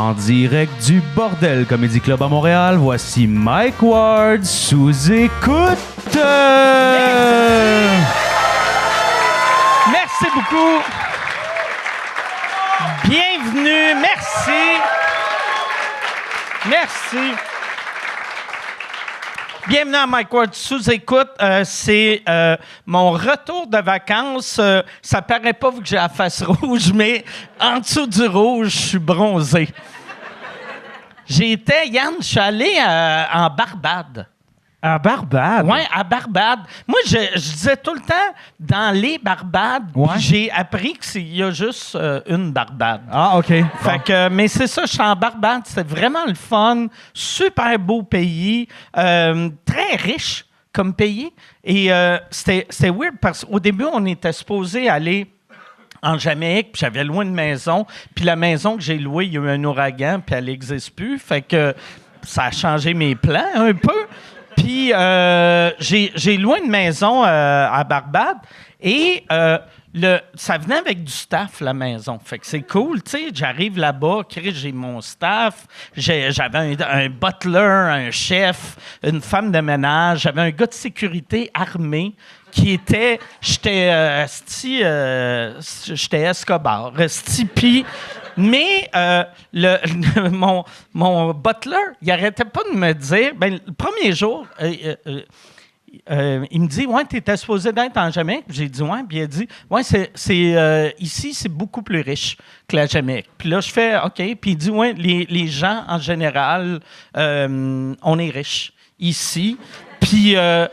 En direct du Bordel Comedy Club à Montréal, voici Mike Ward sous écoute. Merci beaucoup. Bienvenue. Merci. Merci. Bienvenue à Mike Ward sous écoute. C'est mon retour de vacances. Ça paraît pas vu que j'ai la face rouge, mais en dessous du rouge, je suis bronzé. Yann, je suis allé en Barbade. À Barbade? Oui, à Barbade. Moi, je disais tout le temps dans les Barbades, ouais. Puis j'ai appris qu'il y a juste une Barbade. Ah, OK. Fait que, mais c'est ça, je suis en Barbade. C'était vraiment le fun. Super beau pays. Très riche comme pays. Et c'était weird parce qu'au début, on était supposé aller en Jamaïque, puis j'avais loué une maison. Puis la maison que j'ai louée, il y a eu un ouragan, puis elle n'existe plus. Fait que ça a changé mes plans un peu. Puis j'ai loué une maison à Barbade et ça venait avec du staff, la maison. Fait que c'est cool, tu sais. J'arrive là-bas, j'ai mon staff. J'avais un butler, un chef, une femme de ménage. J'avais un gars de sécurité armé qui était... J'étais Escobar. Puis... Mais mon butler, il arrêtait pas de me dire... Ben, le premier jour... il me dit, ouais, tu étais supposé d'être en Jamaïque. J'ai dit, ouais. Puis il a dit, ouais, ici, c'est beaucoup plus riche que la Jamaïque. Puis là, je fais, OK. Puis il dit, ouais, les gens, en général, on est riches ici. Puis là,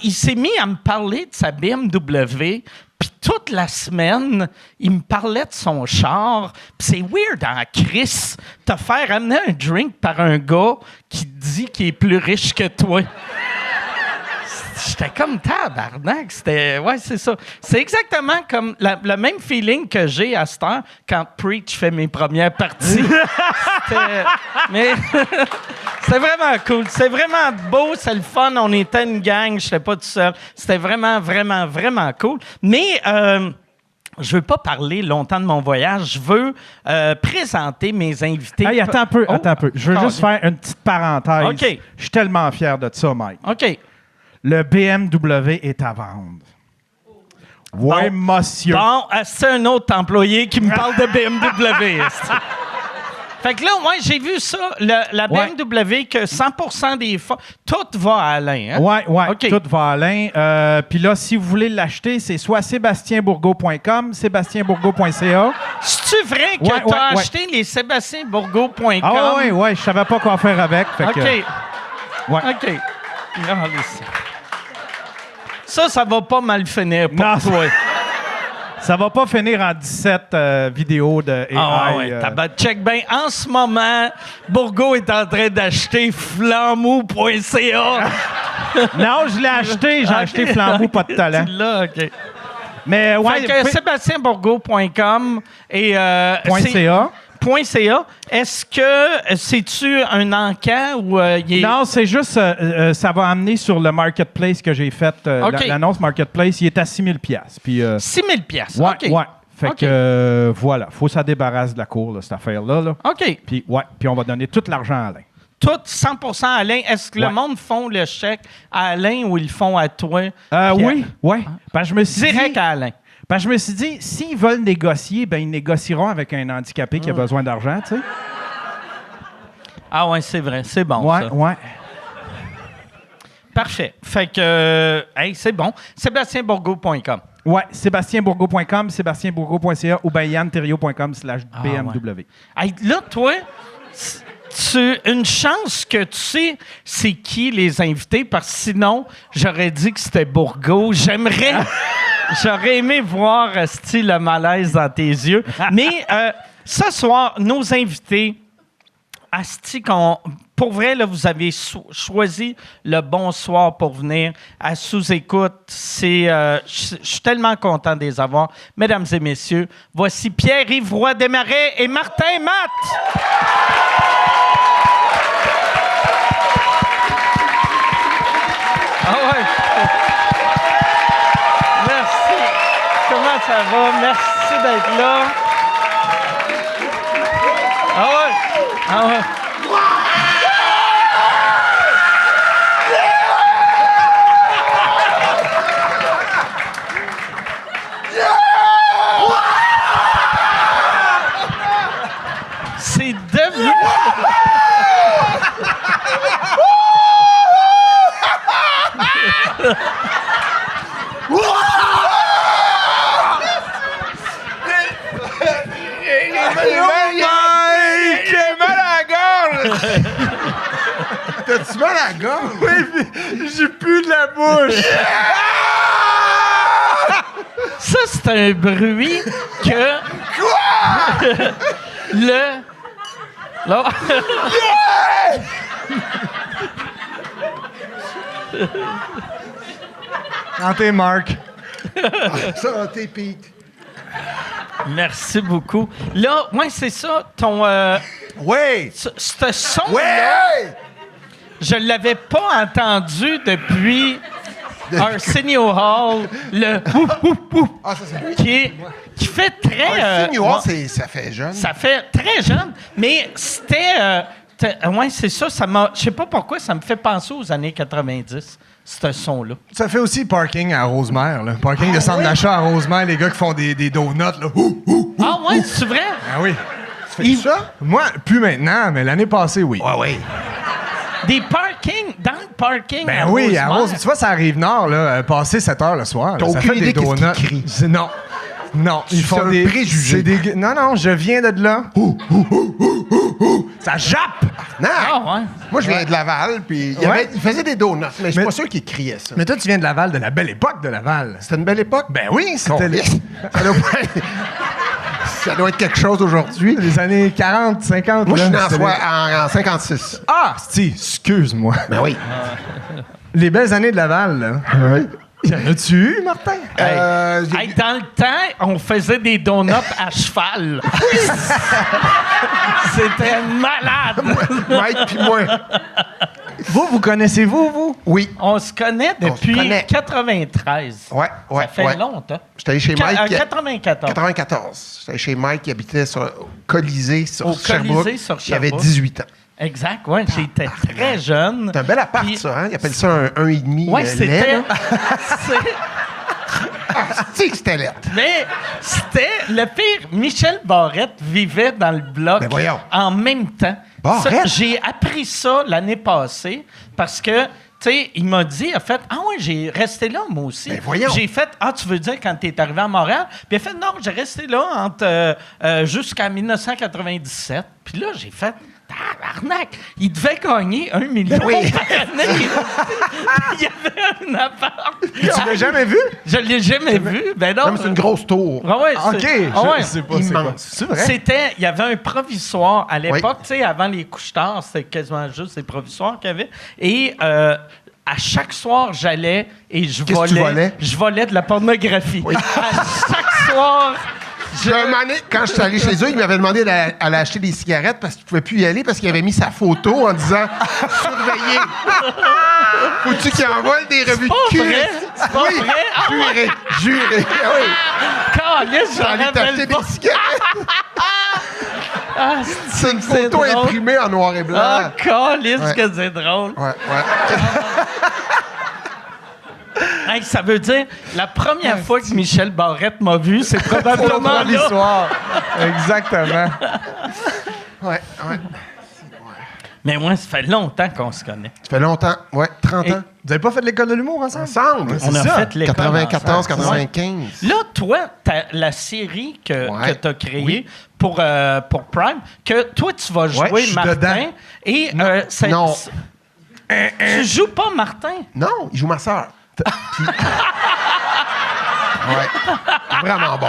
il s'est mis à me parler de sa BMW. Puis toute la semaine, il me parlait de son char. Puis c'est weird en Chris, te faire amener un drink par un gars qui dit qu'il est plus riche que toi. J'étais comme tabarnak. Ouais, c'est ça. C'est exactement comme le même feeling que j'ai à cette heure quand Preach fait mes premières parties. Mais c'était vraiment cool. C'est vraiment beau, c'est le fun. On était une gang, je n'étais pas tout seul. C'était vraiment, vraiment, vraiment cool. Mais je veux pas parler longtemps de mon voyage. Je veux présenter mes invités. Hey, attends un peu. Je veux juste faire une petite parenthèse. OK. Je suis tellement fier de ça, Mike. OK. Le BMW est à vendre. Oui, monsieur. Bon, c'est un autre employé qui me parle de BMW. Fait que là, moi, j'ai vu ça, la BMW, que 100% des fois, tout va à Alain. Hein? Oui, OK. Tout va à Alain. Puis là, si vous voulez l'acheter, c'est soit sébastienbourgault.com, sébastienbourgault.ca. C'est-tu vrai que tu as acheté les sébastienbourgault.com? Ah oui, je savais pas quoi faire avec. Fait OK. Que, ouais. OK. Regardez ça. Ça va pas mal finir pour toi. Ça va pas finir en 17 vidéos de AI. Ah ouais, check bien. En ce moment, Bourgault est en train d'acheter flambeau.ca. Non, je l'ai acheté. J'ai acheté Flambeau, pas de talent. Tu l'as, OK. Mais ouais. Fait que sébastienbourgault.com et... .ca. .ca. Est-ce que c'est-tu un encan ou Non, c'est juste ça va amener sur le marketplace que j'ai fait l'annonce marketplace, il est à 6 000 $. Puis 6 000 $. Ouais, OK. ouais. Fait que voilà, faut que ça débarrasse de la cour là, cette affaire là. OK. Puis on va donner tout l'argent à Alain. Tout 100% à Alain. Est-ce que le monde font le chèque à Alain ou ils le font à toi? Oui. Ben, je me suis direct à Alain. Ben, je me suis dit, s'ils veulent négocier, ben ils négocieront avec un handicapé qui a besoin d'argent, tu sais. Ah ouais, c'est vrai. C'est bon, ça. Ouais. Parfait. Fait que, c'est bon. sébastienbourgault.com. Ouais, sébastienbourgault.com, sébastienbourgault.ca ou bien yanterio.com/BMW. Hey, là, toi, une chance que tu sais c'est qui les invités, parce que sinon, j'aurais dit que c'était Bourgault. J'aurais aimé voir le malaise dans tes yeux. Mais ce soir, nos invités, asti, pour vrai, là, vous avez choisi le bon soir pour venir à Sous-Écoute. Je suis tellement content de les avoir. Mesdames et messieurs, voici Pierre-Yves Roy Desmarais et Martin Matt. Ah ouais. Merci. Comment ça va? Merci d'être là. Ah ouais. Ah ouais. C'est devenu... J'ai mal à la gorge! T'as-tu mal à la gorge? Oui, j'ai plus de la bouche. Ça, c'est un bruit que... Quoi? Là... Santé, Marc. Santé, Pete. Merci beaucoup. Là, ouais, c'est ça, ton... Oui! Ce son-là, Ouais! je l'avais pas entendu depuis Arsenio Hall, le Ah, ça, c'est... qui fait très... Senior, ouais, ça fait jeune. ça fait très jeune, mais c'était... ouais, c'est ça, je sais pas pourquoi, ça me fait penser aux années 90, ce son-là. Ça fait aussi parking à Rosemère, là. Parking de centre d'achat à Rosemère, les gars qui font des donuts, là. Ah ouais, c'est vrai? Ah oui. Il- ça? Moi, plus maintenant, mais l'année passée, oui. Ouais, oui. Des parkings, dans le parking Ben à oui, à Rosemère. Rose, tu vois, ça arrive nord, là, passer 7 heures le soir. T'as là, ça aucune fait idée des qu'est-ce donuts. qu'ils crient. Non. Non, ils font un des préjugé. c'est des- Non, non, je viens de là. Ça jappe! Non! Ah ouais. Moi, je viens de Laval, puis il faisait des donuts, mais je suis Mais- pas sûr qu'il criait ça. Mais toi, tu viens de Laval, de la belle époque de Laval. C'était une belle époque. Ben oui, c'était Ça doit, ça doit être quelque chose aujourd'hui. les années 40, 50. Moi, je suis né là, en, c'était en 56. Ah, excuse-moi. Ben oui. Les belles années de Laval, là. Oui. Y en a-tu eu, Martin? Hey, dans le temps, on faisait des donuts à cheval. C'était malade. Mike puis moi. Vous connaissez-vous, vous? Oui. On se connaît On se depuis connaît. 93. Ouais, ouais, Ça fait ouais. longtemps. J'étais allé chez Mike. 94. 94. J'étais allé chez Mike qui habitait sur Colisée sur Au Sherbrooke. Colisée sur Il avait Sherbrooke. 18 ans. Exact, oui. J'étais très jeune. C'est un bel appart, Puis- ça, hein? Ils appellent ça un 1,5 Oui, lait, c'était. là. Tu sais que c'était lettre. Mais c'était le pire. Michel Barrette vivait dans le bloc Ben voyons. en même temps. Barrette? Ça, j'ai appris ça l'année passée parce que, tu sais, il m'a dit, il a fait, ah ouais, j'ai resté là, moi aussi. Ben voyons. J'ai fait, ah, tu veux dire quand tu es arrivé à Montréal? Puis il a fait, non, j'ai resté là jusqu'à 1997. Puis là, j'ai fait, tabarnak, il devait gagner 1 million Ben oui. par année. Il y avait un appart. Tu l'as jamais vu? Je l'ai jamais vu. Ben non. Non, mais c'est une grosse tour. Ah ouais, OK, ah ouais. je sais pas c'est quoi. Immense. C'est vrai? C'était, il y avait un provisoire à l'époque, Oui. tu sais, avant les couches-tard, c'était quasiment juste des provisoires qu'il y avait. Et à chaque soir, j'allais et je Qu'est-ce que tu volais? Je volais de la pornographie. À chaque soir, Un moment donné, quand je suis allé chez eux, il m'avait demandé d'aller acheter des cigarettes parce qu'il ne pouvait plus y aller parce qu'il avait mis sa photo en disant « Surveillez! » Faut-tu qu'il envoie des revues pas de cul? vrai? C'est pas Oui, vrai? Ah juré, juré. Ah oui, Calisse, j'en j'allais rappelle t'acheter pas. des cigarettes. Ah, C'est une c'est photo drôle. imprimée en noir et blanc. Ah, calisse, Ouais. que c'est drôle. Ouais, ouais. Hey, ça veut dire, la première fois que Michel Barrette m'a vu, c'est probablement là. l'histoire. Exactement. Ouais, ouais. Mais moi, ça fait longtemps qu'on se connaît. Ça fait longtemps. Ouais, 30 Et- ans. Vous avez pas fait de l'école de l'humour ensemble? Ensemble. On a ça. fait l'école 94, ensemble. 95. Là, toi, la série que Ouais. tu as créée pour Prime, que toi, tu vas jouer je suis Martin. dedans. Et Non. tu joues pas Martin? Non, il joue ma sœur. Ouais. Vraiment bon.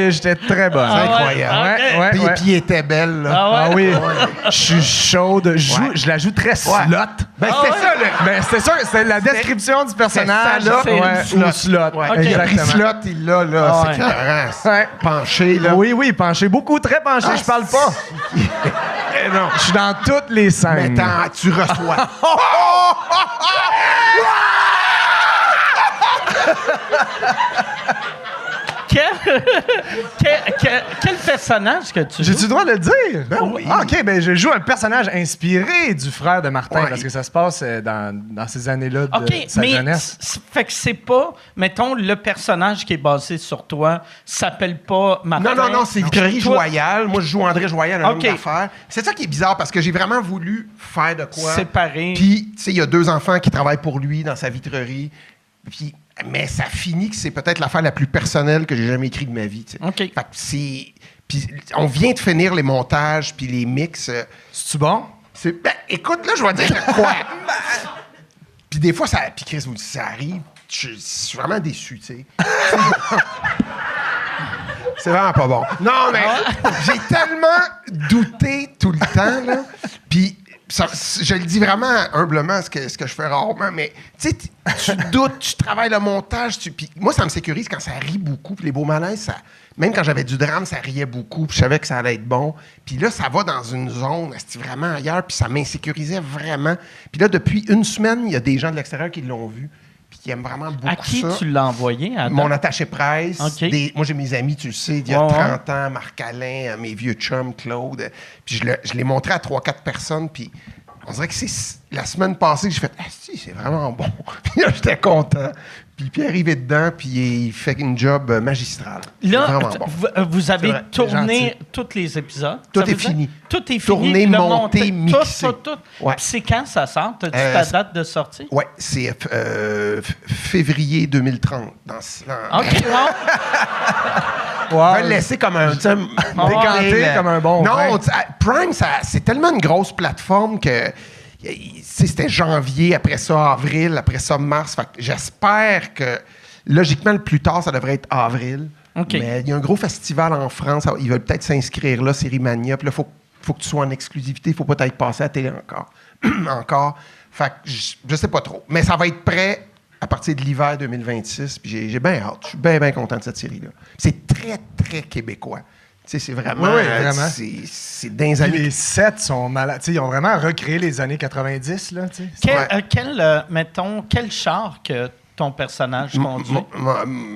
J'étais très bonne. C'est Ah ouais? incroyable. Ok. Ouais, Puis, ouais. puis il était belle, là. Ah ouais? Ah oui, je suis chaude. Je la joue très slot. Ben, Ah c'était ouais? ça, le... Ben, c'était sûr, c'est la description du personnage. ça, là. C'est une ou slot. Ouais, Ok. il a pris Exactement. slot, il l'a, là. Ah c'est ouais. écœurant. Ouais. Penché, là. Oui, oui, penché. Beaucoup, très penché. Ah, je parle pas. Eh non. Je suis dans toutes les Mais scènes. tu reçois. Quel personnage que tu joues? J'ai-tu le droit de le dire? Ben oui. Ah, OK, ben je joue un personnage inspiré du frère de Martin, Ouais. parce que ça se passe dans ces années-là de OK, sa mais jeunesse. fait que c'est pas, mettons, le personnage qui est basé sur toi s'appelle pas Martin. Non, c'est Vitrerie Toi- Joyal. Moi, je joue André Joyal, un homme OK. d'affaires. C'est ça qui est bizarre, parce que j'ai vraiment voulu faire de quoi. Séparer. Puis, tu sais, il y a 2 enfants qui travaillent pour lui dans sa vitrerie. Puis, mais ça finit que c'est peut-être l'affaire la plus personnelle que j'ai jamais écrite de ma vie. Tu sais. OK. Fait que c'est... Puis, on vient de finir les montages puis les mix. C'est-tu bon? Ben, écoute, là, je vais dire quoi. Puis des fois, ça... Puis Chris vous dit, ça arrive. Je suis vraiment déçu, tu sais. C'est vraiment pas bon. Non, mais j'ai tellement douté tout le temps, là. Puis, je le dis vraiment humblement, ce que je fais rarement, mais tu sais, tu doutes, tu travailles le montage. Puis moi, ça me sécurise quand ça rit beaucoup. Puis les beaux malaises, même quand j'avais du drame, ça riait beaucoup. Puis je savais que ça allait être bon. Puis là, ça va dans une zone, c'est vraiment ailleurs. Puis ça m'insécurisait vraiment. Puis là, depuis une semaine, il y a des gens de l'extérieur qui l'ont vu. Puis qui aiment vraiment beaucoup ça. À qui tu l'as envoyé? Mon attaché presse. OK. Moi, j'ai mes amis, tu le sais, d'il y a 30 ans, Marc-Alain, mes vieux chums, Claude. Puis je l'ai montré à 3-4 personnes. Puis on dirait que c'est la semaine passée que j'ai fait « Ah, si, c'est vraiment bon. » Puis là, j'étais content. Puis Pierre arrivé dedans, puis il fait une job magistrale. C'est Là, vraiment bon. vous avez C'est vrai, tourné gentil. tous les épisodes. Tout ça est veut dire? fini. Tout est fini. Tourné, le monté, mixé. Tout. Ouais. Puis c'est quand ça sort? As-tu ta date de sortie? Oui, c'est février 2030. OK, bon. On va le laisser comme un... tu sais, Décanté comme un bon vin. Non, Prime, c'est tellement une grosse plateforme que... C'était janvier, après ça avril, après ça mars. Fait que j'espère que, logiquement, le plus tard, ça devrait être avril. OK. Mais il y a un gros festival en France. Ils veulent peut-être s'inscrire là, Sérimania. Puis là, il faut que tu sois en exclusivité. Il ne faut pas être passé à la télé encore. Fait que je sais pas trop. Mais ça va être prêt à partir de l'hiver 2026. Puis j'ai bien hâte. Je suis bien, bien content de cette série-là. C'est très, très québécois. Tu sais, c'est vraiment... Oui, vraiment. C'est dans les Puis années... les sets sont malades. Tu sais, ils ont vraiment recréé les années 90, là, tu sais. Mettons, quel char que ton personnage conduit?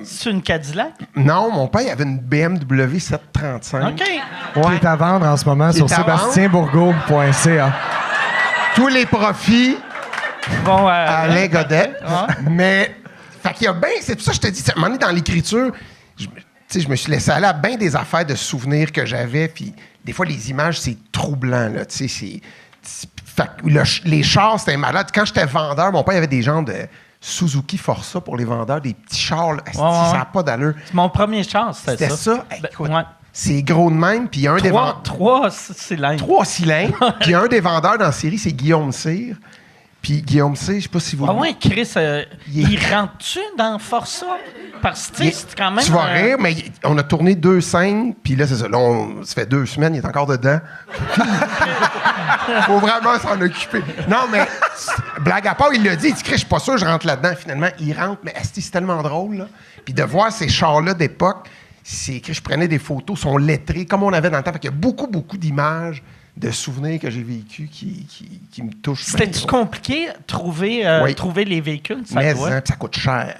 C'est une Cadillac? Non, mon père, il avait une BMW 735. OK. Qui est à vendre en ce moment Qui sur est à vendre. sébastienbourgault.ca. Tous les profits Bon, à Alain Godette. Ouais. Mais, fait qu'il y a bien... C'est pour ça que je te dis, à un moment donné, dans l'écriture, je me suis laissé aller à bien des affaires de souvenirs que j'avais. Puis des fois, les images, c'est troublant, là. Tu sais, fait que les chars, c'était malade. Quand j'étais vendeur, mon père avait des gens de Suzuki Forza pour les vendeurs, des petits chars, là. Ça n'a pas d'allure. C'est mon premier char, c'était ça. C'était ça? Ben, Écoute, ouais. c'est gros de même. Puis il y a un des vendeurs... 3 cylindres. 3 cylindres. Puis un des vendeurs dans la série, c'est Guillaume Cyr. Puis Guillaume Cyr, je sais pas si vous... Ah ouais, Chris, Il il rentre-tu dans Forza? Parce que, tu sais, c'est quand même... Tu vas rire, mais on a tourné 2 scènes, puis là, c'est ça. Là, ça fait 2 semaines, il est encore dedans. Faut vraiment s'en occuper. Non, mais blague à part, il l'a dit. Il dit, Chris, je suis pas sûr, je rentre là-dedans. Finalement, il rentre, mais esti, c'est tellement drôle, là. Puis de voir ces chars-là d'époque, c'est que je prenais des photos, sont lettrés, comme on avait dans le temps. Fait qu'il y a beaucoup, beaucoup d'images, de souvenirs que j'ai vécus qui me touchent. C'était-tu compliqué trouver les véhicules? Mais ça coûte cher.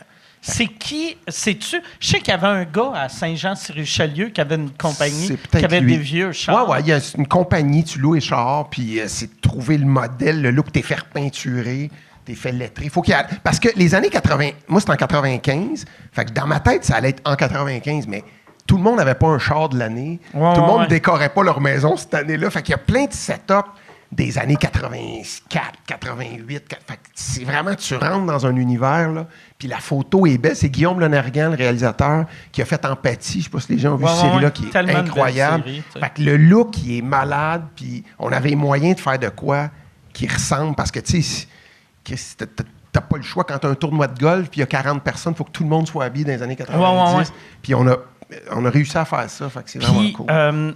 C'est qui? Sais-tu? Je sais qu'il y avait un gars à Saint-Jean-sur-Richelieu qui avait une compagnie C'est peut-être qui avait lui. des vieux chars. Ouais, il y a une compagnie, tu loues les chars, puis c'est de trouver le modèle, le look, t'es fait repeinturer, t'es fait lettrer. Faut qu'il y ait... Parce que les années 80, moi c'est en 95, fait que dans ma tête, ça allait être en 95, mais tout le monde n'avait pas un char de l'année. Ouais, tout le monde ouais. décorait pas leur maison cette année-là. Fait qu'il y a plein de setups des années 84, 88. Fait que c'est vraiment, tu rentres dans un univers, là, puis la photo est belle. C'est Guillaume Lonergan, le réalisateur, qui a fait Empathie. Je sais pas si les gens ont vu cette série-là, qui est Tellement de belles incroyable. séries, tu sais. Fait que le look, il est malade, puis on avait moyen de faire de quoi qui ressemble, parce que, tu sais, t'as pas le choix quand t'as un tournoi de golf, puis il y a 40 personnes, il faut que tout le monde soit habillé dans les années 90. Ouais. Puis on a réussi à faire ça, fait que c'est vraiment Puis, cool.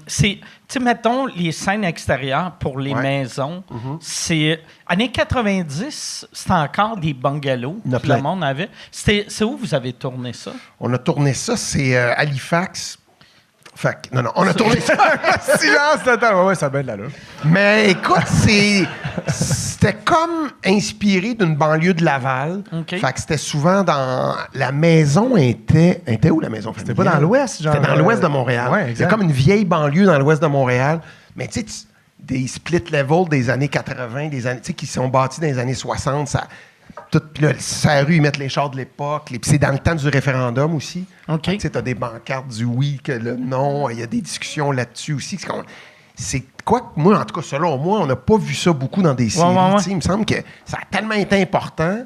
tu sais, mettons, les scènes extérieures pour les Ouais. maisons, c'est... Années 90, c'était encore des bungalows Il y en a que le plein. monde avait. C'est où vous avez tourné ça? On a tourné ça, c'est Halifax, Fait que, non, on a tourné ça. Silence total. Ouais, ça a bien de l'allure. Mais écoute, c'était comme inspiré d'une banlieue de Laval. OK. Fait que c'était souvent dans... La maison était où, la maison familiale? C'était pas dans l'ouest, genre? C'était dans l'ouest de Montréal. Ouais, exact. C'était comme une vieille banlieue dans l'ouest de Montréal. Mais tu sais, des split level des années 80, des années, tu sais, qui sont bâtis dans les années 60, ça... Puis là, sa rue, ils mettent les chars de l'époque. Puis c'est dans le temps du référendum aussi. OK. Tu sais, t'as des pancartes du oui, que le non. Il y a des discussions là-dessus aussi. C'est quoi que moi, en tout cas, selon moi, on n'a pas vu ça beaucoup dans des séries. Ouais. Tu sais, il me semble que ça a tellement été important.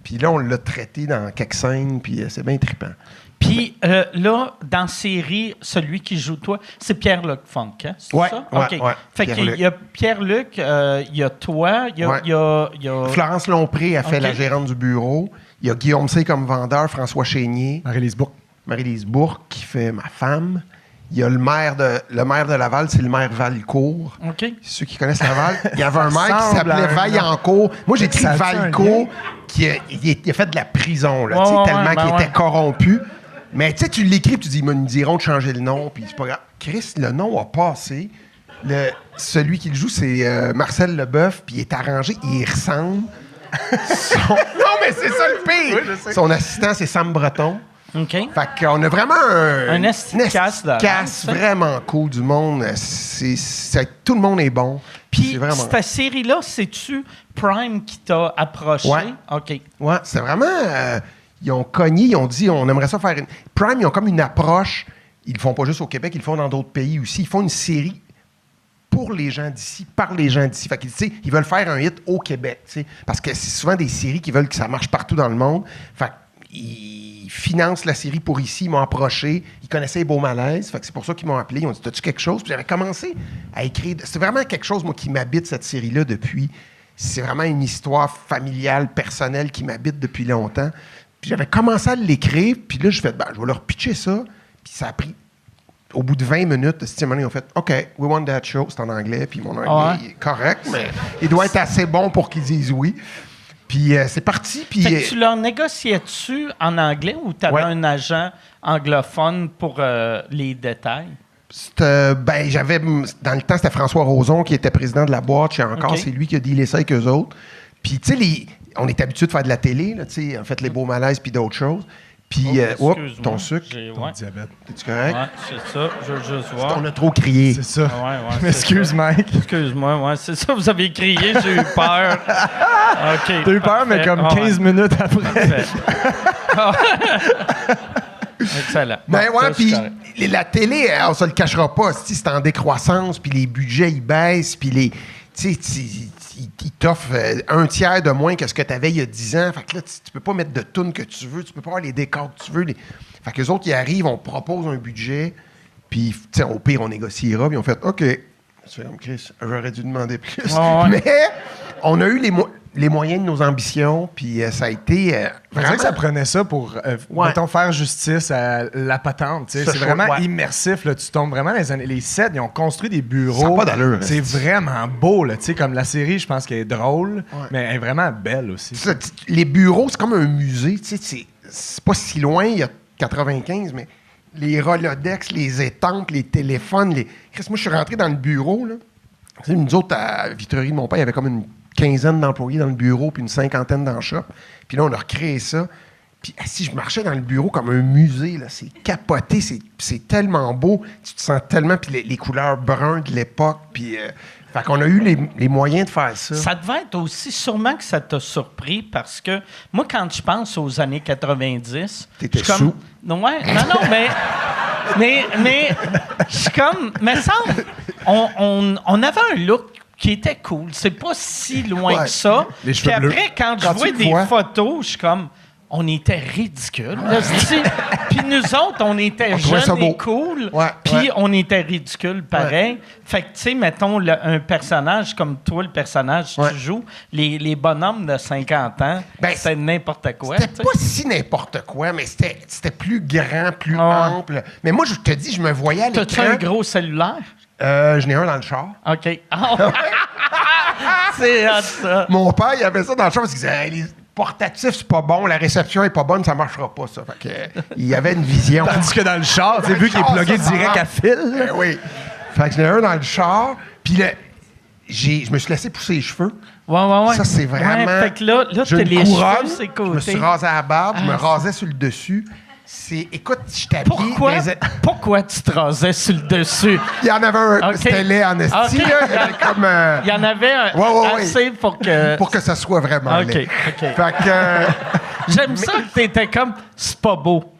Puis là, on l'a traité dans quelques scènes. Puis c'est bien trippant. Puis là, dans la série, celui qui joue toi, c'est Pierre-Luc Funk, hein? C'est ça? OK. Fait qu'il y a Pierre-Luc, il y a toi, il y a... Florence Lompré a fait la gérante du bureau. Il y a Guillaume C. comme vendeur, François Chénier. Marie-Lise Bourque qui fait ma femme. Il y a le maire de Laval, c'est le maire Valcourt. OK. Ceux qui connaissent Laval. Il y avait un maire qui s'appelait Vaillancourt. Moi, j'ai écrit Valcourt, qui a fait de la prison, là, tellement qu'il était corrompu. Mais tu sais, tu l'écris et tu dis, ils nous diront de changer le nom, puis c'est pas grave. Chris, le nom a passé. Celui qui le joue, c'est Marcel Leboeuf, puis il est arrangé, il ressemble. Non, mais c'est ça le pire! Oui, son assistant, c'est Sam Breton. OK. Fait qu'on a vraiment un casse vraiment cool du monde. Tout le monde est bon. Puis, cette série-là, c'est-tu Prime qui t'a approché? Ouais. OK. Ouais, c'est vraiment... ils ont cogné, ils ont dit, on aimerait ça faire une... Prime, ils ont comme une approche. Ils le font pas juste au Québec, ils le font dans d'autres pays aussi. Ils font une série pour les gens d'ici, par les gens d'ici. Fait qu'ils, tu sais, ils veulent faire un hit au Québec, tu sais, parce que c'est souvent des séries qui veulent que ça marche partout dans le monde. Fait qu'ils financent la série pour ici, ils m'ont approché, ils connaissaient les Beaux Malaises, fait que c'est pour ça qu'ils m'ont appelé, ils ont dit, t'as-tu quelque chose? Puis j'avais commencé à écrire. C'est vraiment quelque chose, moi, qui m'habite, cette série-là, depuis. C'est vraiment une histoire familiale, personnelle, qui m'habite depuis longtemps. Puis j'avais commencé à l'écrire, puis là, je fais, je vais leur pitcher ça. Puis ça a pris, au bout de 20 minutes, ils ont fait, OK, we want that show. C'est en anglais, puis mon anglais il est correct, mais il doit être assez bon pour qu'ils disent oui. Puis c'est parti. Puis fait que tu leur négociais-tu en anglais ou tu avais un agent anglophone pour les détails? J'avais, dans le temps, c'était François Roson qui était président de la boîte. Je sais encore, c'est lui qui a dealé ça avec eux autres. Puis, tu sais, on est habitué de faire de la télé, là, tu sais, en fait, les Beaux Malaises puis d'autres choses. Puis, ton sucre, ton diabète. Es-tu correct? Oui, c'est ça. Je veux juste voir. On a trop crié. C'est ça. Ouais, Excuse, Mike. Excuse-moi, c'est ça. Vous avez crié, j'ai eu peur. OK. T'as eu peur, mais comme 15 minutes après. Excellent. Ben ouais, puis la télé, on se le cachera pas. C'est en décroissance, puis les budgets, ils baissent, puis ils t'offrent un tiers de moins que ce que tu avais il y a 10 ans. Fait que là, tu peux pas mettre de tunes que tu veux, tu peux pas avoir les décors que tu veux. Fait qu'eux autres, ils arrivent, on propose un budget, puis au pire, on négociera, puis on fait OK. C'est comme Chris, j'aurais dû demander plus. Mais on a eu les moyens de nos ambitions, puis ça a été vraiment... que ça prenait ça pour, mettons, faire justice à la patente. C'est vraiment immersif. Là, tu tombes vraiment dans les sets. Ils ont construit des bureaux. Ça n'a pas d'allure. C'est vraiment beau. Là, comme la série, je pense qu'elle est drôle, mais elle est vraiment belle aussi. Les bureaux, c'est comme un musée. C'est pas si loin, il y a 95, mais les Rolodex, les étampes, les téléphones. Chris, moi, je suis rentré dans le bureau. Là. Nous autres, à Vitrerie de mon père, il y avait comme une quinzaine d'employés dans le bureau, puis une cinquantaine dans le shop. Puis là, on a recréé ça. Puis si je marchais dans le bureau comme un musée, là, c'est capoté, c'est tellement beau. Tu te sens tellement, puis les couleurs brunes de l'époque, puis... fait qu'on a eu les moyens de faire ça. Ça devait être aussi, sûrement que ça t'a surpris, parce que moi, quand je pense aux années 90... T'étais sous. Non, mais je suis comme... Mais semble, on avait un look qui était cool. C'est pas si loin que ça. Les cheveux bleus. Puis après, quand je vois des photos, je suis comme... On était ridicules. Puis nous autres, on était jeunes et cool. Puis on était ridicules pareil. Fait que, tu sais, mettons, un personnage comme toi, le personnage que tu joues, les bonhommes de 50 ans, c'était n'importe quoi. C'était pas si n'importe quoi, mais c'était plus grand, plus ample. Mais moi, je te dis, je me voyais à l'écran. T'as-tu un gros cellulaire? J'en ai un dans le char. OK. C'est hot, ça. Mon père, il avait ça dans le char parce qu'il disait... portatif, c'est pas bon, la réception est pas bonne, ça marchera pas, ça. Fait que, il y avait une vision. Tandis que dans le char, tu sais, vu qu'il est plugué direct à fil. Oui. Fait que j'en ai un dans le char, puis là, je me suis laissé pousser les cheveux. Ouais. Ça, c'est vraiment... Ouais, fait que là j'ai t'as une les couronne, cheveux sur les je me suis côtés. rasé à la barbe, je me rasais sur le dessus. Écoute, je t'habille... Pourquoi tu te rasais sur le dessus? Il y en avait un, Ok. c'était laid en esti, Ok. là. Il y avait comme... Il y en avait assez pour que... Pour que ça soit vraiment OK, laid. OK. Fait que... J'aime ça que t'étais comme, c'est pas beau.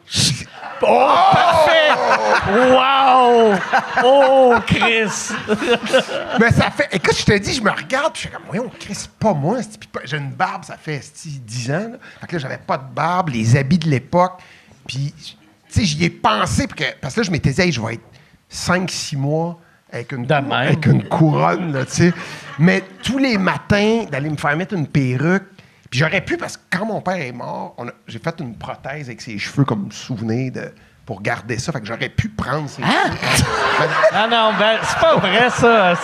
Oh, parfait! Wow! Oh, Chris! Mais ça fait... Écoute, je te dis, je me regarde, puis je suis comme, voyons, Chris, c'est pas moi. Puis j'ai une barbe, ça fait 10 ans. Là. Fait que là, j'avais pas de barbe, les habits de l'époque. Puis, tu sais, j'y ai pensé, parce que là, je m'étais dit, hey, je vais être 5-6 mois avec une couronne, là, tu sais. Mais tous les matins, d'aller me faire mettre une perruque. Puis j'aurais pu, parce que quand mon père est mort, j'ai fait une prothèse avec ses cheveux comme souvenir pour garder ça. Fait que j'aurais pu prendre ses cheveux. Non, c'est pas vrai, ça.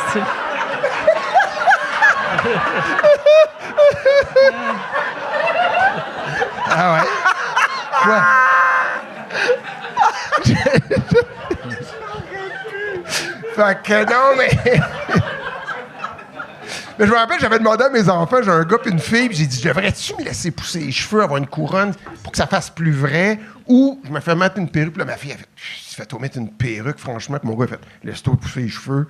Ah ouais? Quoi? Fait que non, mais... Mais je me rappelle, j'avais demandé à mes enfants, j'ai un gars et une fille, puis j'ai dit, devrais-tu me laisser pousser les cheveux, avoir une couronne pour que ça fasse plus vrai, ou je me fais mettre une perruque, puis là, ma fille, elle fait, fais-toi mettre une perruque, franchement, puis mon gars, il fait, laisse-toi pousser les cheveux.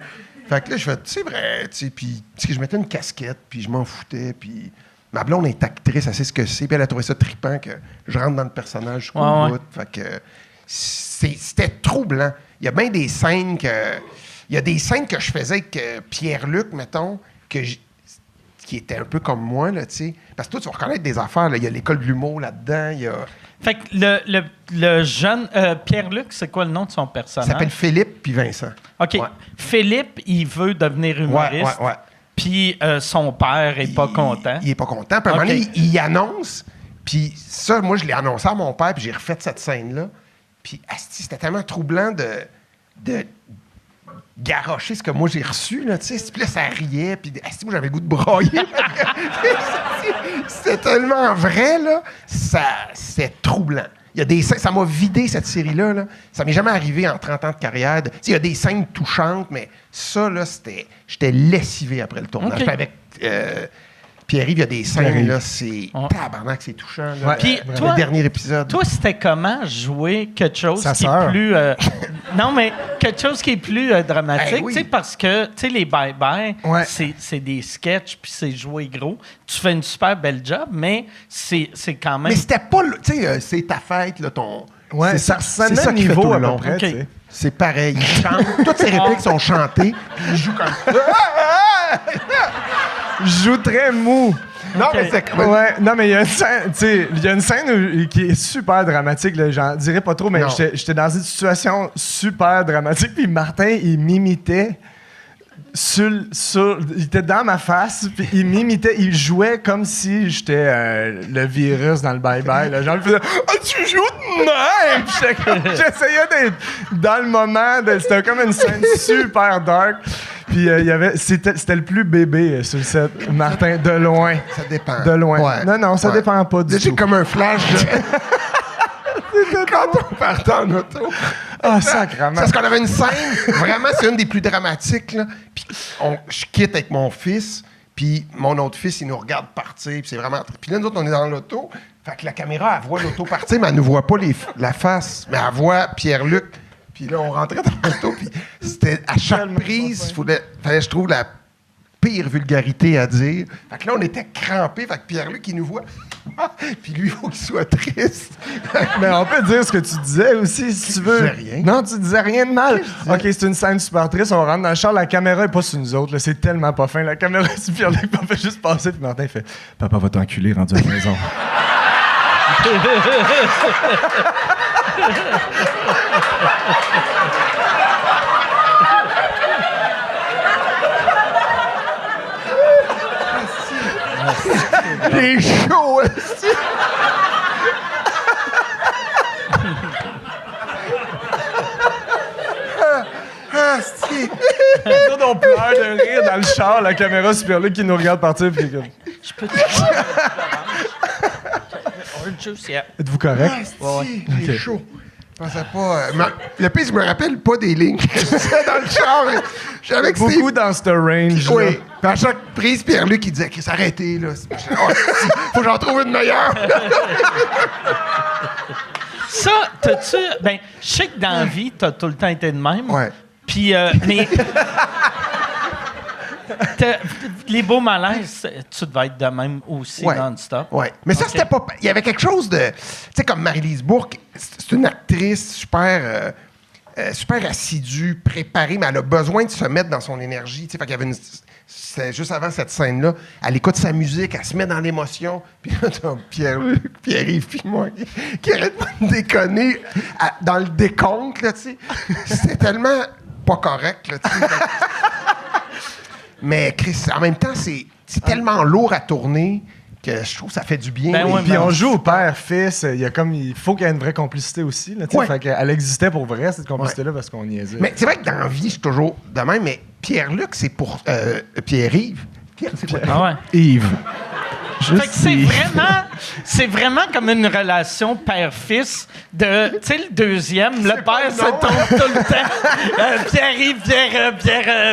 Fait que là, je fais, c'est vrai, tu sais, puis je mettais une casquette, puis je m'en foutais, puis ma blonde est actrice, elle sait ce que c'est, puis elle a trouvé ça trippant que je rentre dans le personnage jusqu'au bout. Fait que c'était troublant. Il y a bien des scènes il y a des scènes que je faisais avec Pierre-Luc, mettons, qui était un peu comme moi, là, tu sais. Parce que toi, tu vas reconnaître des affaires, là. Il y a l'école de l'humour là-dedans, il y a... Fait que le jeune... Pierre-Luc, c'est quoi le nom de son Il personnage? s'appelle Philippe puis Vincent. OK. Ouais. Philippe, il veut devenir humoriste. Ouais. Puis son père est pas content. Il est pas content. Puis à un moment donné, il annonce. Puis ça, moi, je l'ai annoncé à mon père, puis j'ai refait cette scène-là. Puis asti, c'était tellement troublant de garrocher ce que moi j'ai reçu, là, tu sais. Puis là, ça riait, puis asti, moi, j'avais le goût de broyer. C'était tellement vrai, là. C'était troublant. Il y a des scènes, ça m'a vidé, cette série-là. Là. Ça m'est jamais arrivé en 30 ans de carrière. Il y a des scènes touchantes, mais ça, là, j'étais lessivé après le tournage. Okay. Avec Pierre-Yves, il y a des scènes, là, c'est tabarnak, c'est touchant. Là. Ouais. Puis toi, le dernier épisode. Toi, c'était comment jouer quelque chose Sa qui sœur. est plus... non, mais quelque chose qui est plus dramatique, oui. tu sais, parce que, tu sais, les bye-bye, Ouais. c'est des sketchs, puis c'est joué gros. Tu fais une super belle job, mais c'est quand même... Mais c'était pas... Tu sais, c'est ta fête, là, ton... Ouais, ça c'est ressemble ça à qui fait tout niveau le à peu long. près, OK. tu sais. C'est pareil. Il chante. Toutes ses répliques sont chantées, puis il joue comme ça. Je joue très mou. Non, mais c'est comme... Ouais, non, mais il y a une scène, tu sais, il y a une scène qui est super dramatique, là, j'en dirais pas trop, mais Non. j'étais dans une situation super dramatique, puis Martin, il m'imitait il était dans ma face, puis il m'imitait, il jouait comme si j'étais le virus dans le bye-bye, là. Genre, il faisait « Ah, tu joues de même! » Puis j'essayais d'être dans le moment, c'était comme une scène super dark. Puis c'était le plus bébé sur le set, Martin, de loin. Ça dépend. De loin. Ouais. Non, ça dépend pas du J'ai tout. comme un flash de... Quand on partait en auto. Ah, sacrément. Parce qu'on avait une scène, vraiment, c'est une des plus dramatiques, là. Puis je quitte avec mon fils, puis mon autre fils, il nous regarde partir, puis c'est vraiment... Puis là, nous autres, on est dans l'auto, fait que la caméra, elle voit l'auto partir, mais elle ne voit pas la face, mais elle voit Pierre-Luc. Puis là, on rentrait dans l'auto, puis c'était à chaque prise, fallait que je trouve la pire vulgarité à dire. Fait que là, on était crampés, fait que Pierre-Luc, il nous voit, puis lui, il faut qu'il soit triste. Mais on peut dire ce que tu disais aussi, si tu veux. Je disais rien. Non, tu disais rien de mal. OK, c'est une scène super triste, on rentre dans le char, la caméra est pas sur nous autres, là, c'est tellement pas fin. La caméra est sur Pierre-Luc, on fait juste passer, puis Martin fait « Papa va t'enculer rendu à la maison. » Il est chaud, aussi. Nous autres, on pleure de rire dans le char, la caméra sur Pierre-Luc qui nous regarde partir, puis comme... Je peux te Orange juice, yeah. Êtes-vous correct? Si, j'ai chaud. Je pensais pas. Le pire, je me rappelle pas des lignes que je disais dans le char. Je savais que c'était. Beaucoup dans ce range. Oui. Puis à chaque prise, Pierre-Luc, il disait que s'arrêter, là. Faut que j'en trouve une meilleure. Ça, t'as-tu... Ben, je sais que dans la vie, t'as tout le temps été de même. Ouais. Puis, mais... les beaux malaises, tu devais être de même aussi non-stop. Oui. Mais ça, c'était pas. Il y avait quelque chose de. Tu sais, comme Marie-Lise Bourque, c'est une actrice super assidue, préparée, mais elle a besoin de se mettre dans son énergie. Tu sais, fait qu'il y avait une. C'était juste avant cette scène-là. Elle écoute sa musique, elle se met dans l'émotion. Puis là, t'as Pierre-Yves puis moi qui arrête pas de déconner dans le décompte, là, tu sais. C'était tellement pas correct, là, tu sais. Mais Chris, en même temps, c'est tellement lourd à tourner que je trouve que ça fait du bien. Ben ouais, Puis on joue au père-fils. Il faut qu'il y ait une vraie complicité aussi. Là, fait qu'elle existait pour vrai, cette complicité-là, parce qu'on niaisait. Mais c'est vrai que dans la vie, je suis toujours de même, mais Pierre-Luc, c'est pour Pierre-Yves. Pierre, c'est quoi? Ah ouais. Yves. Fait que c'est vraiment comme une relation père-fils de, tu sais, le deuxième, le père se trompe tout le temps. Pierre-Yves,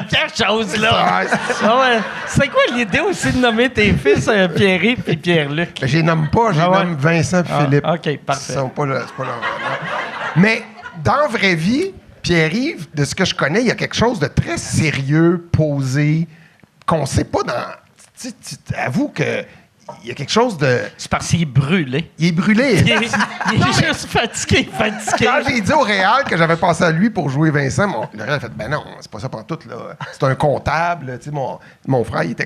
Pierre-Chose, là. Ah ouais. C'est quoi l'idée aussi de nommer tes fils Pierre-Yves et Pierre-Luc? Je les nomme pas, je les nomme Vincent et Philippe. OK, parfait. Ils sont pas là, c'est pas leur nom. Mais dans la vraie vie, Pierre-Yves, de ce que je connais, il y a quelque chose de très sérieux, posé, qu'on sait pas dans... Tu avoue que il y a quelque chose de... C'est parce qu'il est brûlé. Il est brûlé. Il est juste fatigué. Quand j'ai dit au Réal que j'avais pensé à lui pour jouer Vincent, le Réal a fait « Ben non, c'est pas ça pantoute, là. C'est un comptable. » Tu sais, mon frère, il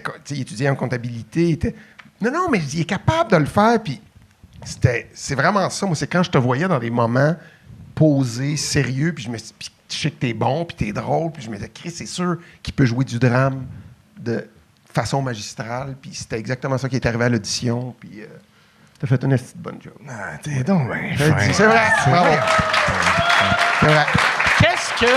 étudiait en comptabilité. Il était... Non, mais il est capable de le faire. Puis c'est vraiment ça. Moi, c'est quand je te voyais dans des moments posés, sérieux, puis je sais que t'es bon, puis t'es drôle, puis je me disais « Chris, c'est sûr qu'il peut jouer du drame de façon magistrale. » Puis c'était exactement ça qui est arrivé à l'audition. Puis t'as fait une petite bonne job. Ah, t'es donc bien C'est vrai. Bravo. C'est vrai. Qu'est-ce que...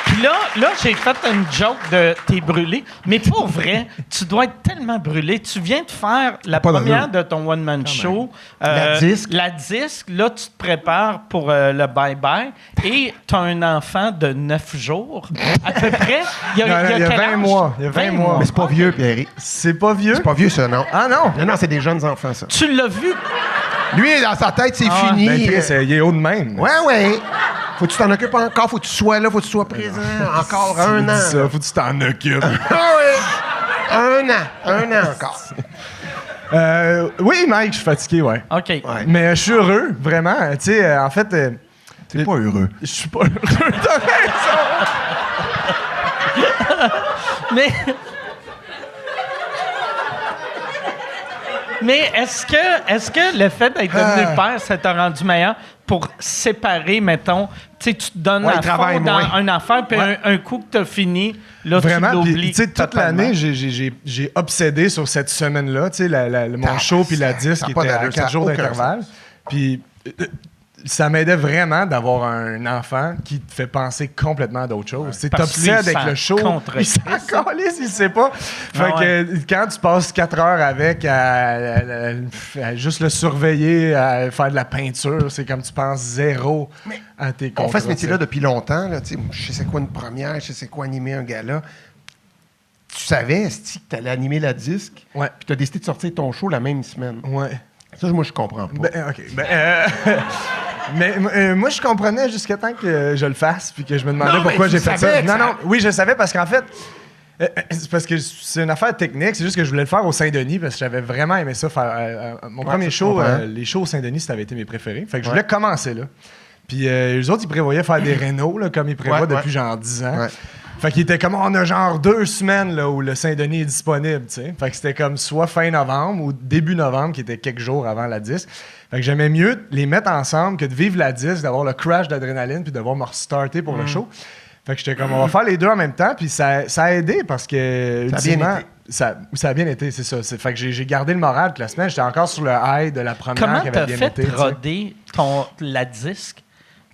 Puis là, j'ai fait une joke de « t'es brûlé », mais pour vrai, tu dois être tellement brûlé. Tu viens de faire la première de ton one-man show. La disque. La disque. Là, tu te prépares pour le bye-bye et tu as un enfant de 9 jours, à peu près. Il y a 20 mois. Il y a 20 mois. Mais c'est pas vieux, Pierre. C'est pas vieux? C'est pas vieux, ça, non? Ah non? Non, c'est des jeunes enfants, ça. Tu l'as vu? Lui, dans sa tête, c'est fini. Ben, Chris, il est haut de même. Ouais. Faut que tu t'en occupes encore. Faut que tu sois là. Faut que tu sois présent. Encore un an. Ça, faut que tu t'en occupes. Ah oui. Un an encore. Oui, Mike, je suis fatigué, ouais. OK. Ouais. Mais je suis heureux, vraiment. Tu sais, en fait... T'es pas heureux. Je suis pas heureux. T'as raison. Mais est-ce que le fait d'être devenu père, ça t'a rendu meilleur pour séparer, mettons, tu sais, tu te donnes à fond dans une affaire, puis un coup que t'as fini, là, vraiment, tu l'oublies. tu sais, toute l'année, j'ai obsédé sur cette semaine-là, tu sais, mon show puis la disque qui était à 4 jours d'intervalle. Puis ça m'aidait vraiment d'avoir un enfant qui te fait penser complètement à d'autres choses. Tu t'obsèdes avec le show. Il s'en calisse, il sait pas. Fait que quand tu passes 4 heures avec à juste le surveiller, à faire de la peinture, c'est comme tu penses zéro à tes contrats. On fait ce métier-là depuis longtemps. Là, je sais quoi une première, je sais quoi animer un gala. Tu savais, Esti, que tu allais animer la disque, ouais. Puis tu as décidé de sortir ton show la même semaine. Ouais. Ça, moi, je comprends pas. OK. Mais moi, je comprenais jusqu'à temps que je le fasse puis que je me demandais pourquoi j'ai fait ça. Non, oui, je savais parce qu'en fait, c'est parce que c'est une affaire technique. C'est juste que je voulais le faire au Saint-Denis parce que j'avais vraiment aimé ça faire. Mon premier show, les shows au Saint-Denis, ça avait été mes préférés. Fait que je voulais commencer là. Puis les autres, ils prévoyaient faire des rénos, là, comme ils prévoient depuis genre 10 ans. Ouais. Fait qu'il était comme, on a genre 2 semaines là, où le Saint-Denis est disponible, tu sais. Fait que c'était comme soit fin novembre ou début novembre, qui était quelques jours avant la disque. Fait que j'aimais mieux les mettre ensemble que de vivre la disque, d'avoir le crash d'adrénaline puis de devoir me restarter pour le show. Fait que j'étais comme, on va faire les deux en même temps. Puis ça a aidé parce que, ultimement, ça a bien été, c'est ça. Fait que j'ai gardé le moral toute la semaine. J'étais encore sur le high de la première qui avait bien été. Comment t'as fait roder la disque?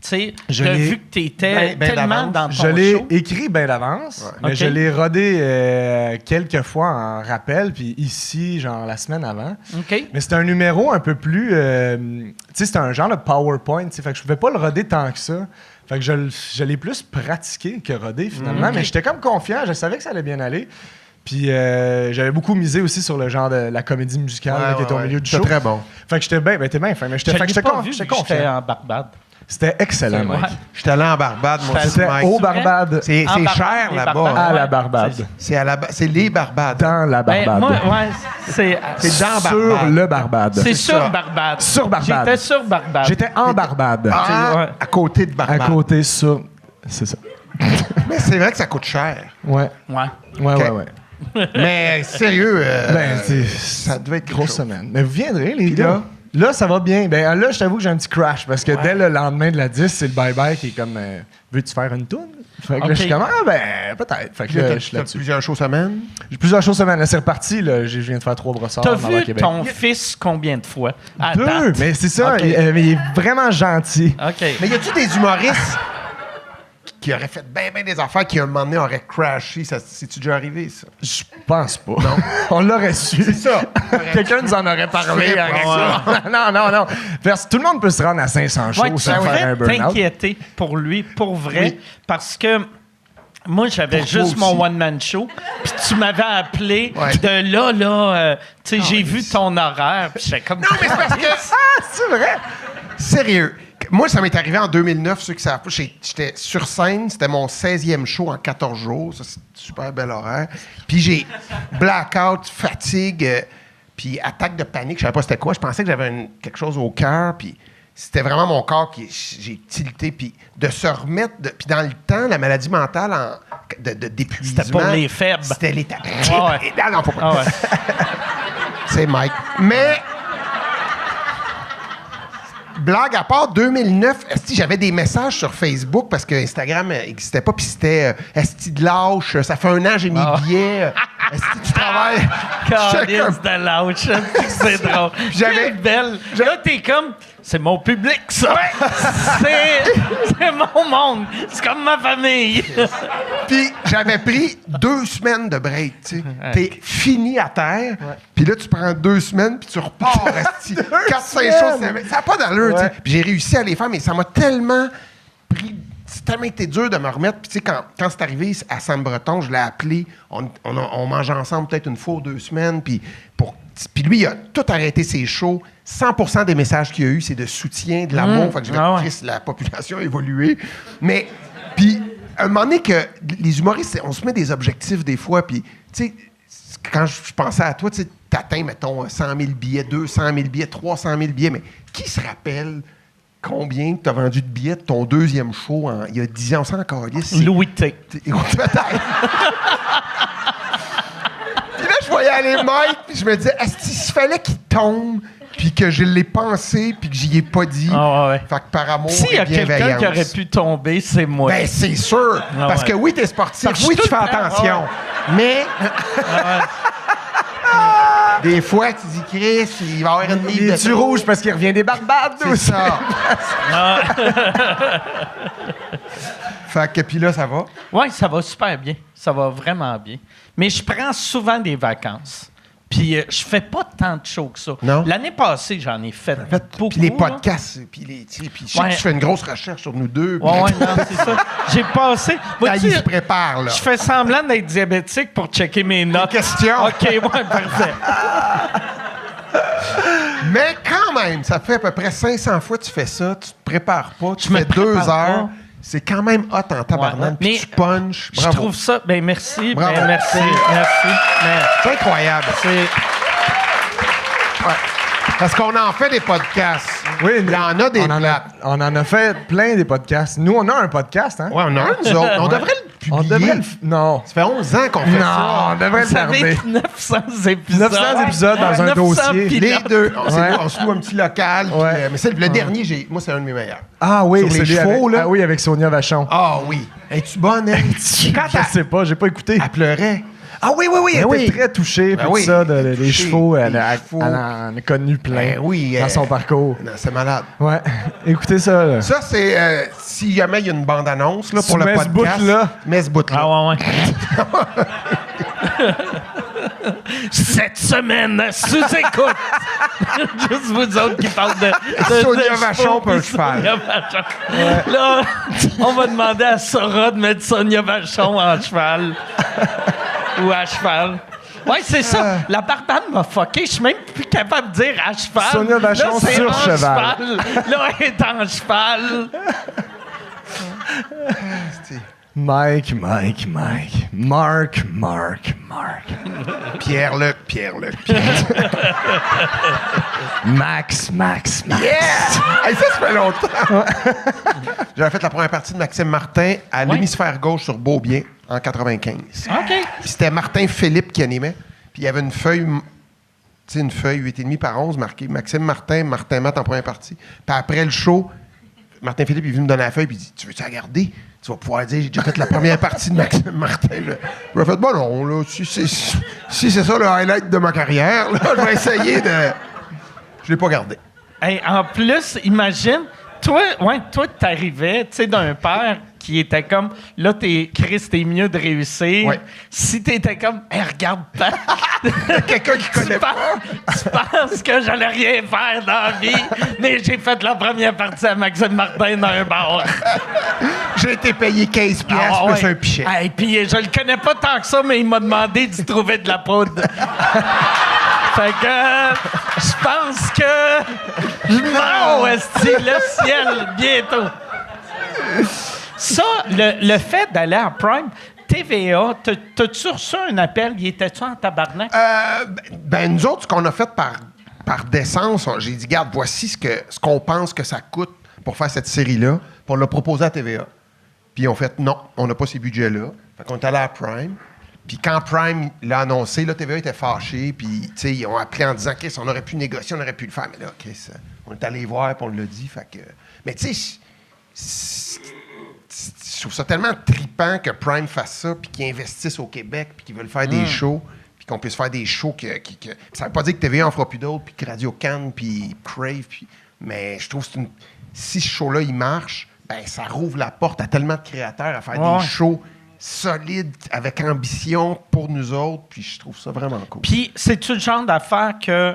sais, Je de l'ai- vu que tu étais ben tellement d'avance. dans ton Je l'ai show. écrit bien d'avance, mais Ok. je l'ai rodé quelques fois en rappel, puis ici, genre la semaine avant. OK. Mais c'était un numéro un peu plus... tu sais, c'était un genre de PowerPoint, tu sais, fait que je pouvais pas le roder tant que ça. Fait que je l'ai plus pratiqué que rodé, finalement. Mais j'étais comme confiant, je savais que ça allait bien aller. Puis j'avais beaucoup misé aussi sur le genre de la comédie musicale là, qui était au milieu du show. C'était très bon. Fait que j'étais bien, t'es bien fin, mais Je l'ai j'étais pas vu, j'étais vu que j'étais confiant. en Barbade. C'était excellent, Ouais. Mike. J'étais allé en Barbade, mon C'était petit Mike. au C'est vrai? Barbade, C'est En Barbade, cher les là-bas. Barbades. à la Ouais. Barbade, C'est les Barbades. dans la Ben, Barbade. moi, ouais, c'est dans Sur Barbade. le Barbade. c'est ça. sur Barbade. Sur Barbade. J'étais sur Barbade. J'étais en Barbade. Ah, Ouais. à côté de À Barbade. côté sur... C'est ça. Mais c'est vrai que ça coûte cher. Ouais. Ouais. Ouais, Ok. ouais. Mais sérieux, Ça devait être quelque grosse chose. semaine. Mais vous viendrez, les Puis gars. Là, ça va bien. Ben là, je t'avoue que j'ai un petit crash parce que dès le lendemain de la 10, c'est le bye-bye qui est comme veux-tu faire une toune? Fait que là, je suis comme peut-être. Fait que là, je suis T'as là-dessus. plusieurs shows semaine. J'ai plusieurs choses semaines. Là, c'est reparti. Là. Je viens de faire 3 brossards. T'as m'en vais à vu Québec. ton fils combien de fois? À 2, date? mais c'est ça. Ok. Mais il est vraiment gentil. OK. Mais y a-tu des humoristes qui auraient fait bien des affaires qui, à un moment donné, auraient crashé? C'est-tu déjà arrivé, ça? Je pense pas. Non. On l'aurait su. C'est ça. Quelqu'un nous en aurait parlé. Ouais. Non. Parce que tout le monde peut se rendre à 500 shows Ouais, tu sans faire un devrais burn-out. t'inquiéter pour lui, pour vrai, parce que moi, j'avais Pour toi juste mon aussi. one-man show, puis tu m'avais appelé Ouais. de là, tu sais, j'ai vu ton horaire, puis j'étais comme... Non, mais c'est parce que... Ah, c'est vrai? Sérieux. Moi, ça m'est arrivé en 2009, ceux qui savent pas. J'étais sur scène, c'était mon 16e show en 14 jours. Ça, c'est un super bel horaire. Puis j'ai blackout, fatigue, puis attaque de panique. Je savais pas c'était quoi. Je pensais que j'avais quelque chose au cœur, puis c'était vraiment mon corps qui... J'ai tilté, puis de se remettre... Puis dans le temps, la maladie mentale d'épuisement... C'était pour les faibles. C'était les... Ouais. Non, faut pas. Ah ouais. C'est Mike. Mais... Blague à part, 2009, esti, j'avais des messages sur Facebook parce que Instagram n'existait pas, puis c'était esti de lâche, ça fait 1 an j'ai mis billet, esti tu travailles. J'étais comme- Calice de lâche, c'est drôle. J'avais- Quelle belle. Là, t'es comme... C'est mon public, ça. C'est mon monde. C'est comme ma famille. Puis j'avais pris 2 semaines de break, tu sais. T'es fini à terre, puis là tu prends 2 semaines, puis tu repars, esti. 4-5 choses, ça n'a pas d'allure, tu sais. Puis j'ai réussi à les faire, mais ça m'a tellement pris... C'est tellement été dur de me remettre. Puis, tu sais, quand c'est arrivé à Sam-Breton, je l'ai appelé. On mangeait ensemble peut-être 1 fois ou 2 semaines. Puis lui, il a tout arrêté ses shows. 100% des messages qu'il y a eu, c'est de soutien, de l'amour. Fait que je Ah ouais. vais la population a évolué. Mais, puis, à un moment donné, que les humoristes, on se met des objectifs des fois. Puis, tu sais, quand je pensais à toi, tu sais, t'atteins, mettons, 100 000 billets, 200 000 billets, 300 000 billets. Mais qui se rappelle combien tu as vendu de billets de ton 2e show il y a 10 ans? On s'en encore dit. Louis T. Peut-être. Puis là, je voyais aller Mike, puis je me disais, est-ce qu'il fallait qu'il tombe, puis que je l'ai pensé, puis que j'y ai pas dit? Ah ouais. Fait que par amour S'il y et a quelqu'un bienveillance. qui aurait pu tomber, c'est moi. Ben, c'est sûr. Ah Parce ouais. que oui, t'es sportif. Parce que Oui, je tu suis fais tout le temps- attention. Mais... Des fois, tu dis, Chris, il va y avoir une Il livre est-tu de rouge parce qu'il revient des Barbades? C'est ça. Fait que, puis là, ça va. Oui, ça va super bien. Ça va vraiment bien. Mais je prends souvent des vacances. Puis je fais pas tant de shows que ça. Non? L'année passée, j'en ai fait beaucoup. Puis les là. podcasts, puis je sais Ouais. que tu fais une grosse recherche sur nous deux. Ouais, ouais, non, c'est ça. J'ai passé. Quand Vois-tu, il se prépare, là. je fais semblant d'être diabétique pour checker mes notes. questions. OK, ouais, parfait. Mais quand même, ça fait à peu près 500 fois que tu fais ça, tu te prépares pas, tu Je me fais 2 prépare heures. pas. C'est quand même hot en tabarnak, Ouais. puis Mais tu punches. Je Bravo. trouve ça. Ben merci. Bravo. Ben, merci. Mais C'est incroyable. c'est. Ouais. Parce qu'on en fait des podcasts. Oui, Il y en a des plates. On en a fait plein des podcasts. Nous, on a un podcast, hein? Ouais, on a un, nous autres. On devrait le publier. On devrait le... Non. Ça fait 11 ans qu'on fait Non, ça. on devrait Vous le garder. avez 900 épisodes. 900 épisodes dans un 900 dossier. pilotes. Les deux. Ouais. On se loue un petit local. puis, Ouais. mais c'est le dernier, moi, c'est un de mes meilleurs. Ah oui, Sur les celui chevaux, avec... là. Ah oui, avec Sonia Vachon. Ah oui. Es-tu bonne, elle? Quand Je sais pas, j'ai pas écouté. elle pleurait. Ah oui, elle était très touchée, puis tout ça, des touchée, chevaux. Elle chevaux. en a connu plein dans son parcours. Non, c'est malade. Ouais. Écoutez ça, là. Ça, c'est si jamais il y a une bande-annonce là, pour Tu le mets ce podcast. bout-là. Mets ce bout-là. Ah ouais. Cette semaine, sous-écoute. Juste vous autres qui parlent de Sonia de Vachon chevaux, pour un puis cheval. Sonia Vachon. Là, on va demander à Sora de mettre Sonia Vachon en cheval. Ou à cheval. Ouais, c'est ça. La barbane m'a fucké. Je suis même plus capable de dire à cheval. Sonia Vachon là, c'est sur en cheval. Là, elle est en cheval. Mike. Mark. Pierre-Luc. Max. Yeah! Hey, ça fait longtemps. J'avais fait la première partie de Maxime Martin à l'hémisphère gauche sur Beaubien en 95. OK. Puis c'était Martin Philippe qui animait. Puis il y avait une feuille, tu sais, une feuille 8,5 par 11 marquée Maxime Martin, Martin Matt en première partie. Puis après le show, Martin Philippe est venu me donner la feuille puis il dit « Tu veux-tu la garder? Tu vas pouvoir dire, j'ai déjà fait la première partie de Maxime Martin. » Je fait « Bon non, là, si c'est ça le highlight de ma carrière, là, je vais essayer de... » Je l'ai pas gardé. Hey, en plus, imagine, toi, t'arrivais, tu sais, d'un père qui était comme, là, Chris, t'es mieux de réussir. Ouais. Si t'étais comme, hey, regarde pas. Quelqu'un qui connaît pas. Tu penses que j'allais rien faire dans la vie, mais j'ai fait la première partie à Maxime Martin dans un bar. J'ai été payé 15$ Ah, plus ouais. un pichet. Hey, puis je le connais pas tant que ça, mais il m'a demandé d'y trouver de la poudre. Fait que je pense que je meurs, esti, le ciel, bientôt. Ça, le fait d'aller à Prime, TVA, t'as-tu reçu un appel? Il était-tu en tabarnak? Ben, nous autres, ce qu'on a fait par décence, j'ai dit, regarde, voici ce qu'on pense que ça coûte pour faire cette série-là. Puis on l'a proposé à TVA. Puis ils ont fait, non, on n'a pas ces budgets-là. Fait qu'on est allé à Prime. Puis quand Prime l'a annoncé, là, TVA était fâché. Puis, tu sais, ils ont appelé en disant, Chris, on aurait pu négocier, on aurait pu le faire. Mais là, Chris, on est allé voir, puis on l'a dit. Fait que... Mais tu sais, je trouve ça tellement trippant que Prime fasse ça, puis qu'ils investissent au Québec, puis qu'ils veulent faire des shows, puis qu'on puisse faire des shows que ça veut pas dire que TVA en fera plus d'autres, puis que Radio Cannes, puis Crave, mais je trouve que si ce show-là, il marche, ben ça rouvre la porte à tellement de créateurs à faire des shows solides, avec ambition pour nous autres, puis je trouve ça vraiment cool. Puis, c'est-tu le genre d'affaire que,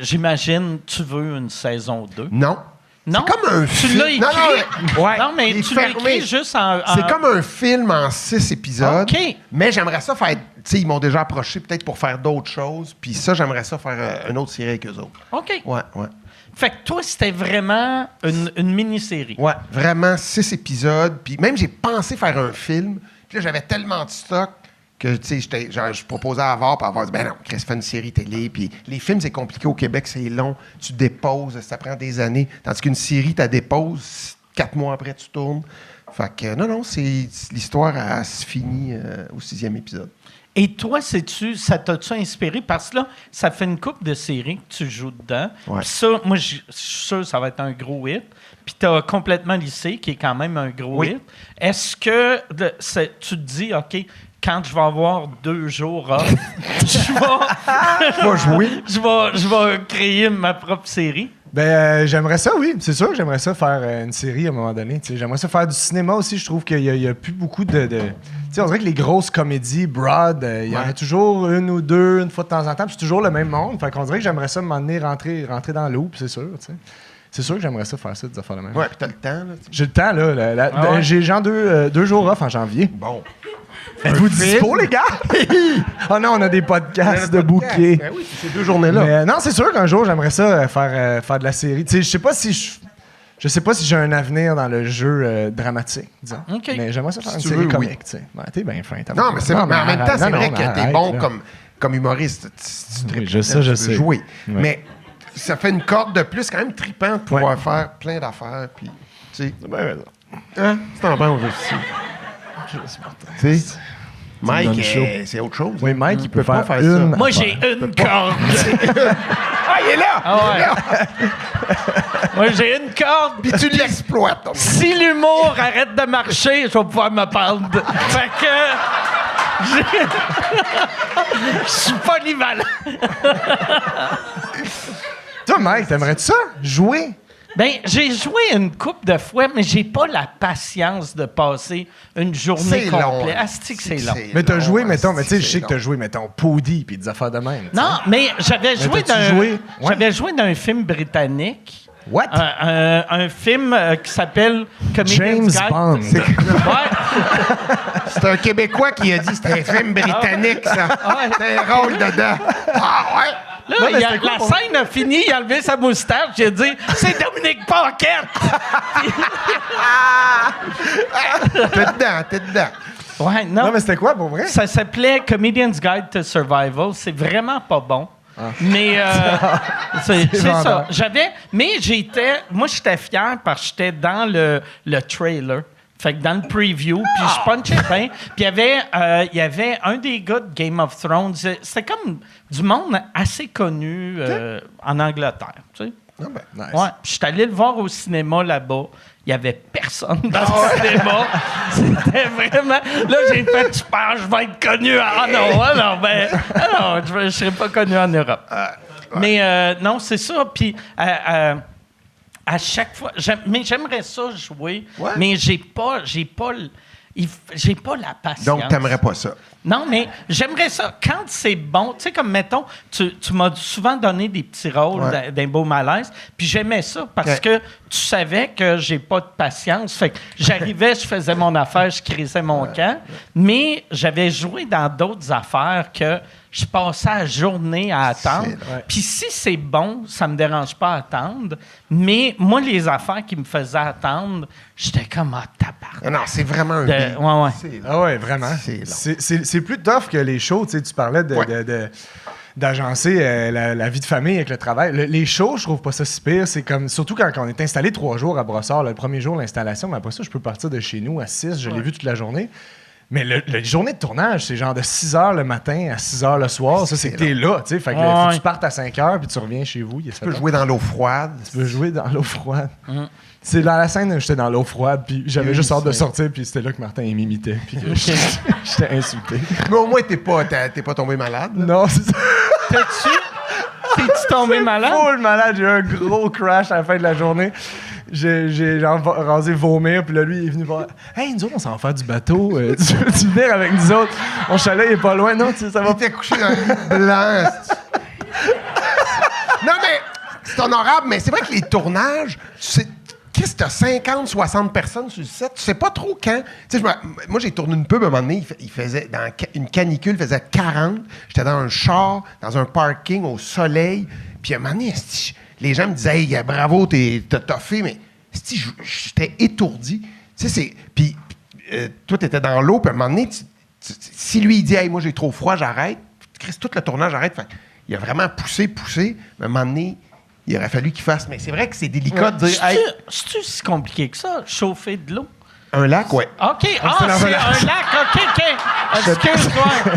j'imagine, tu veux une saison 2? Non. Non? C'est comme un Tu film. l'as écrit? Ouais. Non, mais Il est tu l'as fermé. écrit juste en... C'est comme un film en 6 épisodes. OK. Mais j'aimerais ça faire... Tu sais, ils m'ont déjà approché peut-être pour faire d'autres choses. Puis ça, j'aimerais ça faire une autre série avec eux autres. OK. Ouais. Fait que toi, c'était vraiment une mini-série. Ouais, vraiment 6 épisodes. Puis même, j'ai pensé faire un film. Puis là, j'avais tellement de stock que, tu sais, je proposais à Avar, puis Avar dit, ben non, Chris, fais une série télé. Puis les films, c'est compliqué au Québec, c'est long. Tu déposes, ça prend des années. Tandis qu'une série, tu déposes, 4 mois après, tu tournes. Fait que, non, c'est l'histoire, elle se finit au 6e épisode. Et toi, ça t'a-tu inspiré? Parce que là, ça fait une couple de séries que tu joues dedans. Ouais. Puis ça, moi, je suis sûr que ça va être un gros hit. Puis t'as Complètement lycée, qui est quand même un gros hit. Est-ce que tu te dis, OK, quand je vais avoir 2 jours off, je vais jouer. je vais créer ma propre série? Ben, j'aimerais ça, oui. C'est sûr que j'aimerais ça faire une série à un moment donné. T'sais, j'aimerais ça faire du cinéma aussi. Je trouve qu'il y a plus beaucoup de... Tu sais, on dirait que les grosses comédies, broad, il y en a toujours une ou deux, une fois de temps en temps, puis c'est toujours le même monde. Fait qu'on dirait que j'aimerais ça m'emmener rentrer dans l'eau, c'est sûr, tu sais. C'est sûr que j'aimerais ça faire ça, des affaires de même. Ouais, puis t'as le temps, là. J'ai le temps, là. J'ai genre 2 jours off en janvier. Bon. Êtes-vous dispo, les gars? Oh non, on a des podcasts de bouquets. Ben oui, c'est ces 2 journées-là. Mais, non, c'est sûr qu'un jour, j'aimerais ça faire de la série. Tu sais, je sais pas si j'ai un avenir dans le jeu dramatique, disons. OK. Mais j'aimerais ça faire Si une tu série veux, comique, oui. tu sais. Ouais, t'es bien fin. Non, mais c'est mais en même temps, c'est vrai que t'es arrête, bon là. comme humoriste. Oui, je sais. Tu veux jouer. Ouais. Mais ça fait une corde de plus, quand même trippant de pouvoir faire plein d'affaires. Puis, tu sais, hein? C'est en banque aussi. Tu sais, Mike, c'est autre chose. Oui, Mike, il peut pas faire ça. une. Moi, j'ai une corde. Ah, il est là! Ah ouais. Il est là! Moi, j'ai une corde. Puis tu l'exploites. Si l'humour arrête de marcher, je vais pouvoir me pendre. Fait que... Je suis polyvalent. Toi, Mike, t'aimerais-tu ça? Jouer? Ben, j'ai joué une couple de fois, mais j'ai pas la patience de passer une journée C'est long. complète. Asti que c'est long. Mais t'as joué, long, mettons, mais tu sais, je c'est sais que t'as long. joué, mettons, Poudy puis des affaires de même. tu sais. Non, mais j'avais joué t'as-tu dans joué? Ouais. j'avais joué dans un film britannique. What? Un film qui s'appelle Comedian's James Guide. Bond. Ouais. C'est un Québécois qui a dit que c'était un film britannique, ça. Ouais. C'était un rôle dedans. Ah ouais? Là, Non, mais la c'était quoi, pour- scène a fini, il a enlevé sa moustache, j'ai dit « C'est Dominique Paquette! T'es dedans. » Ouais, non. Non, mais c'était quoi pour vrai? Ça s'appelait Comedian's Guide to Survival. C'est vraiment pas bon. Mais c'est ça. vendeur. Moi, j'étais fier parce que j'étais dans le trailer. Fait que dans le preview, puis je punchais bien. Puis il y avait un des gars de Game of Thrones. C'était comme du monde assez connu en Angleterre, tu sais. Ah ben, Nice. Ouais. Puis je suis allé le voir au cinéma là-bas. Il n'y avait personne dans le cinéma. C'était vraiment... Là, j'ai fait, je pense, je vais être connu. Je ne serai pas connu en Europe. Mais non, c'est ça. Puis à chaque fois... j'aimerais ça jouer, Ouais. mais j'ai pas la patience. donc, t'aimerais pas ça. Non, mais j'aimerais ça. Quand c'est bon, tu sais, comme mettons, tu m'as souvent donné des petits rôles Ouais. d'un beau malaise, puis j'aimais ça parce que tu savais que j'ai pas de patience. Fait que j'arrivais, je faisais mon affaire, je crisais mon camp, mais j'avais joué dans d'autres affaires que je passais la journée à attendre. Puis si c'est bon, ça me dérange pas à attendre, mais moi, les affaires qui me faisaient attendre, j'étais comme « Ah, tabarnak! Non, c'est vraiment un De- beat. ouais. C'est long. Ah ouais, vraiment. C'est long. C'est plus tough que les shows. Tu sais, tu parlais d'agencer la vie de famille avec le travail. Les shows, je trouve pas ça si pire. C'est comme, surtout quand on est installé 3 jours à Brossard, le premier jour, l'installation, mais après ça, je peux partir de chez nous à 6. Je l'ai vu toute la journée. Mais la journée de tournage, c'est genre de 6 h le matin à 6 h le soir. Ça, c'est que t'es là, tu sais. Fait que faut que tu partes à 5 h puis tu reviens chez vous. Tu Tu peux jouer dans l'eau froide. Tu peux jouer dans l'eau froide. C'est dans la scène où j'étais dans l'eau froide, puis j'avais juste hâte de sortir, puis c'était là que Martin il m'imitait, puis que j'étais insulté. Mais au moins, t'es pas tombé malade. là. Non, c'est ça. T'es-tu tombé malade? Full malade, j'ai eu un gros crash à la fin de la journée. J'ai genre rasé vomir, puis là, lui, il est venu voir. Hey, nous autres, on s'en va faire du bateau. Tu veux-tu venir avec nous autres? Mon chalet il est pas loin. Non, tu sais, ça va. Il était couché dans le lit blanc. Non, mais c'est honorable, mais c'est vrai que les tournages, tu sais, Chris, t'as 50, 60 personnes sur le set. Tu sais pas trop quand. Tu sais, moi, j'ai tourné une pub à un moment donné. Il faisait, dans une canicule, il faisait 40. J'étais dans un char, dans un parking, au soleil. Puis à un moment donné, esti, les gens me disaient, hey, bravo, t'as toffé. Mais esti, j'étais étourdi. Tu sais, puis toi, t'étais dans l'eau. Puis à un moment donné, si lui, il dit, hey, moi, j'ai trop froid, j'arrête. Chris, tout le tournage arrête. Fait, il a vraiment poussé. Mais à un moment donné, il aurait fallu qu'il fasse. Mais c'est vrai que c'est délicat de dire, hey, C'est-tu si compliqué que ça, chauffer de l'eau? un lac, ouais. OK. c'est Ah, dans c'est un lac. un lac. OK. Excuse-moi.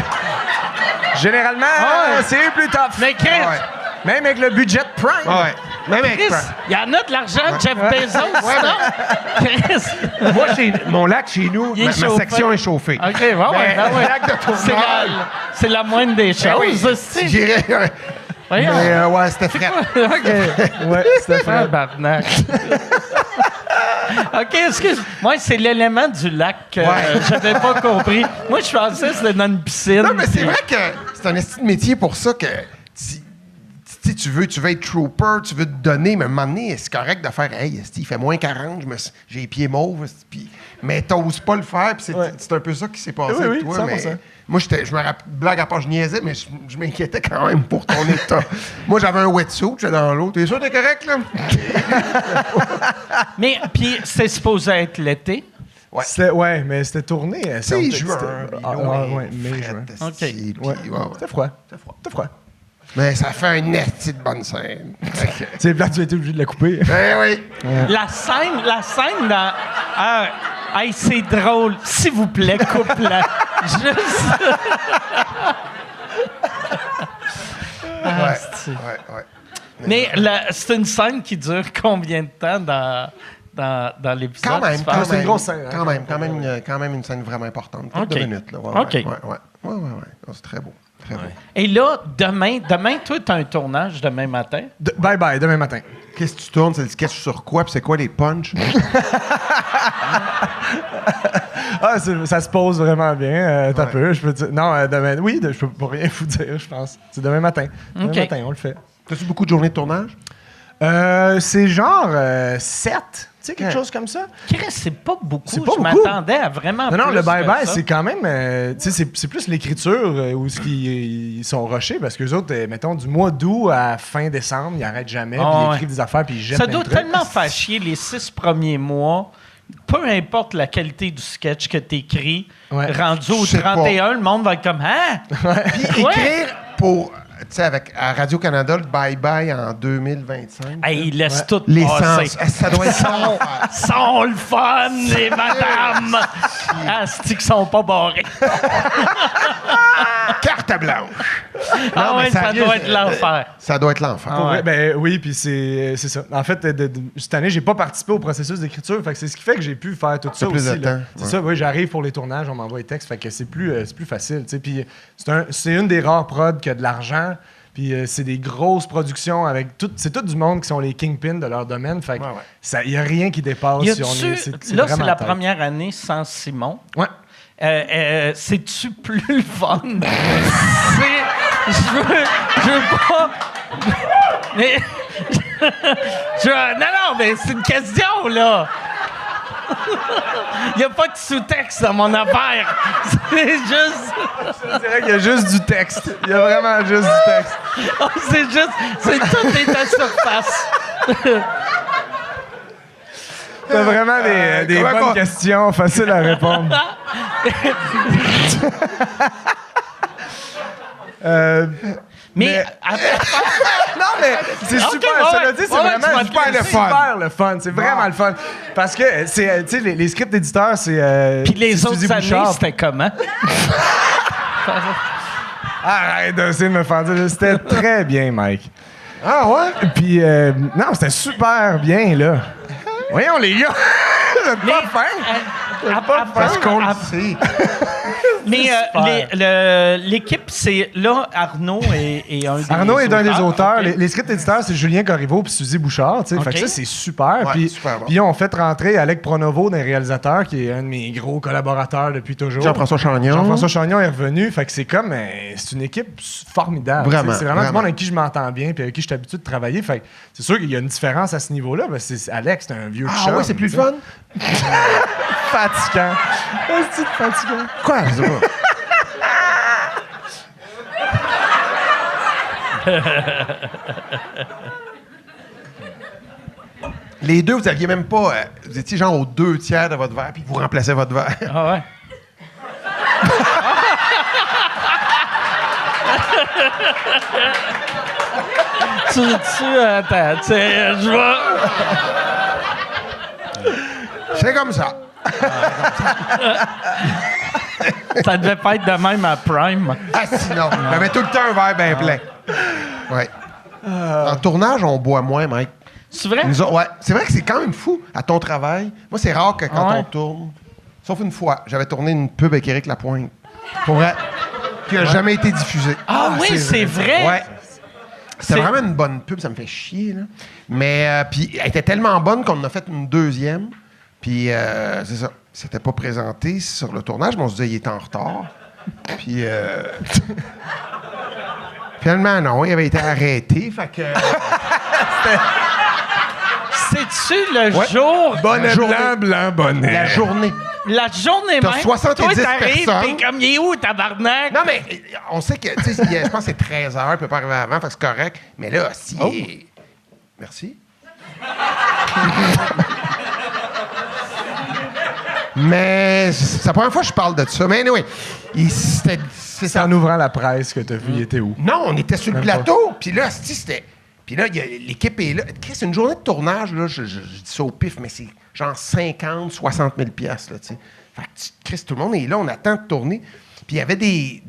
Généralement, c'est plus tough. Mais Chris, Ouais. Même avec le budget Prime. Ouais. Même avec. Chris, il y en a de l'argent de Jeff Bezos, non? Chris. Moi, mon lac chez nous, Il est ma chauffé. section est chauffée. OK, ouais. Le lac de C'est tournage. c'est la moindre des choses. Ben oui, c'est- j'irais. Voyons. Mais ouais, c'était frais. Ouais, c'était vrai. Tabarnak. OK, excuse. Moi, c'est l'élément du lac que j'avais pas compris. Moi, je pensais que c'était dans une piscine. Non, mais c'est puis- vrai que c'est un esti de métier pour ça que tu veux être trooper, tu veux te donner, mais à un moment donné, c'est correct de faire hey, esti, il fait moins 40, j'ai les pieds mauves, esti, puis mais t'oses pas le faire, puis c'est un peu ça qui s'est passé Oui, avec oui, toi. 100%. Mais moi, je me rappelle, blague à part, je niaisais, mais je m'inquiétais quand même pour ton état. Moi, j'avais un wetsuit, j'étais dans l'eau. T'es sûr, t'es correct, là? Mais, puis, c'est supposé être l'été. Ouais, mais c'était tourné. C'est juin. Ouais, mai, juin. OK. Ouais. C'était froid. C'était froid. Mais ça fait un esti de bonne scène. C'est plate, tu as été obligé de la couper. Ben oui. La scène dans... hey, c'est drôle. S'il vous plaît, coupe-la. Juste... Ouais. Mais c'est une scène qui dure combien de temps dans l'épisode. Quand même, super. C'est une grosse scène. Quand même une scène vraiment importante. OK. 2 minutes, là. Ouais, OK. Ouais. Oh, c'est très beau. Très beau. Et là, demain, toi, tu as un tournage demain matin. Bye bye, demain matin. Qu'est-ce que tu tournes? C'est le sketch sur quoi? Puis c'est quoi les punchs? Ça se pose vraiment bien. T'as Ouais. peu, je peux te dire. Non, demain. Oui, je peux pas rien vous dire, je pense. C'est demain matin. Demain OK. matin, on le fait. T'as-tu beaucoup de journées de tournage? C'est genre 7. Tu sais, quelque Ouais. chose comme ça. Chris, c'est pas beaucoup. C'est pas Je beaucoup. m'attendais à vraiment Non, plus le que bye-bye, ça. c'est quand même. Tu sais, c'est plus l'écriture où ils sont rushés parce qu'eux autres, mettons, du mois d'août à fin décembre, ils n'arrêtent jamais, puis ils écrivent des affaires, puis ils jettent Ça plein doit de trucs. tellement faire chier les 6 premiers mois. Peu importe la qualité du sketch que tu écris, Ouais. rendu au Je sais 31, le monde va être comme « Hein? Puis Ouais. écrire pour, tu sais, à Radio-Canada, le bye-bye en 2025. Hey, ils laissent tout L'essence. passer. Ça doit être Sont le fun, les madames! Asti qu'ils sont pas barrés. carte blanche. Ah mais ouais, ça sérieux, doit être l'enfer. Ça doit être l'enfer. Ah Pour vrai, ouais. ben oui, puis c'est ça. En fait, cette année, j'ai pas participé au processus d'écriture, fait que c'est ce qui fait que j'ai pu faire tout ça plus aussi. de là. temps, C'est ouais. ça, oui, j'arrive pour les tournages, on m'envoie les textes, fait que c'est plus facile, tu sais. Puis c'est une des rares prods qui a de l'argent, puis c'est des grosses productions avec tout, c'est tout du monde qui sont les kingpins de leur domaine, fait que Ouais. il y a rien qui dépasse. Y si on a-tu- est, là, c'est vraiment la tête. première année sans Simon. Ouais. C'est-tu plus le fun? Je veux pas... Mais... non, mais c'est une question, là! Il n'y a pas de sous-texte dans mon affaire. C'est juste... Je dirais qu'il y a juste du texte. Il y a vraiment juste du texte. Oh, c'est juste... Tout est à surface. T'as vraiment des comment bonnes qu'on- questions, faciles à répondre. Mais... Non, mais c'est Ok, super. ouais, Cela dit, c'est ouais, tu vraiment vas te super le laisser. fun. Super le fun. C'est vraiment le fun. Parce que, c'est, tu sais, les scripts éditeurs, c'est. Puis les c'est autres Suzy années, Bouchard. c'était comment? Arrête d'essayer de me faire dire. C'était très bien, Mike. Ah ouais? Puis, non, c'était super bien, là. Voyons, les gars. Vous êtes pas fin. Parce qu'on le sait. Mais super. l'équipe, c'est là, Arnaud est un des Arnaud est un des auteurs. Ok. Les scripts éditeurs, c'est Julien Corriveau puis Suzy Bouchard. Tu sais. Fait que Ok. ça, c'est super. Ouais, Puis super bon. puis on fait rentrer Alec Pronovo, d'un réalisateur, qui est un de mes gros collaborateurs depuis toujours. Jean-François Chagnon. Jean-François Chagnon est revenu. Fait que c'est comme... c'est une équipe formidable. Vraiment, C'est vraiment du vraiment. monde avec qui je m'entends bien puis avec qui je suis habitué de travailler. Fait que c'est sûr qu'il y a une différence à ce niveau-là. Parce que Alex, c'est un vieux Ah chum, oui, c'est plus tu sais. fun? Fatigant. C'est fatigant. Quoi? Je sais pas. Les deux, vous aviez même pas... vous étiez genre aux 2/3 de votre verre, puis vous remplacez votre verre. Ah ouais. Attends, je vais... C'est comme ça. Ça devait pas être de même à Prime. Ah, sinon, j'avais tout le temps un verre bien plein. Ouais. En tournage, on boit moins, Mike. C'est vrai? Ouais. C'est vrai que c'est quand même fou à ton travail. Moi, c'est rare que quand Ah ouais? on tourne, sauf une fois, j'avais tourné une pub avec Éric Lapointe. Pour vrai. Qui n'a jamais été diffusée. Ah oui, c'est vrai. Ouais. C'est- C'était vraiment une bonne pub, ça me fait chier, là. Mais, puis, elle était tellement bonne qu'on en a fait une deuxième. Puis, c'est ça. C'était pas présenté sur le tournage, mais on se disait, il était en retard. Puis, finalement, non, il avait été arrêté. Fait que. C'est-tu le Ouais. jour... Bonnet journée. blanc, bonnet. La journée. La journée T'as même, 70 toi, t'arrives, personnes. t'es comme, il est où, tabarnak? Non, mais on sait que, tu sais, je pense que c'est 13 heures, il peut pas arriver avant, fait que c'est correct. Mais là, si. Oh. Merci. Mais c'est la première fois que je parle de ça. Mais anyway, c'est C'est ça. en ouvrant la presse que t'as vu, il était où? Non, on était sur le Même pas. plateau. Puis là, c'était. Puis là, l'équipe est là. Chris, une journée de tournage, là, je dis ça au pif, mais c'est genre 50, 60 000 piastres, là, tu sais. Fait que, Chris, tout le monde est là, on attend de tourner. Puis il y avait des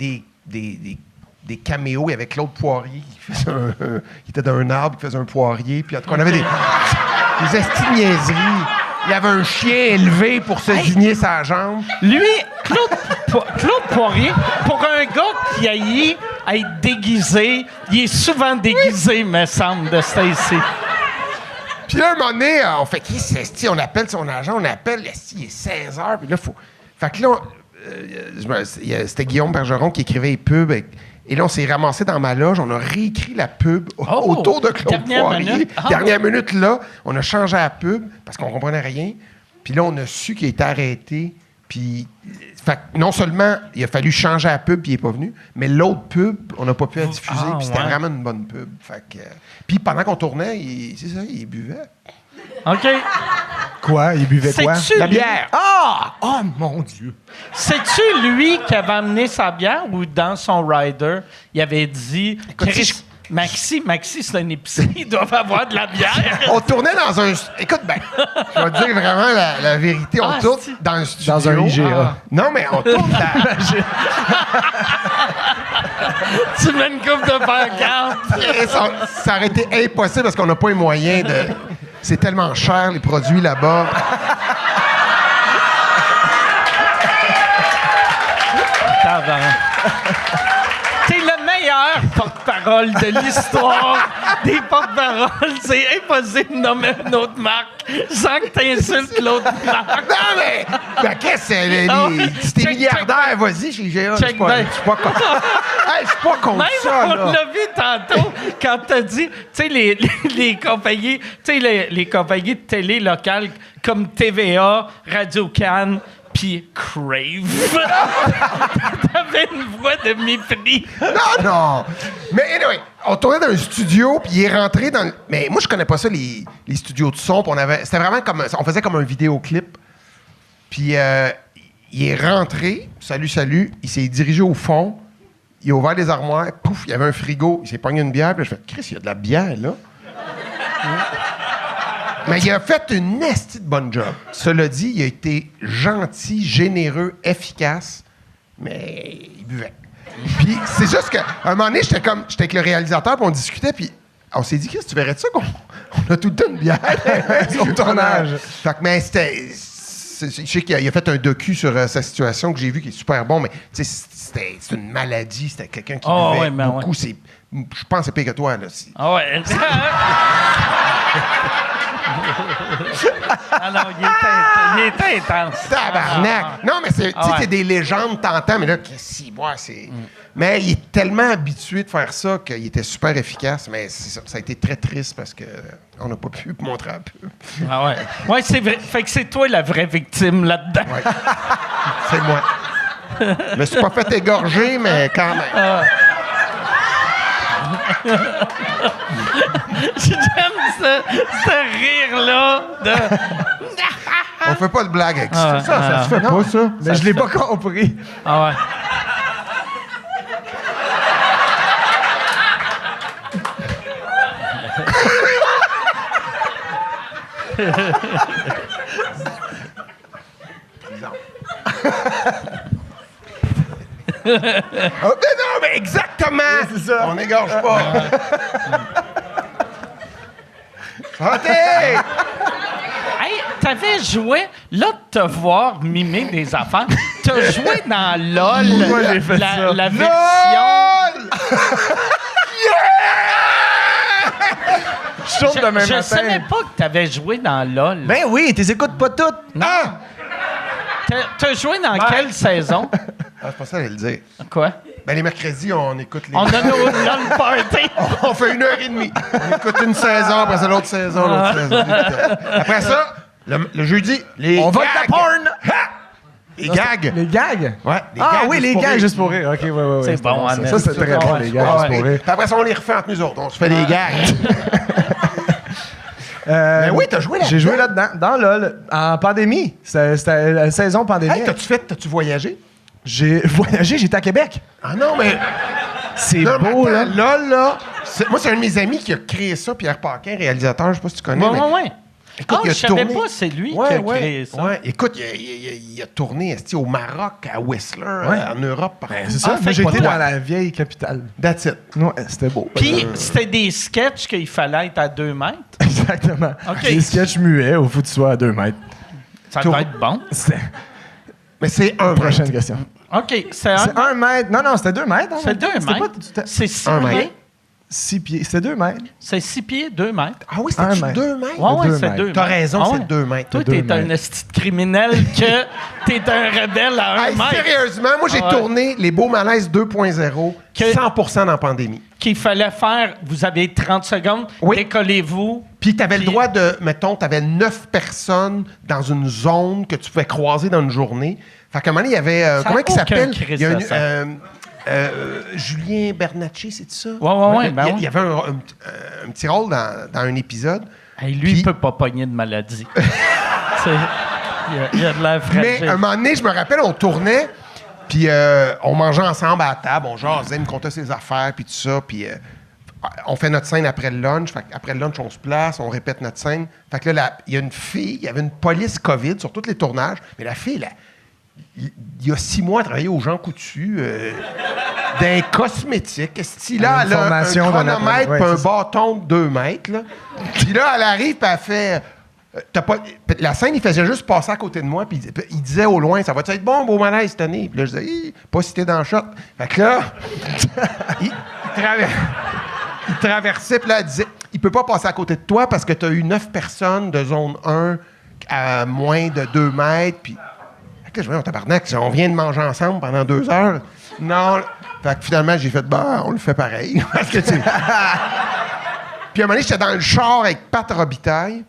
caméos. Il y avait Claude Poirier qui faisait il était dans un arbre, qui faisait un poirier. Puis en tout cas, on avait des estis de niaiseries. Il y avait un chien élevé pour se digner sa jambe. Lui, Claude Poirier, pour un gars qui haït être déguisé, il est souvent déguisé, me semble, de Stacy. Puis là, un moment donné, on fait qui c'est? On appelle son agent, on appelle, il est 16 heures, puis là, faut. Fait que là, c'était Guillaume Bergeron qui écrivait les pubs. Et là, on s'est ramassé dans ma loge, on a réécrit la pub autour de Claude Poirier. Dernière minute, là, on a changé la pub parce qu'on comprenait rien. Puis là, on a su qu'il était arrêté. Puis, fait que non seulement il a fallu changer la pub, puis il n'est pas venu, mais l'autre pub, on n'a pas pu la diffuser. Puis c'était vraiment une bonne pub. Fait que, puis pendant qu'on tournait, il buvait. OK. Quoi? Il buvait quoi? La bière. Ah! Oh, mon Dieu! C'est-tu lui qui avait amené sa bière ou dans son rider, il avait dit... Écoute, Maxi, c'est une épicerie, ils doivent avoir de la bière. On tournait dans un... Écoute, je vais te dire vraiment la vérité. On tourne dans un studio. Dans un IGA. Non, mais on tourne dans... Tu mets une coupe de pancarte. Ça aurait été impossible parce qu'on n'a pas les moyens de... C'est tellement cher, les produits là-bas. T'es le meilleur porte-parole de l'histoire des porte-paroles. C'est impossible de nommer une autre marque sans que t'insultes l'autre marque. Non, mais qu'est-ce que c'est? Si t'es milliardaire, vas-y, chez IGA. Je suis pas contre Même ça, on là. l'a vu tantôt quand t'as dit, tu sais, les compagnies, tu sais, les compagnies de télé locales comme TVA, Radio-Can, puis Crave. T'avais une voix de mépris. Non. Mais anyway, on tournait dans un studio, puis il est rentré dans... Mais moi, je connais pas ça, les studios de son. C'était vraiment comme... On faisait comme un vidéoclip. Puis il est rentré, salut, il s'est dirigé au fond, il a ouvert les armoires, pouf, il y avait un frigo, il s'est pogné une bière, puis là, je fais « Chris, il y a de la bière, là. » Mais il a fait une estie de bonne job. Cela dit, il a été gentil, généreux, efficace, mais il buvait. Puis c'est juste qu'à un moment donné, j'étais avec le réalisateur, puis on discutait, puis on s'est dit, Chris, tu verrais ça qu'on a tout le temps une bière au tournage? Fait que, mais c'était... Je sais qu'il a fait un docu sur sa situation que j'ai vu qui est super bon, mais c'est une maladie. C'était quelqu'un qui buvait beaucoup. Je pense que c'est pire que toi, là. Ah ouais. Ah non, il est intense. Tabarnak! Non, mais c'est des légendes, t'entends, mais là, c'est... Mais il est tellement habitué de faire ça qu'il était super efficace, mais ça a été très triste parce qu'on n'a pas pu montrer un peu. Ah ouais. Ouais, c'est vrai. Fait que c'est toi la vraie victime là-dedans. Ouais. C'est moi. Je me suis pas fait égorger, mais quand même. J'aime ce rire-là de... On fait pas de blague avec ça. Ça se fait pas, ça. Mais je l'ai pas compris. Ah ouais. Non, mais exactement! C'est ça. On n'égorge pas. OK! Hey, t'avais joué, là, de te voir mimer des affaires, t'as joué dans LOL, Moi, j'ai fait ça. la version... LOL! Je tourne demain matin. Je savais pas que t'avais joué dans LOL. Ben oui, t'es écoutes pas toutes. Ah! T'as joué dans quelle saison? Ah, je pensais à le dire. Quoi? Ben, les mercredis, on écoute les... On a nos LOL party. On fait 1h30. On écoute une saison, après ça, l'autre saison, l'autre saison. Après ça, le jeudi, les On va de gags. la porn. Les gags. Les gags? Ouais, les Ah gags oui, les juste pour gags rire. juste pour rire. OK, ouais. C'est bon, ça. Annette. Ça, c'est très bon, les gags Ah, juste pour ouais. rire. Puis après ça, on les refait entre nous autres. On se fait des gags. Mais oui, t'as joué là-dedans. J'ai joué là-dedans, dans LOL, en pandémie. C'était la saison pandémie. Hey, t'as-tu voyagé? J'ai voyagé, j'étais à Québec. Ah non, mais... C'est Non, mais beau, là. attends, là, moi, c'est un de mes amis qui a créé ça, Pierre Paquin, réalisateur, je sais pas si tu connais. Ouais. Écoute, il a je savais tourné- pas, c'est lui qui a créé ça. Ouais. Écoute, il a tourné au Maroc, à Whistler, en Europe. Partout. Ben, c'est ça. Ah, Moi, j'ai fait été que- dans la vieille capitale. That's it. Ouais, c'était beau. Puis, c'était des sketchs qu'il fallait être à 2 mètres. Exactement. OK. Des sketchs muets, il faut que tu sois à 2 mètres. Ça doit être bon. C'était... Mais c'est un Prochaine mètre. question. OK, C'est 1 mètre. Non, c'était 2 mètres. hein. C'est 2 C'était mètres. pas- C'est 6 Un mètre. pieds. 6 pieds. C'était 2 mètres. C'est 6 pieds, 2 mètres. Ah oui, Un c'était mètre. 2 mètres? Ouais, ouais, deux c'est mètres. 2 mètres. T'as raison, Ah c'est ouais. 2 mètres. Toi, Deux t'es mètres. un esti de criminel que t'es un rebelle à 1 Hey, mètre. sérieusement, moi, j'ai Ah ouais. tourné Les Beaux Malaises 2.0 Que- 100% dans la pandémie. Qu'il fallait faire, vous avez 30 secondes, Oui. décollez-vous. Puis t'avais le Puis- droit de, mettons, t'avais 9 personnes dans une zone que tu pouvais croiser dans une journée. Fait qu'à un moment donné, il y avait... Ça a comment il aucun s'appelle? Christ Il y a de sens. Julien Bernatchez, c'est ça? Ouais, ben Il y avait un petit rôle dans un épisode. Hey, lui, Puis- il peut pas pogner de maladie. C'est- il a de l'air Mais fragile. un moment donné, je me rappelle, on tournait, puis on mangeait ensemble à la table, on jasait, il me contait ses affaires, puis tout ça, puis on fait notre scène après le lunch. Fait après le lunch, on se place, on répète notre scène. Fait que là, il y a une fille, il y avait une police COVID sur tous les tournages, mais la fille, là, il y a 6 mois, elle travaillait aux Jean Coutu, d'un cosmétique. Esti, là, Une elle a un formation d'un chronomètre apprenti, ouais, puis un c'est ça. bâton de 2 mètres. Là. Puis là, elle arrive, puis elle fait... La scène, il faisait juste passer à côté de moi, puis il disait au loin, ça va-tu être bon, beau malaise cette année? Puis là, je disais, pas si t'es dans le shot. Fait que là, il traversait, puis là, elle disait, il peut pas passer à côté de toi parce que t'as eu 9 personnes de zone 1 à moins de 2 mètres, puis... Fait que là, je me dis, tabarnak, on vient de manger ensemble pendant 2 heures. Non. Fait que finalement, j'ai fait, on le fait pareil. Parce que, tu sais... Puis à un moment donné, j'étais dans le char avec Pat Robitaille.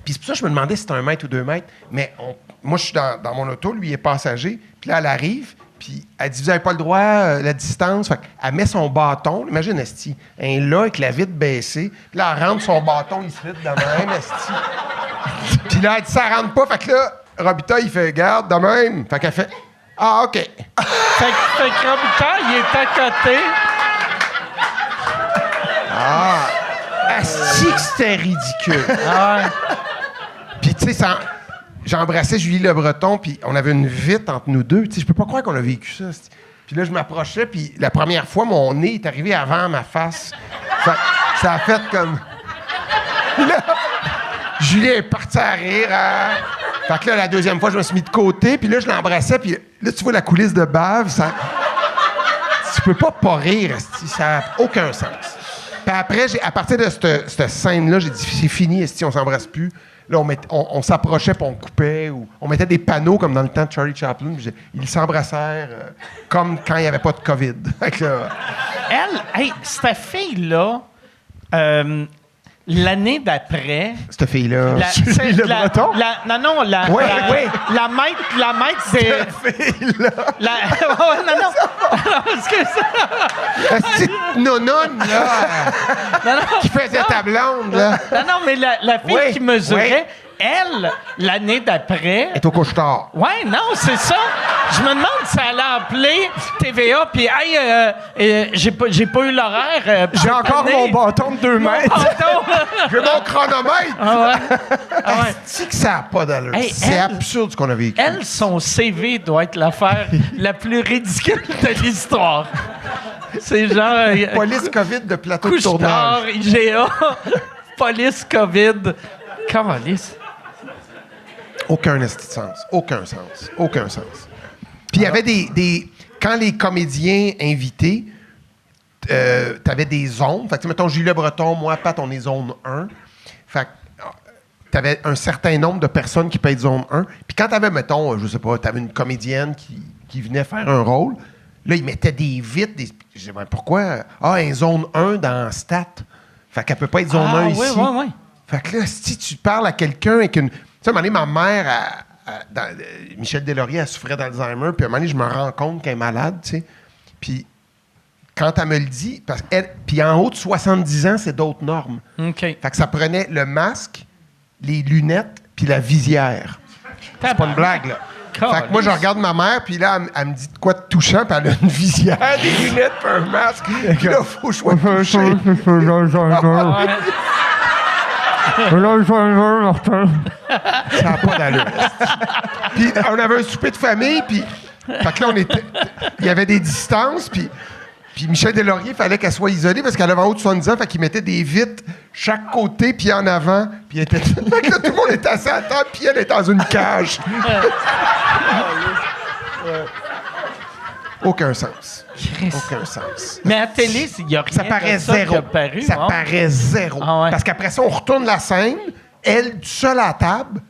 Puis c'est pour ça que je me demandais si c'était 1 mètre ou 2 mètres. Mais moi, je suis dans mon auto, lui, il est passager. Puis là, elle arrive, puis elle dit, vous n'avez pas le droit, la distance. Fait qu'elle met son bâton. Imagine, esti. Elle est là, avec la vitre baissée. Puis là, elle rentre son bâton, il se fit de même, esti. Puis là, elle dit, ça rentre pas. Fait que là, Robitaille, il fait, garde, de même. Fait qu'elle fait, ah, OK. Fait que Robitaille, il est à côté. Asti que c'était ridicule. Ah ouais. Puis, tu sais, j'embrassais Julie Le Breton, puis on avait une vitre entre nous deux. Tu sais, je peux pas croire qu'on a vécu ça. c'ti. Puis là, je m'approchais, puis la première fois, mon nez est arrivé avant ma face. Ça a fait comme... Là, Julie est partie à rire. Fait que là, la deuxième fois, je me suis mis de côté, puis là, je l'embrassais, puis là, tu vois la coulisse de bave, ça... Tu peux pas rire, esti, ça n'a aucun sens. Puis après, à partir de cette scène-là, j'ai dit, c'est fini, esti, on s'embrasse plus. Là, on s'approchait puis on coupait. Ou on mettait des panneaux comme dans le temps de Charlie Chaplin. Ils s'embrassèrent comme quand il n'y avait pas de COVID. Fait que là, Elle, hey, cette fille-là, l'année d'après... cette fille-là... c'est Le Breton? Non, Oui, oui. la maître des... Fille-là. Ouais, non, excuse. Esti de nonone, là, Non, qui faisait ta blonde, là. non, mais la fille Oui, qui mesurait, elle, l'année d'après... est au couche-tard. Ouais, non, c'est ça. Je me demande si elle a appelé TVA, puis hey, j'ai pas eu l'horaire. J'ai encore mon bâton de 2 mètres. J'ai mon chronomètre. Ah ouais. Ah ouais. Esti que ça n'a pas d'allure. Hey, C'est elle- absurde ce qu'on a vécu. Elle, son CV doit être l'affaire la plus ridicule de l'histoire. C'est genre... Police COVID de plateau de Couche-tard, tournage. IGA, police COVID. Calice. Aucun esti de sens. Aucun sens. Aucun sens. Puis il y avait des... Quand les comédiens invités, t'avais des zones. Fait que, mettons, Julie Le Breton, moi, Pat, on est zone 1. Fait que t'avais un certain nombre de personnes qui payent zone 1. Puis quand t'avais, mettons, je sais pas, t'avais une comédienne qui venait faire un rôle, là, ils mettaient des vitres. Je disais, pourquoi? Un zone 1 dans Stat. Fait qu'elle peut pas être zone 1 ici. Oui. Fait que là, si tu parles à quelqu'un avec une... Tu sais, à un moment donné, ma mère, Michel Deslauriers, elle souffrait d'Alzheimer, puis à un moment donné, je me rends compte qu'elle est malade, tu sais. Puis quand elle me le dit, puis en haut de 70 ans, c'est d'autres normes. OK. Fait que ça prenait le masque, les lunettes, puis la visière. C'est pas une blague, là. Fait que moi, je regarde ma mère, puis là, elle me dit de quoi de touchant, puis elle a une visière, des lunettes, puis un masque. Puis là, faut que je sois touché. Ça n'a pas d'allure. Puis on avait un souper de famille, puis... Fait que là, il y avait des distances, puis Michel Deslauriers, il fallait qu'elle soit isolée parce qu'elle avait en haut de 70 ans, fait qu'il mettait des vitres chaque côté, puis en avant, puis elle était... Fait que là, tout le monde était assis à la table, puis elle était dans une cage. Aucun sens. Aucun sens. Mais à télé, il n'y a rien Ça paraît de ça zéro. qui a paru. Ça hein? paraît zéro. Ah ouais. Parce qu'après ça, on retourne la scène, elle, seule à la table,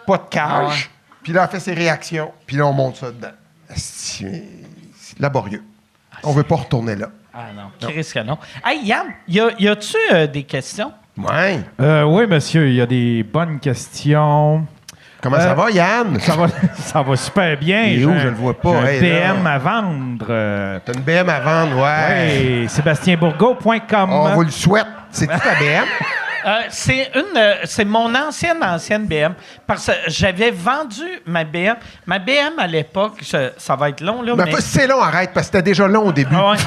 pas de cage, Ah ouais. puis là, elle fait ses réactions, puis là, on monte ça dedans. C'est laborieux. On veut pas retourner là. Ah non, Chris que non. Hey, Yann, y a-tu des questions? Ouais. Oui, monsieur, il y a des bonnes questions. Comment ça va, Yann? Ça va super bien. Il est où? Je le vois pas. J'ai Hey, un BM là. à vendre. T'as une BM à vendre, ouais. Oui, SébastienBourgault.com. On vous le souhaite. C'est-tu ta BM? C'est mon ancienne BM. Parce que j'avais vendu ma BM. Ma BM, à l'époque, ça va être long, là, Ben, mais... c'est long, arrête, parce que c'était déjà long au début. Ah ouais.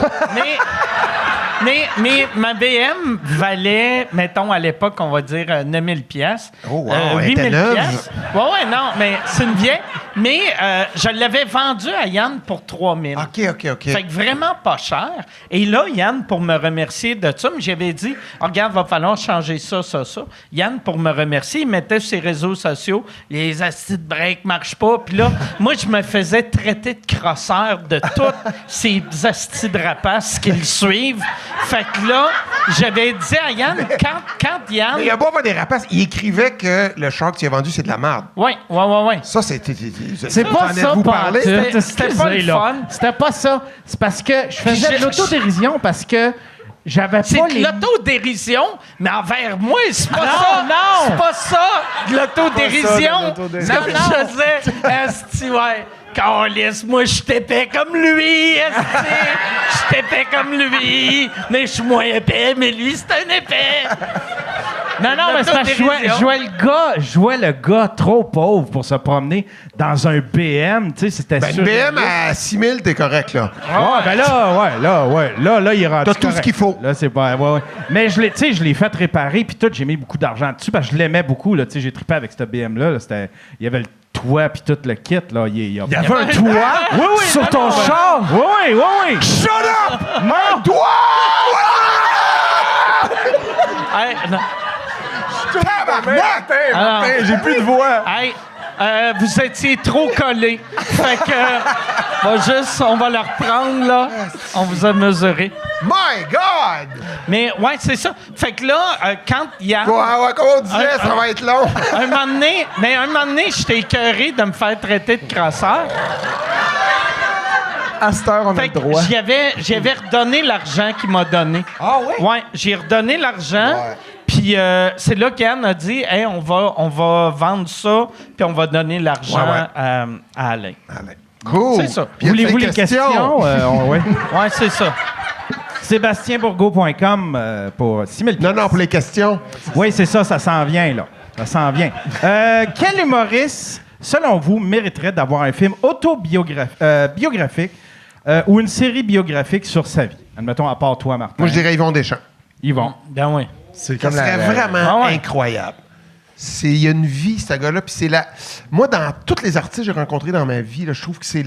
mais ma BM valait, mettons, à l'époque, on va dire 9 000 $. Oh, wow, elle était 8 000 neuve. Ouais, non, mais c'est une vieille. Mais je l'avais vendue à Yann pour 3 000. OK. Fait que vraiment pas cher. Et là, Yann, pour me remercier de ça, j'avais dit, regarde, va falloir changer ça. Yann, pour me remercier, il mettait sur ses réseaux sociaux, les astis de break marchent pas. Puis là, moi, je me faisais traiter de crosseur de tous ces astis de rapaces qui le suivent. Fait que là, j'avais dit à Yann, quand Yann... Mais il n'y a pas des rapaces. Il écrivait que le char que tu as vendu, c'est de la merde. Oui. Ça, c'était... C'est pas ça, vous pas parler? C'était pas le fun. C'était pas ça. C'est parce que je faisais de l'autodérision parce que j'avais C'est pas de les... l'autodérision, mais envers moi, c'est pas Non, ça. non. C'est pas ça, de l'autodérision. C'est Comme je faisais, esti, ouais. Calisse, moi, je t'épais comme lui, esti. Je t'épais comme lui. Mais je suis moins épais, mais lui, c'est un épais. Non, mais c'est parce que je jouais le gars trop pauvre pour se promener dans un BM, tu sais, c'était Ben, une BM à 6 000, t'es correct, là. Là, il est rendu T'as tout correct. ce qu'il faut. Là, c'est pas... Ouais. Mais je l'ai fait réparer, puis tout, j'ai mis beaucoup d'argent dessus, parce que je l'aimais beaucoup, là, tu sais, j'ai trippé avec cette BM-là, là, c'était... Il y avait le toit, puis tout le kit, là, il y avait un toit oui, sur ton char. Oui. Shut up! Meurs-toi! Hey, non. Tabarnak! Alors, J'ai plus de voix. hey, vous étiez trop collés. Fait que, on va le reprendre, là. On vous a mesuré. My God! Mais, ouais, c'est ça. Fait que là, quand Yann... Ouais, comme on disait, ça va être long. un moment donné, j'étais écœuré de me faire traiter de crasseur. À cette heure, on a Fait le que droit. j'y avais redonné l'argent qu'il m'a donné. Ah oui? Ouais, j'ai redonné l'argent. Ouais. Puis c'est là qu'Anne a dit, hey, on va vendre ça, puis on va donner l'argent à Alain. Allez. Cool. C'est ça. Puis y a-t-il Voulez-vous des les questions? Ouais. Ouais, c'est ça. SébastienBourgault.com pour 6 000 Non, pour les questions. Oui, c'est ça, ça s'en vient, là. Ça s'en vient. Quel humoriste, selon vous, mériterait d'avoir un film biographique ou une série biographique sur sa vie? Admettons, à part toi, Martin. Moi, je dirais Yvon Deschamps. Yvon. Ben oui. C'est Ça comme serait vraiment Ah ouais. incroyable. Il y a une vie, ce gars-là. Puis c'est la... Moi, dans tous les artistes que j'ai rencontrés dans ma vie, là, je trouve que c'est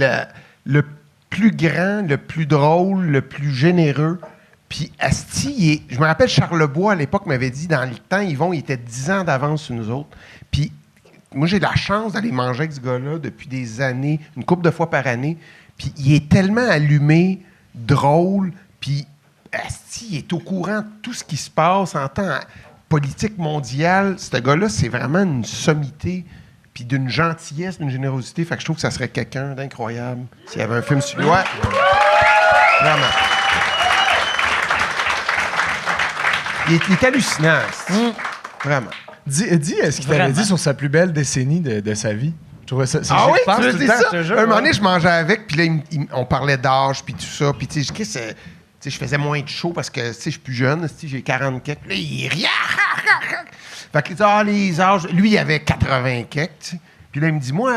le plus grand, le plus drôle, le plus généreux. Puis Asti, je me rappelle, Charles Lebois, à l'époque, m'avait dit, dans le temps, Yvon, il était 10 ans d'avance sur nous autres. Puis moi, j'ai la chance d'aller manger avec ce gars-là depuis des années, une couple de fois par année. Puis il est tellement allumé, drôle, puis asti, il est au courant de tout ce qui se passe en temps politique mondiale. Ce gars-là, c'est vraiment une sommité, puis d'une gentillesse, d'une générosité. Fait que je trouve que ça serait quelqu'un d'incroyable s'il y avait un film sur lui. Ouais. Vraiment. Il est hallucinant. asti. Vraiment. Dis ce qu'il t'avait Vraiment. dit sur sa plus belle décennie de sa vie. Je trouvais ça. Ah j'y oui, repense tu veux tout le dire temps, ça? je te jure, Un moment ouais. donné, je mangeais avec, puis là, on parlait d'âge, puis tout ça. Puis tu sais, tu sais, je faisais moins de show parce que, tu sais, je suis plus jeune, tu sais, j'ai 40 quelques. Puis là, il rit. Fait que, les âges... Lui, il avait 80 quelques, tu sais. Puis là, il me dit, moi,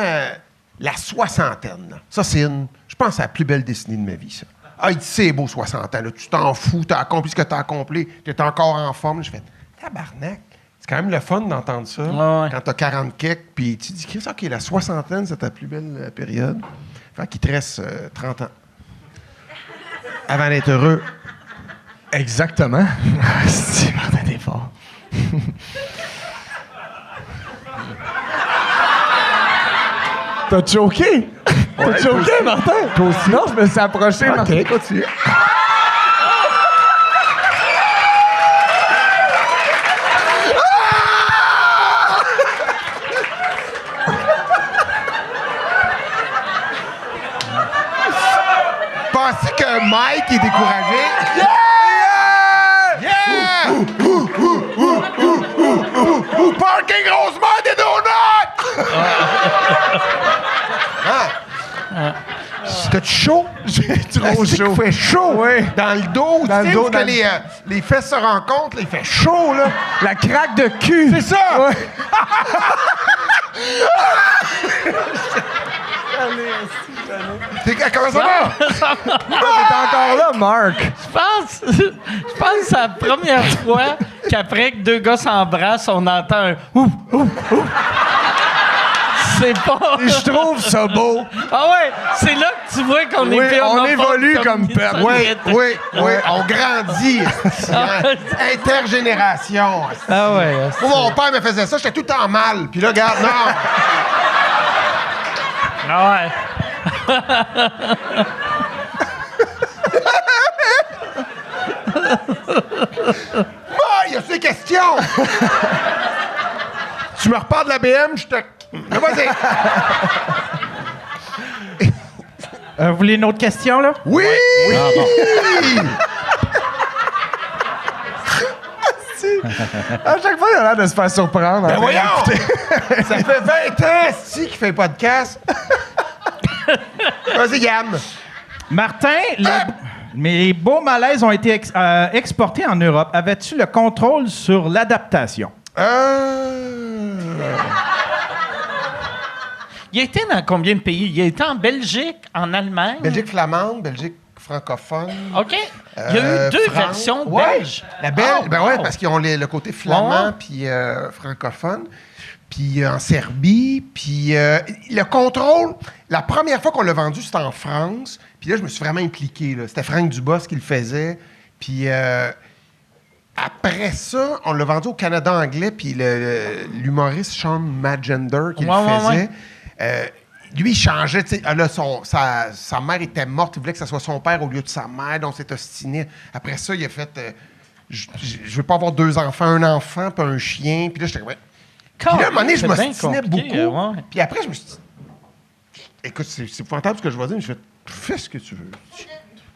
la soixantaine, là, ça, c'est je pense, c'est la plus belle décennie de ma vie, ça. Ah, il dit, c'est beau, 60 ans, là, tu t'en fous, t'as accompli ce que t'as accompli, t'es encore en forme. Je fais, tabarnak. c'est quand même le fun d'entendre ça. Ouais. Quand t'as 40 kek, puis tu dis, Chris, OK, la soixantaine, c'est ta plus belle période. Fait qu'il te reste 30 ans. Avant d'être heureux. Exactement. C'est Martin, t'es fort. T'as choqué? T'as choqué, Martin? Toi aussi? Non, je me suis approché, Martin. OK, continue. Pensez que Mike est découragé? Yeah! Parking Rosemont des donuts! T'as-tu chaud? J'ai trop Est-ce chaud. qu'il fait chaud? Oui. Dans le dos, Dans tu le sais, dos, où dans les fesses se rencontrent, là, il fait chaud, là. La craque de cul. C'est ça! Ouais. Comment ça va? T'es encore là, Marc. Je pense que c'est la première fois qu'après que deux gars s'embrassent, on entend un ouf, ouf, ouf. C'est pas. Et je trouve ça beau. Ah ouais, c'est là que tu vois qu'on Oui, est plus on évolue comme peuple. Oui, on grandit. Intergénération. Ah ouais. Moi, mon père me faisait ça, j'étais tout le temps mal. Puis là, regarde, non. Ah ouais. Ah, il y a ces questions. Tu me repars de la BM, je te... Mais vas-y. Vous voulez une autre question, là? Oui! À chaque fois, il a l'air de se faire surprendre. Ben en voyons! fait. Ça fait 20 ans, si qu'il fait podcast. Vas-y, Yann. Martin, mes beaux malaises ont été exportés en Europe. Avais-tu le contrôle sur l'adaptation? Il a été dans combien de pays? Il a été en Belgique, en Allemagne. Belgique flamande, Belgique francophone. OK. Il y a eu deux France. versions Ouais. belges. La belge, Oh, ben ouais, wow. parce qu'ils ont le côté flamand Ouais. puis francophone. Puis en Serbie, puis le contrôle, la première fois qu'on l'a vendu, c'était en France. Puis là, je me suis vraiment impliqué. Là. C'était Frank Dubos qui le faisait. Puis après ça, on l'a vendu au Canada anglais. Puis l'humoriste Sean Magender qui le faisait, lui, il changeait. Tu sais, là, sa mère était morte. Il voulait que ce soit son père au lieu de sa mère. Donc, c'est ostiné. Après ça, il a fait je veux pas avoir 2 enfants, un enfant, puis un chien. Puis là, j'étais ouais. Puis là, à un moment donné, je m'ostinais beaucoup. Puis après, je me suis dit, écoute, c'est épouvantable ce que je vais dire, mais je fais, fais ce que tu veux.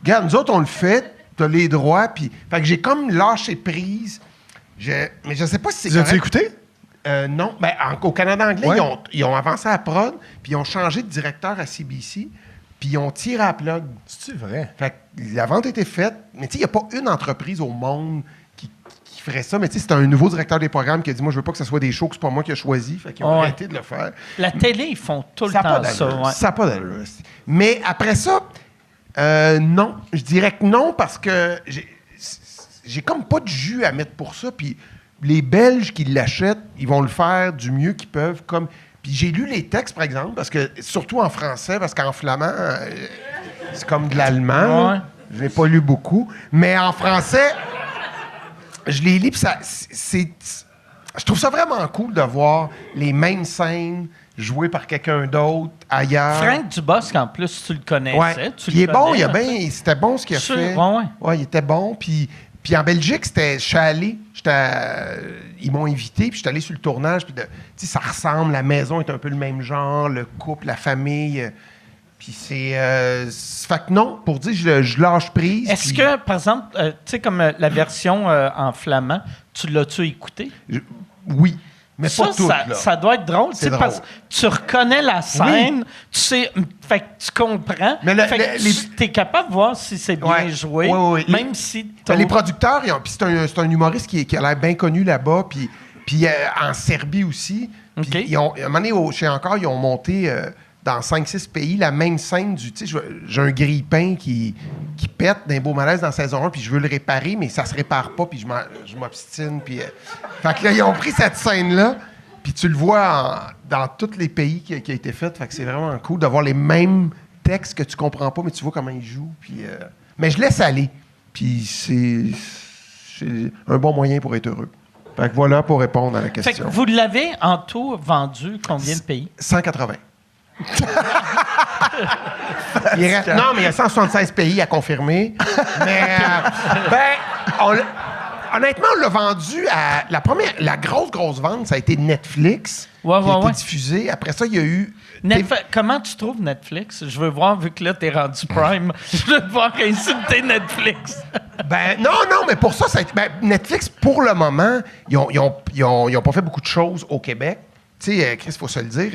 Regarde, nous autres, on le fait, t'as les droits, puis... Fait que j'ai comme lâché prise. Mais je sais pas si c'est correct. As-tu écouté? Non. Ben, au Canada anglais, Ouais. ils ont avancé à la prod, puis ils ont changé de directeur à CBC, puis ils ont tiré à la plug. C'est vrai. Fait que la vente a été faite, mais tu sais, il n'y a pas une entreprise au monde qui ferait ça, mais tu sais, c'est un nouveau directeur des programmes qui a dit, moi, je veux pas que ce soit des shows que c'est pas moi qui ai choisi, fait qu'ils ont arrêté de le faire. La télé, ils font tout le Ça n'a pas temps ça. d'allure. Ouais. Ça n'a pas d'allure. Mais après ça, non. Je dirais que non parce que j'ai comme pas de jus à mettre pour ça. Puis les Belges qui l'achètent, ils vont le faire du mieux qu'ils peuvent. Puis j'ai lu les textes, par exemple, parce que surtout en français, parce qu'en flamand, c'est comme de l'allemand. Ouais. Je n'ai pas lu beaucoup. Mais en français, je les lis, puis je trouve ça vraiment cool de voir les mêmes scènes jouées par quelqu'un d'autre ailleurs. Frank Dubosc, en plus, tu le connaissais. Ouais. Tu Puis il est le bon, connais, c'était bon ce qu'il a Sûr, fait. ouais. Ouais, il était bon. Puis en Belgique, je suis allé, ils m'ont invité, puis je suis allé sur le tournage. Puis tu sais, ça ressemble, la maison est un peu le même genre, le couple, la famille. Puis c'est. Fait que non, pour dire, je lâche prise. Est-ce puis que, par exemple, tu sais, comme la version en flamand, tu l'as-tu écouté? oui, mais Ça, pas tout. ça doit être drôle, tu sais, C'est parce que drôle. tu reconnais la scène, tu sais, fait que tu comprends, Mais fait que tu es capable de voir si c'est bien Ouais. joué, Oui. même si Les producteurs, puis c'est un humoriste qui a l'air bien connu là-bas, puis en Serbie aussi. Puis OK. ils ont, à un moment donné, chez Encore, ils ont monté dans 5-6 pays la même scène du... Tu sais, j'ai un grille-pain qui pète d'un beau malaise dans saison 1, puis je veux le réparer, mais ça se répare pas, puis je m'obstine. Puis, fait que là, ils ont pris cette scène-là, puis tu le vois dans tous les pays qui a été fait. Fait que c'est vraiment cool d'avoir les mêmes textes que tu comprends pas, mais tu vois comment ils jouent. Puis, mais je laisse aller. Puis c'est un bon moyen pour être heureux. Fait que voilà pour répondre à la question. Fait que vous l'avez en tout vendu combien de pays? 180. Non, mais il y a 176 pays à confirmer. Mais, honnêtement, on l'a vendu à... La grosse vente, ça a été Netflix. Qui a été diffusé. Après ça, il y a eu... Comment tu trouves Netflix? Je veux voir, vu que là, t'es rendu Prime, je veux te voir insulter Netflix. Non, mais pour ça, Netflix, pour le moment, ils ont pas fait beaucoup de choses au Québec. Tu sais, Chris, il faut se le dire,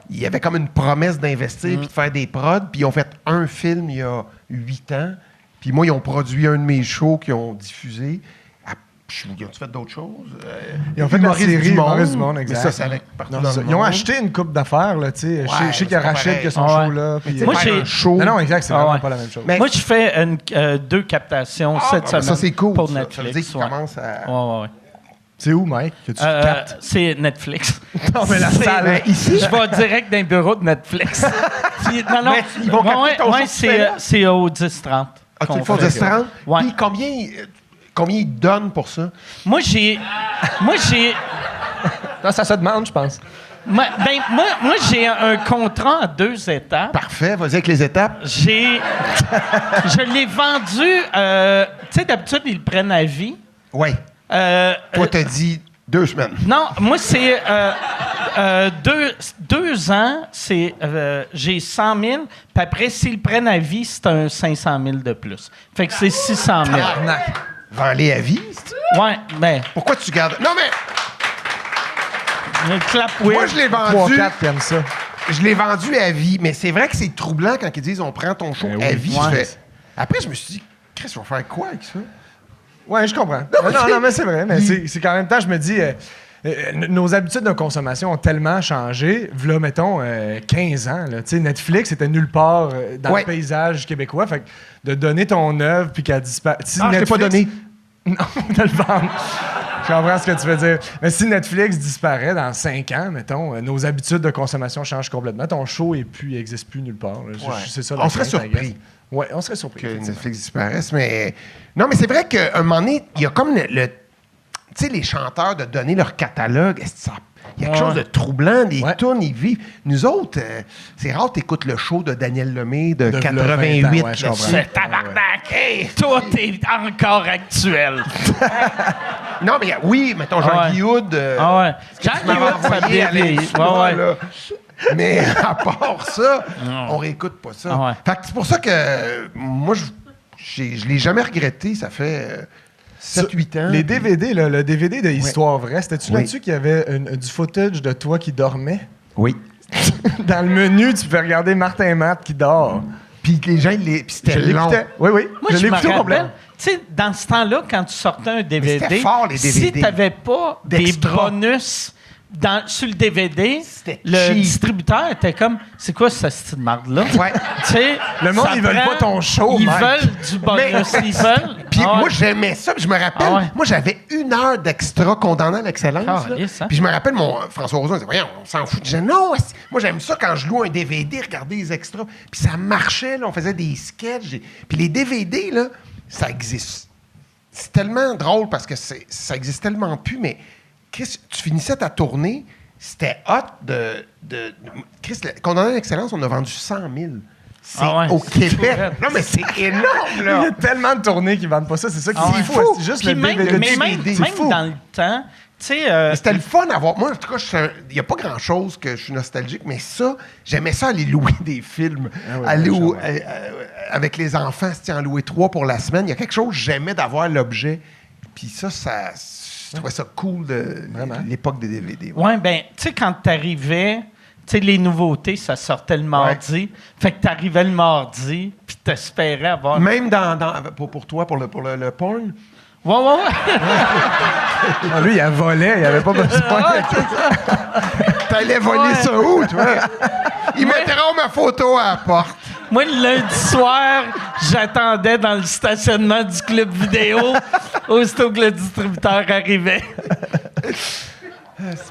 il y avait comme une promesse d'investir puis de faire des prods, puis ils ont fait un film il y a 8 ans, puis moi, ils ont produit un de mes shows qu'ils ont diffusé. Ils ont fait d'autres choses? Ils ont fait la série Maurice Dumont, exact. Mais ça allait partout dans le monde. Ils ont acheté une coupe d'affaires, là, tu sais. Je sais qu'il y a Rachid qui a son show, là. Puis, moi, j'ai... Non, exact, c'est vraiment pas la même chose. Moi, je fais 2 captations cette semaine. Ça, c'est cool. Pour ça. Netflix. Ça veut dire qu'ils commencent à... Ouais. C'est où, Mike, que tu captes? C'est Netflix. Non, mais la salle, ici... Je vais direct dans le bureau de Netflix. Non, mais ils vont capter ton show, c'est au 10-30. Ah, tu le fais au 10-30? Ouais. Puis combien ils donnent pour ça? Moi, j'ai... Non, ça se demande, je pense. Moi, j'ai un contrat en 2 étapes. Parfait, vas-y avec les étapes. Je l'ai vendu... tu sais, d'habitude, ils le prennent à vie. Oui. Toi, t'as dit 2 semaines. Non, moi, c'est 2 ans, c'est j'ai 100 000, puis après, s'ils le prennent à vie, c'est un 500 000 de plus. Fait que c'est 600 000. Vends-les à vie? Ouais, mais... Pourquoi tu gardes... Non, mais... Moi, je l'ai vendu... 3-4 qui aiment ça. Je l'ai vendu à vie, mais c'est vrai que c'est troublant quand ils disent « on prend ton show à vie ». Après, je me suis dit « Chris, on va faire quoi avec ça? » Ouais, je comprends. Non, mais c'est vrai. Mais c'est qu'en même temps, je me dis... nos habitudes de consommation ont tellement changé. V'là, mettons, 15 ans. Là. Netflix était nulle part dans le paysage québécois. Fait que de donner ton œuvre puis qu'elle disparaît... je t'ai pas donné. Non, de le vendre. Je comprends ce que tu veux dire. Mais si Netflix disparaît dans 5 ans, mettons, nos habitudes de consommation changent complètement. Ton show n'existe plus nulle part. C'est ça, on serait surpris. Oui, on serait surpris. Que Netflix disparaisse, mais... Non, mais c'est vrai qu'à un moment donné, il y a comme le tu sais, les chanteurs de donner leur catalogue, il y a quelque chose de troublant, des tunes, ils vivent. Nous autres, c'est rare que tu écoutes le show de Daniel Lemay de 88. C'est tabarnak! Hey, tout est encore actuel. Non, mais oui, mettons Jean-Guy Hood. Jean-Guy Hood, ça vieillit. Mais à part ça, on réécoute pas ça. Fait que c'est pour ça que moi, je l'ai jamais regretté. Ça fait... 7-8 ans. Les DVD, là, le DVD de Histoire vraie, c'était-tu là-dessus qu'il y avait du footage de toi qui dormais? Oui. Dans le menu, tu peux regarder Martin Matt qui dort. Puis les gens, puis c'était long. Oui. Moi, je l'écoutais au complet. Tu sais, dans ce temps-là, quand tu sortais un DVD, c'était fort, les DVD. Si tu n'avais pas des bonus sur le DVD, le distributeur était comme, c'est quoi ce style de marde-là? Ouais. Tu sais, le monde, ils veulent pas ton show, Ils veulent du bonus, ils veulent. Puis moi, j'aimais ça. Puis je me rappelle, moi, j'avais 1 heure d'extra condamné à l'excellence. Puis je me rappelle, François Roson disait, voyons, on s'en fout. Je disais, non, moi, j'aime ça quand je loue un DVD, regarder les extras. Puis ça marchait, là, on faisait des sketchs. Puis les DVD, là, ça existe. C'est tellement drôle parce que ça existe tellement plus, mais Chris, tu finissais ta tournée, c'était hot de Chris, condamné à l'excellence, on a vendu 100 000. C'est au Québec. Non, mais c'est énorme, là. Il y a tellement de tournées qui vendent pas ça. C'est ça qui est fou. C'est juste même dans le temps, tu sais... C'était le fun à voir. Moi, en tout cas, il n'y a pas grand-chose que je suis nostalgique, mais ça, j'aimais ça aller louer des films. Aller avec les enfants, c'était en louer 3 pour la semaine. Il y a quelque chose, j'aimais d'avoir l'objet. Puis ça, je trouvais ça cool de l'époque des DVD. Oui, bien, tu sais, quand t'arrivais, tu sais, les nouveautés, ça sortait le mardi. Fait que t'arrivais le mardi, puis t'espérais avoir... Même pour toi, pour le porn? Ouais. Lui, il a volé, il avait pas besoin. T'allais voler ça où, toi? Il m'interrompt ma photo à la porte. Moi, le lundi soir, j'attendais dans le stationnement du club vidéo aussitôt que le distributeur arrivait.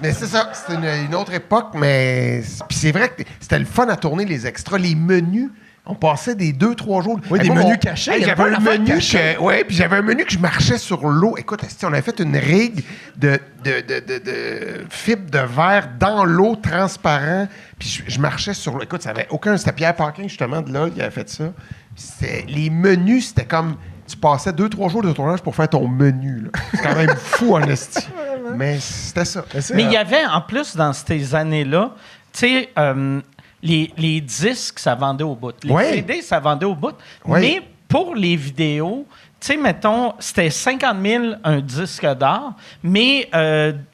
Mais c'est ça, c'était une autre époque, mais... Puis c'est vrai que c'était le fun à tourner, les extras, les menus. On passait des 2-3 jours. Oui, des menus cachés. Il y J'avais avait un une affaire menu cachée. puis j'avais un menu que je marchais sur l'eau. Écoute, on avait fait une rigue de fibre de verre dans l'eau transparent. Puis je marchais sur l'eau. Écoute, ça avait aucun... C'était Pierre Paquin, justement, de là, qui avait fait ça. Les menus, c'était comme... Tu passais 2-3 jours de tournage pour faire ton menu. Là. C'est quand même fou, en esti. Mais c'était ça. Mais il y avait, en plus, dans ces années-là, tu sais... les disques, ça vendait au bout. Les CD, ça vendait au bout. Oui. Mais pour les vidéos, tu sais, mettons, c'était 50 000 un disque d'or, mais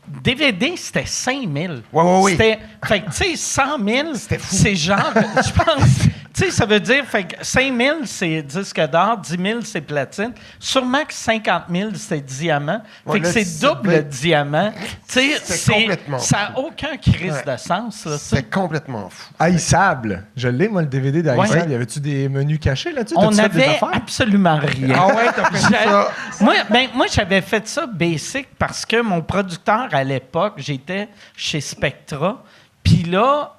DVD, c'était 5 000. Oui. Fait que, tu sais, 100 000, C'était fou. c'est genre, je pense... Tu sais, ça veut dire, fait que 5 000, c'est disque d'or, 10 000, c'est platine. Sûrement que 50 000, c'est diamant. Fait que là, c'est double diamant. Tu sais, C'est complètement ça n'a fou. aucun crise de sens, là, tu sais. C'est complètement fou. Haïssable. Je l'ai, moi, le DVD d'Haïssable. Ouais. Y avait-tu des menus cachés là-dessus? On T'as-tu fait des n'avait affaires? absolument rien. Ah ouais, t'as fait ça? Moi, j'avais fait ça basic parce que mon producteur à l'époque, j'étais chez Spectra. Puis là,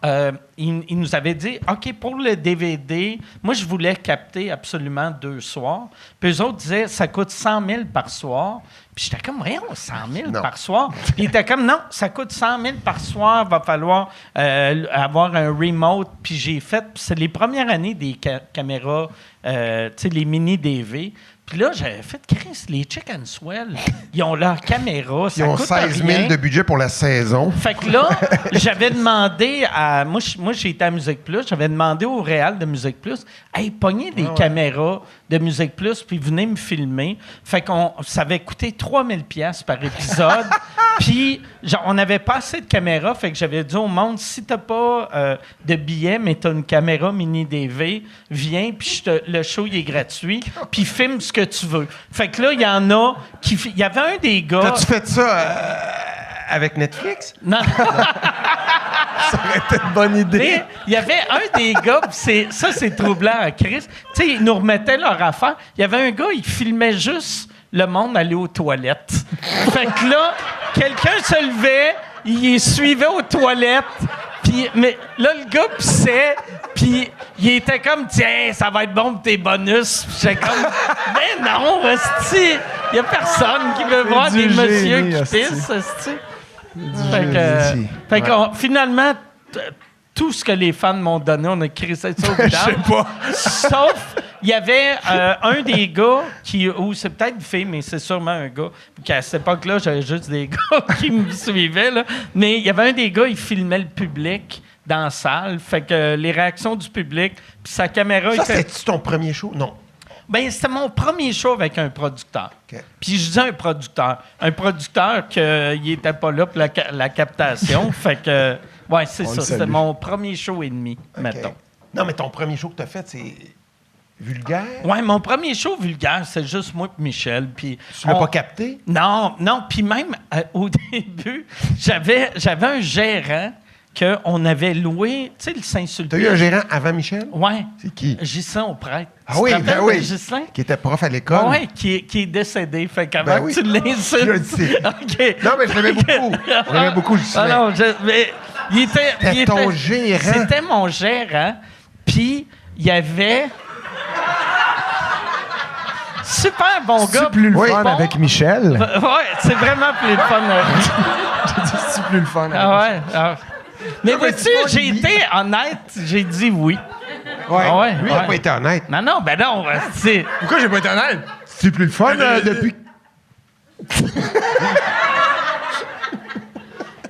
il nous avait dit, OK, pour le DVD, moi, je voulais capter absolument 2 soirs. Puis eux autres disaient, ça coûte 100 000 par soir. Puis j'étais comme, voyons, 100 000 Non. par soir. Puis il était comme, non, ça coûte 100 000 par soir, va falloir avoir un remote. Puis j'ai fait, c'est les premières années des caméras, tu sais, les mini-DV. Puis là, j'avais fait, Chris, les Chicken Swell, ils ont leur caméra, ça Ils ont coûte 16 000 rien. de budget pour la saison. Fait que là, j'avais demandé à... Moi, j'étais à Musique Plus. J'avais demandé au Réal de Musique Plus, « Hey, pognez des caméras de Musique Plus, puis venez me filmer. » Fait qu'on... Ça avait coûté 3000 pièces par épisode. Puis, on n'avait pas assez de caméras. Fait que j'avais dit au monde, « Si t'as pas de billets, mais t'as une caméra mini-DV, viens, puis le show, il est gratuit. Puis filme ce que tu veux. » Fait que là, il y en a qui... Il y avait un des gars... T'as-tu fait ça avec Netflix? Non. C'était une bonne idée. Mais il y avait un des gars, pis c'est troublant à Chris. Tu sais, ils nous remettaient leur affaire. Il y avait un gars, il filmait juste le monde aller aux toilettes. Fait que là, quelqu'un se levait, il les suivait aux toilettes. Puis, mais là, le gars pissait, puis il était comme, tiens, ça va être bon pour tes bonus. Puis j'étais comme, mais non, esti, il y a personne qui veut voir du des messieurs génie, qui esti. pissent, esti. Fait que finalement, tout ce que les fans m'ont donné, on a crissé ça au vidange. Je sais pas. Sauf, il y avait un des gars ou c'est peut-être une fille, mais c'est sûrement un gars. Qu'à cette époque-là, j'avais juste des gars qui me suivaient, là. Mais il y avait un des gars, il filmait le public dans la salle. Fait que les réactions du public, puis sa caméra Ça, était... c'était-tu ton premier show? Non. Ben, c'était mon premier show avec un producteur. OK. Puis je dis un producteur qu'il était pas là pour la captation. Fait que, ouais, c'est On ça. le C'était salue. mon premier show et demi, OK. mettons. Non, mais ton premier show que t'as fait, c'est vulgaire? Ouais, mon premier show vulgaire, c'est juste moi et Michel. Puis Tu l'as pas capté? Non. Puis même au début, j'avais un gérant qu'on avait loué, tu sais, le Saint-Sulpice. T'as eu un gérant avant Michel? Ouais. C'est qui? Ghislain au prêtre. Ah Tu oui, te rappelles ben de oui. Ghislain? Qui était prof à l'école. Ah ouais, qui est décédé. Fait qu'avant Ben oui. que tu l'insultes. Je le sais. OK. Non, mais je l'aimais beaucoup. Je l'aimais beaucoup, Ghislain. Ah non, mais il était... C'était ton gérant. C'était mon gérant. Puis, il y avait... Super bon gars. C'est plus le Oui. fun Bon. avec Michel. Ouais, c'est vraiment plus le fun. C'est plus le fun avec Ah ouais. ah. Mais mais vois-tu, c'est pas j'ai une été honnête. J'ai dit oui. Ouais. Ah ouais, Lui, il n'a ouais. pas été honnête. Non, ben non. C'est... Pourquoi j'ai pas été honnête? C'est plus le fun depuis.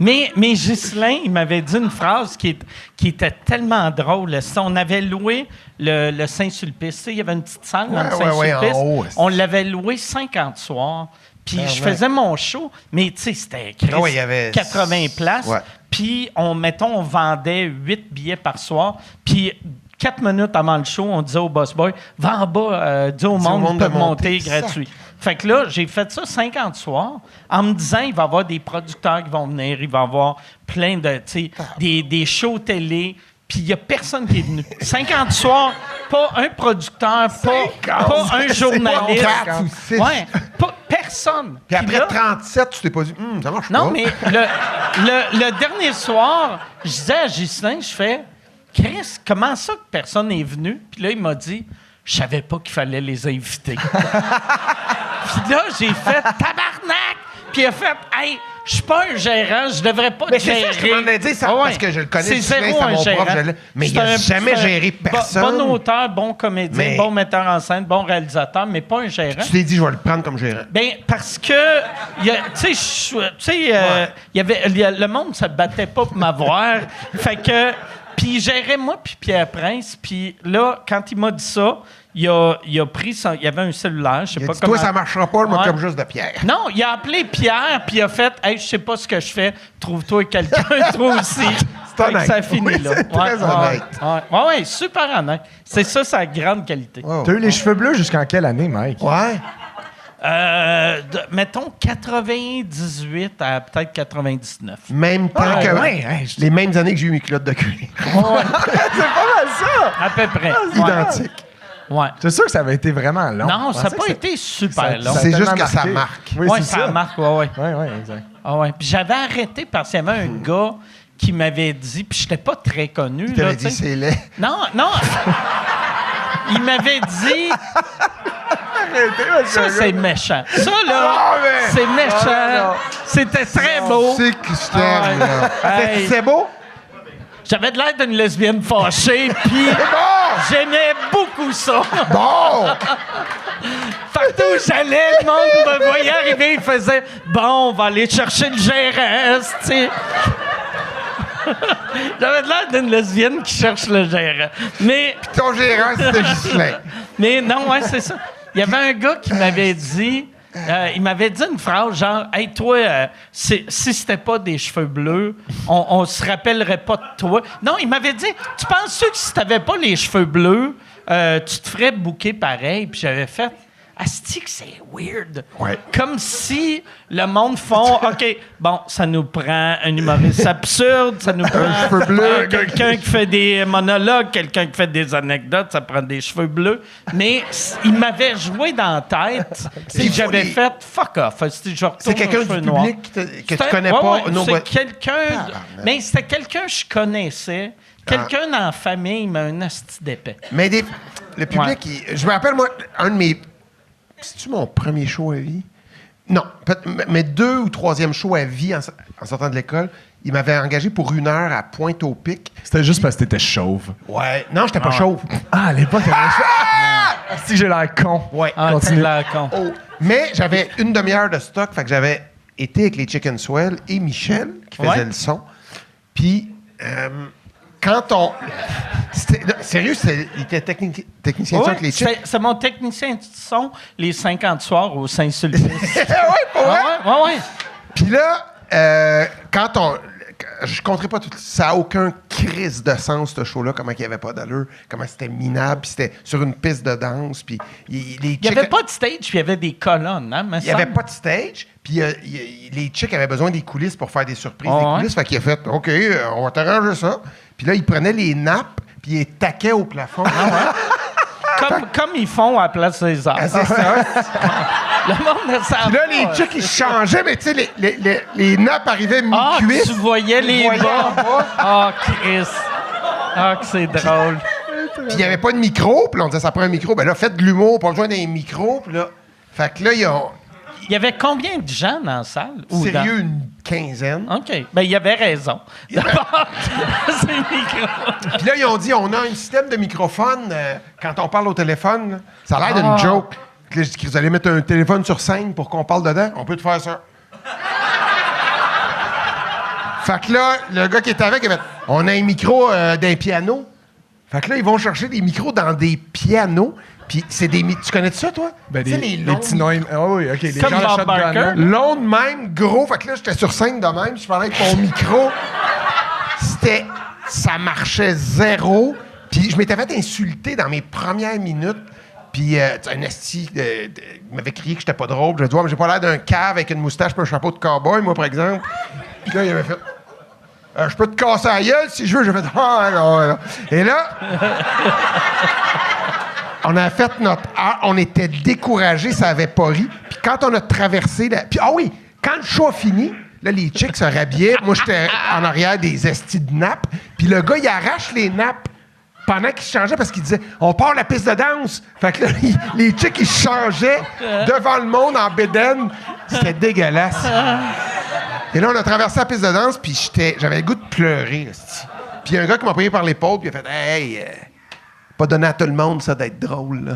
Mais Ghislain, il m'avait dit une phrase qui était tellement drôle. Si on avait loué le Saint-Sulpice, tu sais, il y avait une petite salle dans le Ouais, Saint-Sulpice. en haut, On l'avait loué 50 soirs. Puis je faisais mon show, mais tu sais, c'était Chris, Ah ouais, il y avait 80 places. Ouais. Puis on vendait 8 billets par soir. Puis 4 minutes avant le show, on disait au boss boy, va en bas, dis au monde de peut monter monter, gratuit. Fait que là, j'ai fait ça 50 soirs en me disant, il va y avoir des producteurs qui vont venir, il va y avoir plein de, tu sais, des shows télé. Puis il n'y a personne qui est venu. 50 soirs, pas un producteur, pas un journaliste. 4 ou 6. Ouais, personne. Puis après là, 37, tu t'es pas dit, ça marche pas. non, mais le dernier soir, je disais à Ghislain, je fais, Chris, comment ça que personne n'est venu? Puis là, il m'a dit, je savais pas qu'il fallait les inviter. Puis là, j'ai fait tabarnak! Puis il a fait, hey, je suis pas un gérant, je devrais pas Mais gérer. c'est ça, je te demandais dire ça Ah ouais. parce que je le connais. C'est Ghislain, zéro c'est un mon gérant. prof, mais il n'a jamais géré personne. Bon auteur, bon comédien, Mais- bon metteur en scène, bon réalisateur, mais pas un gérant. Tu t'es dit, je vais le prendre comme gérant. Ben parce que tu sais le monde se battait pas pour m'avoir. Fait que puis il gérait moi puis Pierre Prince, puis là quand il m'a dit ça, il a pris il y avait un cellulaire, je sais Il a pas dit, comment. toi, ça marchera pas, moi, Ouais. comme juste de Pierre. Non, il a appelé Pierre puis il a fait hey, je sais pas ce que je fais, trouve-toi quelqu'un toi aussi. Fait que honnête. ça finit Oui, là. c'est très honnête. Ouais, super honnête. C'est ça sa grande qualité. T'as eu les cheveux bleus jusqu'en quelle année, Mike? Ouais. Mettons 98 à peut-être 99. Même temps Ah, que. ouais, hein, les mêmes années que j'ai eu mes culottes de cuir. C'est pas mal ça! À peu près. Identique. Ouais. C'est sûr que ça avait été vraiment long. Non, Je ça n'a pensais pas que été super long. ça a C'est tellement juste que ça marqué. marque. Oui, Ouais, c'est ça marque, ouais. Ouais, exact. Ah ouais. Puis j'avais arrêté parce qu'il y avait un gars qui m'avait dit, puis j'étais pas très connu. Tu Là, t'avais tu sais. dit, c'est laid. Non. Il m'avait dit. Ça, c'est méchant. Ça, là, c'est méchant. C'était très beau. C'est que je Ah ouais. t'aime, là. Hey. C'est beau? J'avais de l'air d'une lesbienne fâchée, puis j'aimais beaucoup ça. Bon! Partout où j'allais, le monde me voyait arriver, il faisait « Bon, on va aller chercher le gérant, tu sais. » J'avais de l'air d'une lesbienne qui cherche le gérant. Mais Ton gérant, c'était Ghislain. Mais non, ouais, c'est ça. Il y avait un gars qui m'avait dit, il m'avait dit une phrase genre, hey, toi, si c'était pas des cheveux bleus, on se rappellerait pas de toi. Non, il m'avait dit, tu penses que si t'avais pas les cheveux bleus, tu te ferais bouquer pareil? Puis j'avais fait, asti que c'est weird. Ouais. Comme si le monde font, OK, bon, ça nous prend un humoriste absurde, ça nous prend cheveu bleu. quelqu'un qui fait des monologues, quelqu'un qui fait des anecdotes, ça prend des cheveux bleus. Mais il m'avait joué dans la tête. Puis j'avais les- fait, fuck off. Je retourne C'est quelqu'un aux du cheveux noirs. public que tu C'était- connais ouais, pas. ouais, non, c'est quelqu'un. Tabarnak. Mais c'était quelqu'un que je connaissais. Quelqu'un dans la famille, mais un asti d'épais. Mais le public, je me rappelle, moi, un de mes. C'est-tu mon premier show à vie? Non. Mais 2 ou 3e show à vie en sortant de l'école, il m'avait engagé pour 1 heure à Pointe-au-Pic. C'était juste parce que t'étais chauve. Ouais. Non, j'étais pas chauve. Ah, à l'époque, t'avais si j'ai l'air con. Ouais. Ah, Continue. t'as l'air con. Oh. Mais j'avais une demi-heure de stock, fait que j'avais été avec les Chicken Swell et Michel qui faisait Ouais. le son. Puis, quand on. Non, sérieux, il était technicien de son Ouais, avec les Chicken. c'est mon technicien de son les 50 soirs au Saint-Sulpice. ouais, pour vrai? ouais. Puis là, quand on. Je compterai pas tout. Ça n'a aucun crise de sens, ce show-là, comment il n'y avait pas d'allure, comment c'était minable, puis c'était sur une piste de danse, puis Il n'y avait pas de stage, puis il y avait des colonnes. Hein, Il n'y avait pas de stage, puis les chicks avaient besoin des coulisses pour faire des surprises Ah des ouais? coulisses. Fait qu'il a fait OK, on va t'arranger ça. Puis là, il prenait les nappes, puis il les taquait au plafond. Comme ils font à la Place des Arts. Ah, c'est ça. Le monde ne savait Puis là, pas. les chicks, ils changeaient, mais tu sais, les nappes arrivaient Ah, mi-cuisse. tu voyais les voyais en bas. bas. Ah, Chris. Ah, que c'est drôle. Puis il n'y avait pas de micro. Puis là, on disait, ça prend un micro. Ben là, faites de l'humour, pas besoin d'un micro. Puis là, fait que là, ils ont. Il y avait combien de gens dans la salle? Ou Sérieux, une quinzaine. OK. Ben, il y avait raison. D'abord, c'est le micro. Puis là, ils ont dit, on a un système de microphone. Quand on parle au téléphone, là, ça a l'air d'une joke. Puis là, je dis, vous allez mettre un téléphone sur scène pour qu'on parle dedans. On peut te faire ça. Fait que là, le gars qui était avec, il a fait, on a un micro d'un piano. Fait que là, ils vont chercher des micros dans des pianos. Puis c'est des... Tu connais ça, toi? Ben, Tu sais, les longs- petits noms. Ah oui, OK. Les Comme gens Bob shotgun, Barker. là. Long de même, gros. Fait que là, j'étais sur scène de même, je parlais avec mon micro. Ça marchait zéro. Puis je m'étais fait insulter dans mes premières minutes. Puis un esti il m'avait crié que j'étais pas drôle. Je dit, ouais, mais j'ai pas l'air d'un cave avec une moustache et un chapeau de cowboy, moi, par exemple. Puis là, il avait fait... Je peux te casser la gueule si je veux. J'ai fait, ah, non. Et là, on a fait notre heure. On était découragés, ça avait pas ri. Puis quand on a traversé... Puis, quand le show a fini, là, les chicks se rhabillaient. Moi, j'étais en arrière des estis de nappes. Puis le gars, il arrache les nappes pendant qu'il se changeait parce qu'il disait « On part la piste de danse! » Fait que là, les chicks, ils se changeaient devant le monde en bédaine. C'était dégueulasse. Et là, on a traversé la piste de danse, puis j'avais le goût de pleurer. Puis il y a un gars qui m'a pris par l'épaule, puis il a fait « Hey, pas donné à tout le monde, ça, d'être drôle, là. »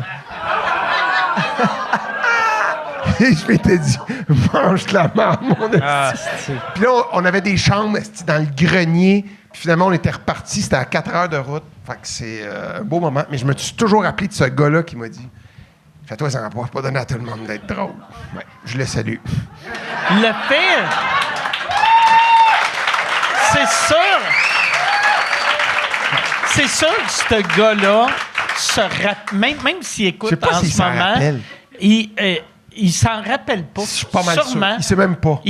Et je m'étais dit « Mange la marde, mon esti. » Puis là, on avait des chambres dans le grenier. Puis finalement, on était repartis. C'était à 4 heures de route. Fait que c'est un beau moment. Mais je me suis toujours rappelé de ce gars-là qui m'a dit « Fais-toi ça va pas donner à tout le monde d'être drôle. » Ouais, je le salue. Le pire, c'est sûr que ce gars-là même s'il écoute en ce moment, il s'en rappelle pas. Je suis pas mal sûrement. sûr. Il sait même pas.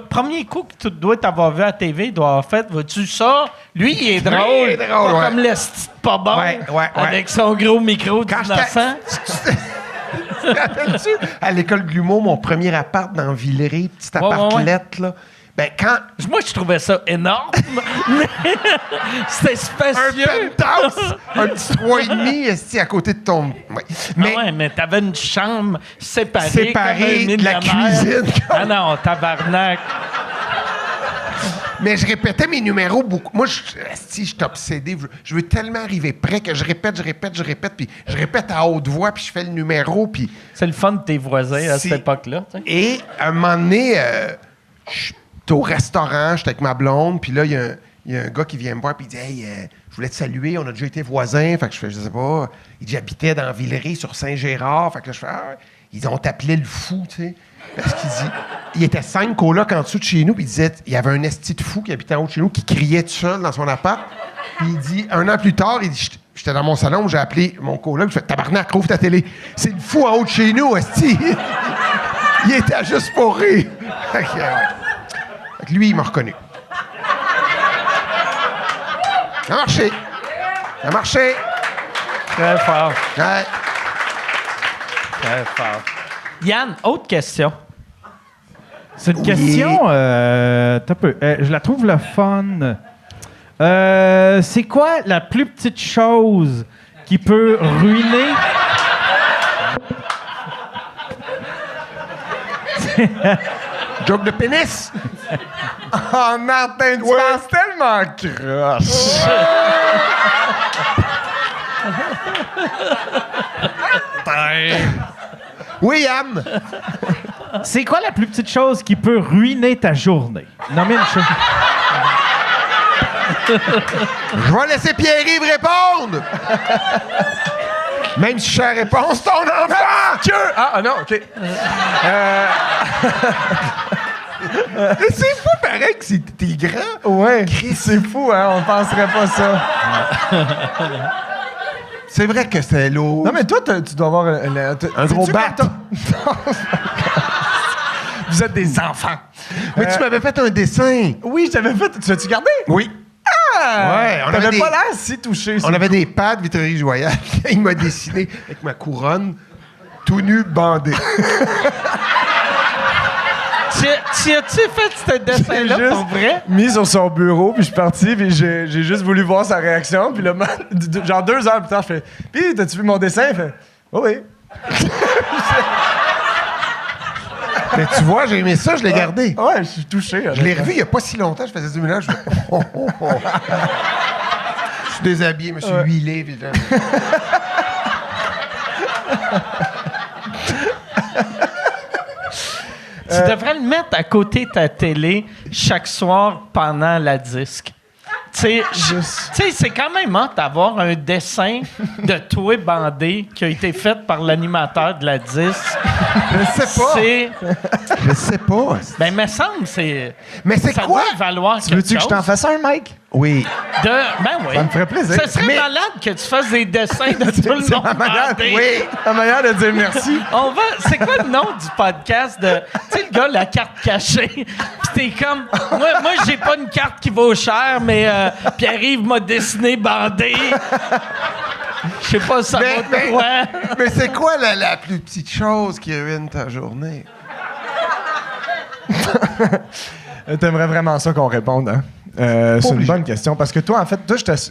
Premier coup que tu dois t'avoir vu à la TV, il doit avoir fait, vois-tu ça? Lui, il est drôle. Il est drôle, pas ouais. comme le style pas bon, Ouais. avec son gros micro Quand d'innocent. Tu te rappelles-tu? À l'école de l'humour, mon premier appart dans Villeray, petit appartelette, là. Ben, quand... Moi, je trouvais ça énorme, mais c'était Un spacieux. penthouse! Un petit 3,5 esti, à côté de ton... Ouais. Mais t'avais une chambre séparée Séparée comme un de la millionnaire. cuisine. Ah non, tabarnak. Mais je répétais mes numéros beaucoup. Moi, je suis obsédé. Je veux tellement arriver près que je répète, puis je répète à haute voix, puis je fais le numéro, puis... C'est le fun de tes voisins à C'est- cette époque-là. Tu sais. Et à un moment donné, j'étais au restaurant, j'étais avec ma blonde, puis là, il y a un gars qui vient me voir, puis il dit « Hey, je voulais te saluer, on a déjà été voisins. » Fait que je fais « Je sais pas. » Il dit « J'habitais dans Villeray, sur Saint-Gérard. » Fait que là, je fais « Ah, ouais. » Ils ont appelé le fou, tu sais. Parce qu'il dit... Il était 5 colocs en dessous de chez nous, puis il disait... Il y avait un esti de fou qui habitait en haut de chez nous, qui criait tout seul dans son appart. Puis il dit... Un an plus tard, il dit... J'étais dans mon salon, j'ai appelé mon coloc, je fais « Tabarnak, ouvre ta télé. C'est le fou en haut de chez nous, esti. » Il était juste pour rire. Fait que, ouais. Fait que lui, il m'a reconnu. Ça a marché. Ça a marché. Très fort. Ouais. Très fort. Yann, autre question. C'est une question. T'as peu. Je la trouve le fun. C'est quoi la plus petite chose qui peut ruiner. Joke de pénis. Oh, Martin, tu penses tellement croche. Oui, Yann. C'est quoi la plus petite chose qui peut ruiner ta journée? Nommez une chose. Je vais laisser Pierre-Yves répondre. Même si je sais la réponse, ton enfant! Ah, non, OK. Mais c'est fou pareil que t'es grand. Ouais, c'est fou, hein? On penserait pas ça. C'est vrai que c'est lourd. Non, mais toi, tu dois avoir un gros bat. Vous êtes des enfants. Mais tu m'avais fait un dessin. Oui, je t'avais fait. Tu l'as-tu gardé? Oui. Ah! Ouais, on T'avais avait pas des- l'air si touché. On avait des pads Vitrerie Joyal. Il m'a dessiné avec ma couronne, tout nu, bandé. Tu as-tu fait ce dessin-là Juste pour vrai? mis sur son bureau, puis je suis parti, puis j'ai juste voulu voir sa réaction, puis là, genre 2 heures plus tard, je fais « Puis, t'as-tu vu mon dessin? » Il fait « Oh oui. Mais tu vois, j'ai aimé ça, je l'ai gardé. » Ouais, je suis touché. Je l'ai revu il n'y a pas si longtemps, je faisais du ménage. Je fais, oh, oh, oh. Je suis déshabillé, je me suis huilé. Puis là. Tu devrais le mettre à côté de ta télé chaque soir pendant la disque. Tu sais, c'est quand même hot d'avoir un dessin de toi bandé qui a été fait par l'animateur de la disque Je sais pas. C'est... Je sais pas. Ben, me semble, c'est... Mais c'est ça quoi? doit valoir Tu veux-tu que je t'en fasse un, Mike? Oui. Ben oui. Ça me ferait plaisir. Ça serait malade que tu fasses des dessins de tout le C'est monde. ma manière, bandé. Oui. la manière de dire merci. On va... C'est quoi le nom du podcast de... Tu sais, le gars, la carte cachée. Puis t'es comme... Moi, j'ai pas une carte qui vaut cher, mais Pierre-Yves m'a dessiné bandé. Je sais pas si ça Mais- va de quoi. Mais c'est quoi la plus petite chose qui ruine ta journée? T'aimerais vraiment ça qu'on réponde, hein? C'est une bonne question. Parce que toi, en fait,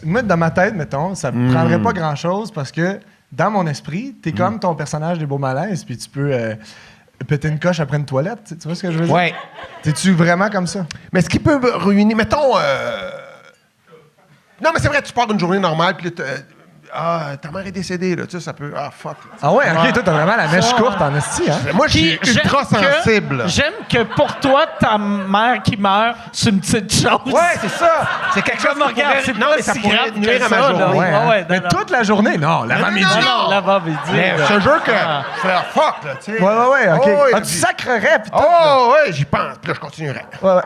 moi, dans ma tête, mettons, ça me prendrait pas grand-chose parce que dans mon esprit, t'es comme ton personnage des Beaux Malaises, puis tu peux péter une coche après une toilette. Tu vois ce que je veux dire? Ouais. T'es-tu vraiment comme ça? Mais ce qui peut me ruiner, mettons. Non, mais c'est vrai, tu pars d'une journée normale, puis là, ta mère est décédée, là, tu sais, ça peut. Ah, fuck. Là. Ah ouais, ok, toi, t'as vraiment la mèche courte en esti, hein? Moi, je suis Puis ultra sensible. J'aime que pour toi, ta mère qui meurt, c'est une petite chose. Ouais, c'est ça. C'est quelque chose Comme, qui regarde, pourrait... c'est Non, pas mais ça si pourrait grave nuire que à ma ça, là. journée. Ouais, hein? ouais, Mais non, toute la journée? Non, l'avant-midi. Non, l'avant-midi. Mais je te jure que... C'est fuck, là, tu sais. Ouais, ok. Oh, ouais, Ah, tu puis- sacrerais, pis tout. Oh, ouais, j'y pense. Puis là, je continuerai. Ouais.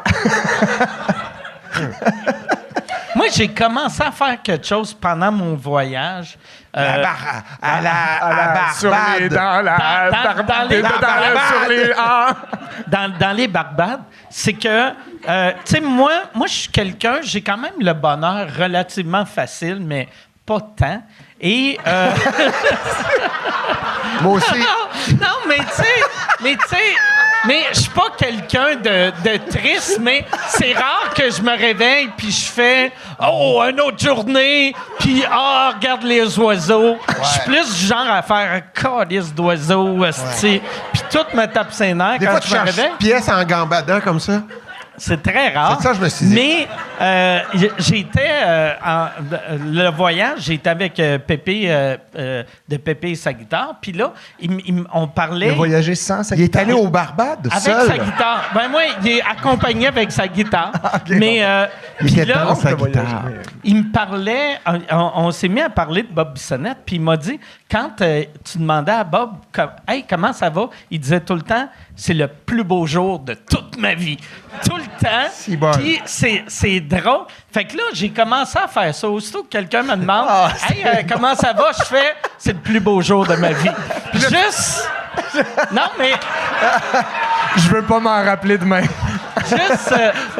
Moi, j'ai commencé à faire quelque chose pendant mon voyage. À la Sur les Barbade. Dans les Barbades. sur les dans les Barbades, c'est que, tu sais, moi, je suis quelqu'un, j'ai quand même le bonheur relativement facile, mais pas tant. Et... Moi aussi. non, mais tu sais, mais je suis pas quelqu'un de triste, mais c'est rare que je me réveille puis je fais « Oh, une autre journée! » Puis « Ah, regarde les oiseaux! Je suis plus du genre à faire un calice d'oiseaux, esti. Puis tout me tape ses nerfs Des quand fois, tu je me changes réveille. de pièce en gambadant comme ça. C'est très rare. C'est ça, je me suis dit. Mais j'étais le voyage, j'étais avec Pépé de Pépé et sa guitare. Puis là, on parlait Il a voyagé sans sa Il est guitare. allé au Barbade, avec seul. sa guitare. Ben moi, il est accompagné avec sa guitare. Mais Il puis était là, dans sa voyagé. guitare. il me parlait, on s'est mis à parler de Bob Bissonnette, puis il m'a dit, quand tu demandais à Bob, hey, comment ça va? Il disait tout le temps, c'est le plus beau jour de toute ma vie. Tout le temps. Si bon. Puis c'est drôle. Fait que là, j'ai commencé à faire ça. Aussitôt que quelqu'un me demande, hey, comment ça va? Je fais, c'est le plus beau jour de ma vie. Juste. Non, mais. Je veux pas m'en rappeler demain. Juste,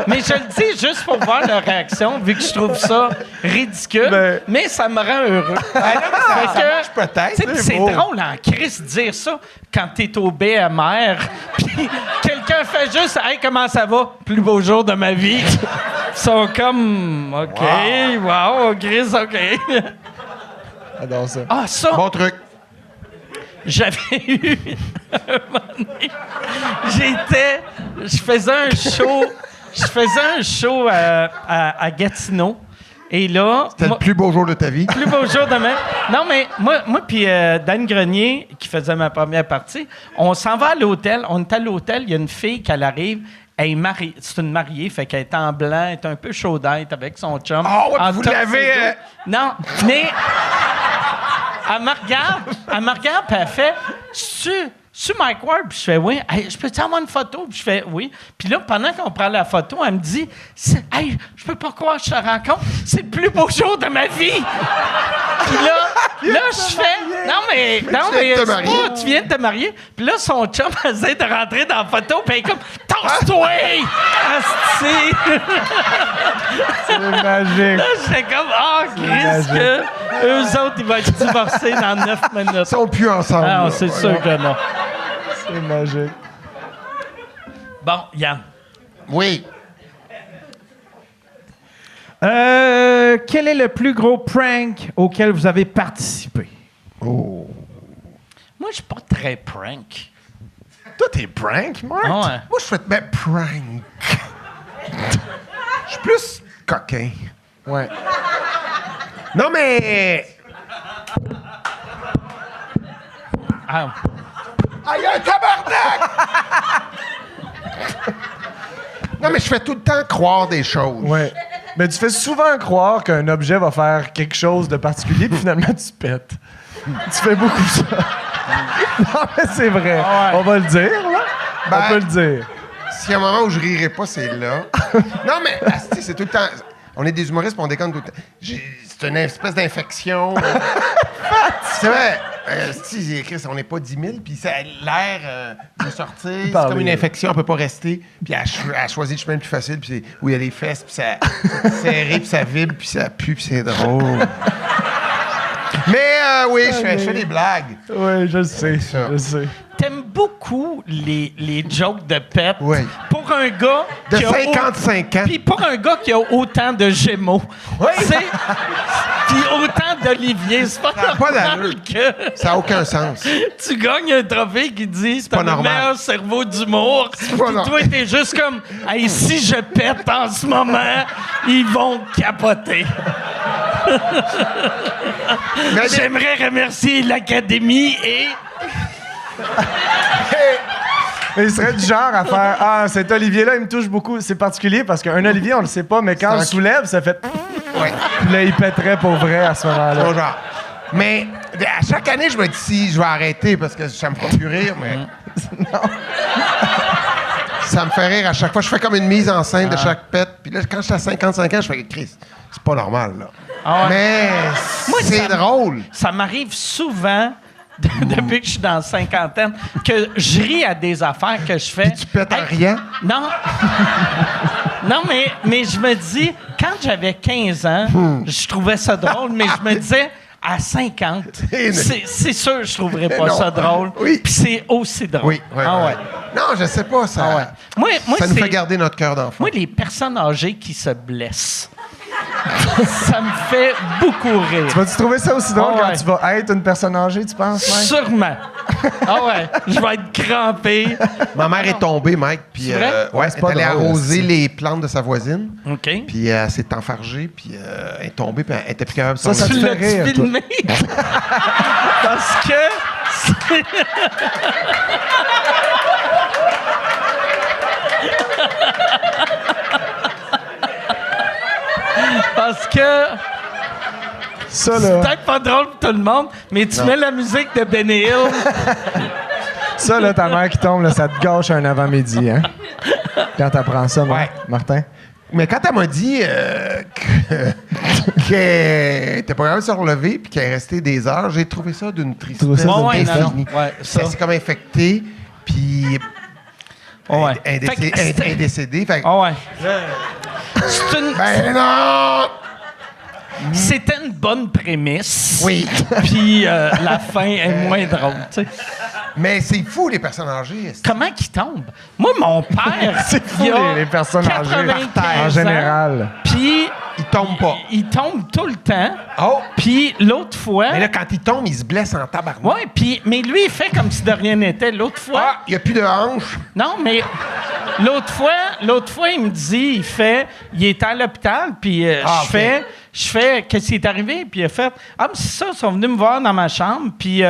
mais je le dis juste pour voir leur réaction, vu que je trouve ça ridicule, Ben- mais ça me rend heureux. Ça marche peut-être. Tu sais, puis c'est beau. drôle en Christ de dire ça quand t'es au BMR, puis quelqu'un fait juste « Hey, comment ça va? Plus beau jour de ma vie. » Ils sont comme « OK, wow, Chris, OK. J'adore ça. » Ah, ça, Bon truc. j'avais eu... un moment donné, je faisais un show à Gatineau. Et là... C'était le plus beau jour de ta vie. Plus beau jour demain. Non, mais moi puis Dan Grenier, qui faisait ma première partie, on s'en va à l'hôtel. On est à l'hôtel, il y a une fille qui arrive. Elle est mariée. C'est une mariée, fait qu'elle est en blanc, elle est un peu chaudette avec son chum. Ah ouais, En vous top l'avez, sédo. Non, mais... Elle me regarde, puis elle fait « Tu Mike Ward? » Puis je fais « Oui. Hey, je peux-tu avoir une photo? » Puis je fais « Oui. » Puis là, pendant qu'on prend la photo, elle me dit « Hey, je peux pas croire que je te rencontre. C'est le plus beau jour de ma vie. » Puis là, je fais « Non, mais viens de te marier. c'est pas, tu viens de te marier. » Puis là, son chum essaie de rentrer dans la photo, puis elle est comme « Tasse-toi! Asti! » C'est magique. Là, j'étais comme « Ah, Chris, que eux autres, ils vont être divorcés dans 9 minutes. » Ils sont plus ensemble. Ah, là. c'est sûr que non. C'est magique. Bon, Yann. Oui. Quel est le plus gros prank auquel vous avez participé? Oh. Moi, je suis pas très prank. Toi, t'es prank, Mark? Ah ouais. Moi, je fais prank. Je suis plus coquin. Ouais. Non, mais... Ah, Aïe, un tabarnak! Non, mais je fais tout le temps croire des choses. Ouais. Mais tu fais souvent croire qu'un objet va faire quelque chose de particulier, puis finalement, tu pètes. Tu fais beaucoup ça. Non, mais c'est vrai. Ah ouais. On va le dire, là. Ben, On peut le dire. S'il y a un moment où je rirai pas, c'est là. Non, mais asti, c'est tout le temps. On est des humoristes, puis on déconne tout le temps. C'est une espèce d'infection. C'est vrai. Si, Chris, on n'est pas 10 000, puis l'air de sortir, c'est Parlez. comme une infection, on peut pas rester. Puis elle choisit le chemin le plus facile, puis où il y a des fesses, puis ça serré, puis ça vibre, puis ça pue, puis c'est drôle. Mais oui, je fais des blagues. Oui, je sais. ça. Je sais. T'aimes beaucoup les jokes de pète. Oui. Pour un gars De qui a 55 ans. Puis pour un gars qui a autant de Gémeaux. Tu sais, puis autant d'Olivier, c'est pas Ça a pas normal d'allure. que Ça n'a aucun sens. tu gagnes un trophée qui dit t'as pas le normal. meilleur cerveau d'humour. Puis pas toi, normal. t'es juste comme hey, si je pète en ce moment, ils vont capoter. Mais J'aimerais remercier l'Académie et Mais il serait du genre à faire ah, cet Olivier-là, il me touche beaucoup. C'est particulier parce qu'un Olivier, on le sait pas, mais quand on le soulève, ça fait. ouais. Puis là, il pèterait pour vrai à ce moment-là. Bon, genre. Mais à chaque année, je me dis si je vais arrêter parce que ça me fera plus rire, mais. Non. Ça me fait rire à chaque fois. Je fais comme une mise en scène de chaque pète. Puis là, quand je suis à 55 ans, je fais Chris, c'est pas normal, là. Ah ouais. Mais Moi, c'est ça- drôle. ça m'arrive souvent, depuis que je suis dans la cinquantaine, que je ris à des affaires que je fais. Puis tu pètes en Hey, riant. Non. Non, mais je me dis, quand j'avais 15 ans, je trouvais ça drôle, mais je me disais, à 50, c'est sûr je trouverais pas Non. ça drôle. Oui. Puis c'est aussi drôle. Oui, oui. Ah ouais. Non, je sais pas, ça. Ah ouais. Moi, ça nous c'est- fait garder notre cœur d'enfant. Moi, les personnes âgées qui se blessent, ça me fait beaucoup rire. Tu vas-tu trouver ça aussi drôle Ah ouais. quand tu vas être une personne âgée, tu penses, Mike? Sûrement. Ah ouais, je vais être crampé. Ma mère est tombée, Mike, puis C'est vrai? ouais, c'est elle est pas allée drôle, arroser c'est- les plantes de sa voisine, OK. puis elle s'est enfargée, puis elle est tombée, puis elle était plus capable de Ça s'en te Tu fait l'as-tu rire, toi? filmé? Parce que... Parce que Ça, c'est là, peut-être pas drôle pour tout le monde, mais tu mets la musique de Benny Hill. ta mère qui tombe, là, ça te gâche un avant-midi, hein? Quand t'apprends ça, Ouais. Martin? Mais quand elle m'a dit qu'elle était pas capable de se relever puis qu'elle est restée des heures, j'ai trouvé ça d'une tristesse Trouvé ça d'une Ouais, non, infinie. non. Ouais, ça. Ça s'est comme infecté, puis Ouais. elle Fait que c'était- est décédée. Fait que, Ah ouais. C'est une- ben non! C'était une bonne prémisse. Oui. Puis la fin est moins drôle, tu sais. Mais c'est fou, les personnes âgées. Comment qu'ils tombent? Moi, mon père, C'est fou, il a les personnes âgées, 95 en général. ans, Puis Ils tombent pas. il tombe tout le temps. Oh! Puis l'autre fois... Mais là, quand ils tombent, ils se blessent en tabarnak. Ouais, puis mais lui, il fait comme si de rien n'était. L'autre fois... Ah, il n'y a plus de hanches. Non, mais l'autre fois, il me dit, il était à l'hôpital, puis Ah, ok. je fais, qu'est-ce qui est arrivé? Puis il a fait, ah, mais c'est ça, ils sont venus me voir dans ma chambre, puis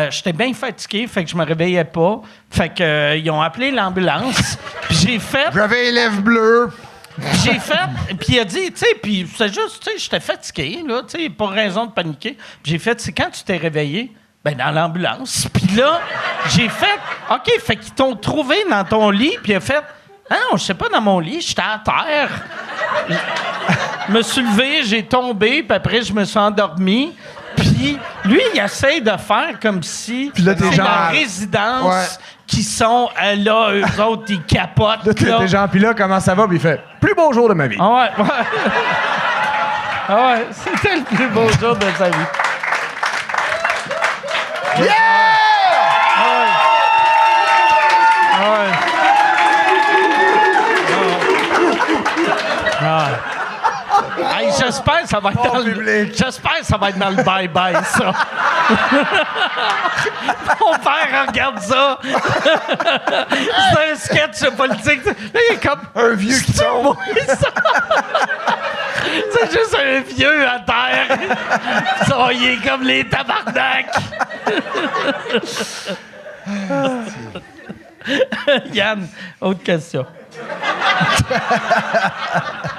j'étais bien fatigué, fait que je me réveillais pas. Fait que ils ont appelé l'ambulance, puis j'ai fait, J'avais les lèvres bleues. puis il a dit, tu sais, puis c'est juste, tu sais, j'étais fatigué, là, tu sais, pas raison de paniquer. Puis j'ai fait, c'est quand tu t'es réveillé? Ben, dans l'ambulance. Puis là, j'ai fait, OK, fait qu'ils t'ont trouvé dans ton lit, puis il a fait, ah non, je sais pas, dans mon lit, j'étais à terre. Je me suis levé, j'ai tombé, puis après, je me suis endormi. Puis lui, il essaie de faire comme si Puis là, t'es c'est genre- la résidence Ouais. qui sont là, eux autres, ils capotent. Là, là. t'es gens, puis là, comment ça va? Puis il fait plus beau jour de ma vie. Ah ouais, ouais. Ah ouais, c'était le plus beau jour de sa vie. Hey, j'espère que ça va être dans le... public. J'espère que ça va être dans le bye-bye, ça. Mon père regarde ça. C'est un sketch politique. Là, il est comme... Un vieux qui tombe. C'est juste un vieux à terre. Ça, il est comme les tabarnak. Yann, autre question.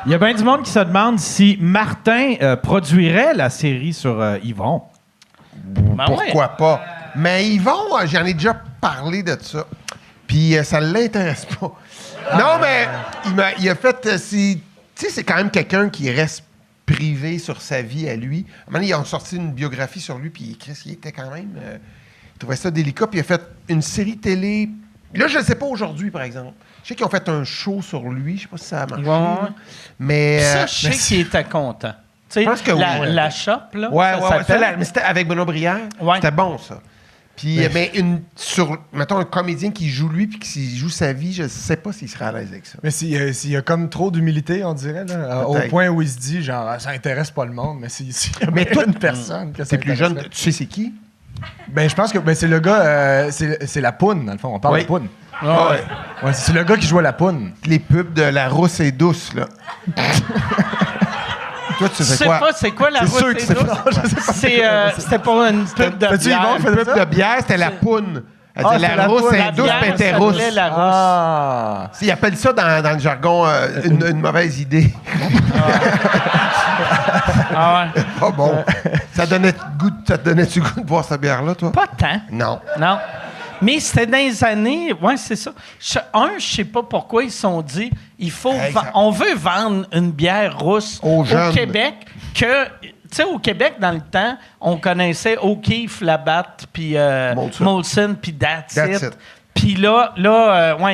Il y a bien du monde qui se demande si Martin produirait la série sur Yvon. Ben Pourquoi ouais. pas? Mais Yvon, j'en ai déjà parlé de ça. Puis ça l'intéresse pas. Non, mais il a fait... tu sais, c'est quand même quelqu'un qui reste privé sur sa vie à lui. À un moment donné, ils ont sorti une biographie sur lui, puis Chris, il était quand même... il trouvait ça délicat, puis il a fait une série télé... Là, je ne sais pas aujourd'hui, par exemple. Je sais qu'ils ont fait un show sur lui. Je sais pas si ça a marché. Ouais. Mais... Ça, je sais qu'il était content. Tu sais, pense que oui. la shop, là, Ouais, ça s'appelle. mais c'était avec Benoît Brière. Ouais. C'était bon, ça. Puis, mettons, un comédien qui joue lui puis qui joue sa vie, je sais pas s'il serait à l'aise avec ça. Mais s'il y a comme trop d'humilité, on dirait, là, au Peut-être. point où il se dit, genre, ça intéresse pas le monde, mais s'il y a Mais bien toi, une personne que ça T'es plus jeune, intéresserait. tu sais c'est qui? Ben, je pense que c'est le gars, c'est la poune, dans le fond. On parle Oui. de poune. Ah ouais. Ouais, c'est le gars qui jouait la poune. Les pubs de La Rousse est douce, là. Toi, tu Je sais sais quoi? pas c'est quoi la C'est sûr route que et c'est douce. pas- je sais pas. C'était pour une pub de Fais-tu bière. Yvon, Une fais pub ça? de bière, c'était la poune. Elle Ah, disait c'est La la Rousse poune. est La douce, bière puis elle était rousse. s'appelait la rousse. Ah! Ils appellent ça dans le jargon une mauvaise idée. Ah ouais. Pas bon. Ça te donnait-tu goût de boire cette bière-là, toi? Pas tant. Non. Non. Mais c'était dans les années... Oui, c'est ça. Je sais pas pourquoi ils se sont dit, Hey, on veut vendre une bière rousse Aux au jeunes. Québec que... Tu sais, au Québec, dans le temps, on connaissait O'Keeffe, Labatt, puis Molson, puis That's That's It. It. Puis là,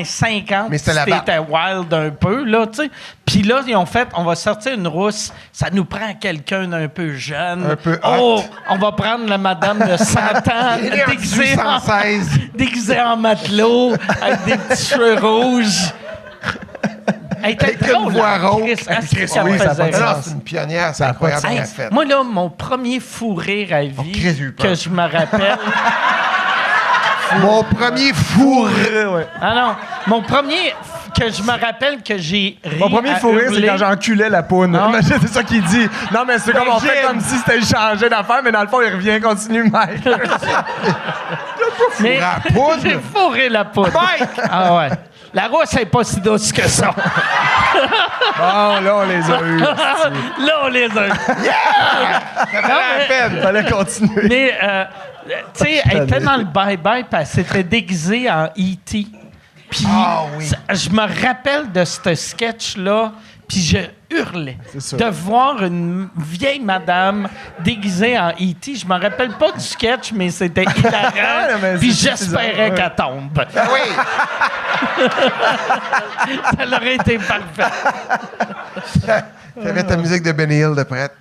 50, Mais c'était Labatt. c'était wild un peu, là, tu sais. Puis là, ils ont fait, on va sortir une rousse, ça nous prend quelqu'un d'un peu jeune. Un peu Oh, hot. on va prendre la madame de 100 ans, Il est rendu 116. déguisée en matelot, avec des petits cheveux rouges. Elle était Avec une drôle, voix hein, rauque. Chris. Ah, c'est ça Oui, me ça a faisait pas de rire. Non, c'est une pionnière, c'est Ça a pas de incroyable ce Hey, qu'elle a fait. moi, là, mon premier fou rire à vie, Chris, j'ai eu peur. que je me rappelle... Mon premier four. Ah non, mon premier que je me rappelle que j'ai ri Mon premier à fou rire, c'est hurler. quand j'enculais la poune. Non. Imagine, c'est ça qu'il dit. Non, mais c'est comme on fait comme si c'était changé d'affaire, mais dans le fond, il revient, continue, Mike. Mais La poudre? j'ai fourré la poudre. Ah ouais. La rousse n'est pas si douce que ça. Bon, là, on les a eus. Là, on les a. Ça valait la peine. Fallait continuer. Mais, tu sais, elle était dans le bye-bye, puis elle s'était déguisée en E.T. Puis, Ah oui. je me rappelle de ce sketch-là, puis je hurlais sûr. de voir une vieille madame déguisée en E.T. Je me rappelle pas du sketch, mais c'était hilarant, Non, mais puis c'est j'espérais bizarre, ouais. qu'elle tombe. Ah oui. Ça aurait été parfait. T'avais ta musique de Benny Hill de prête.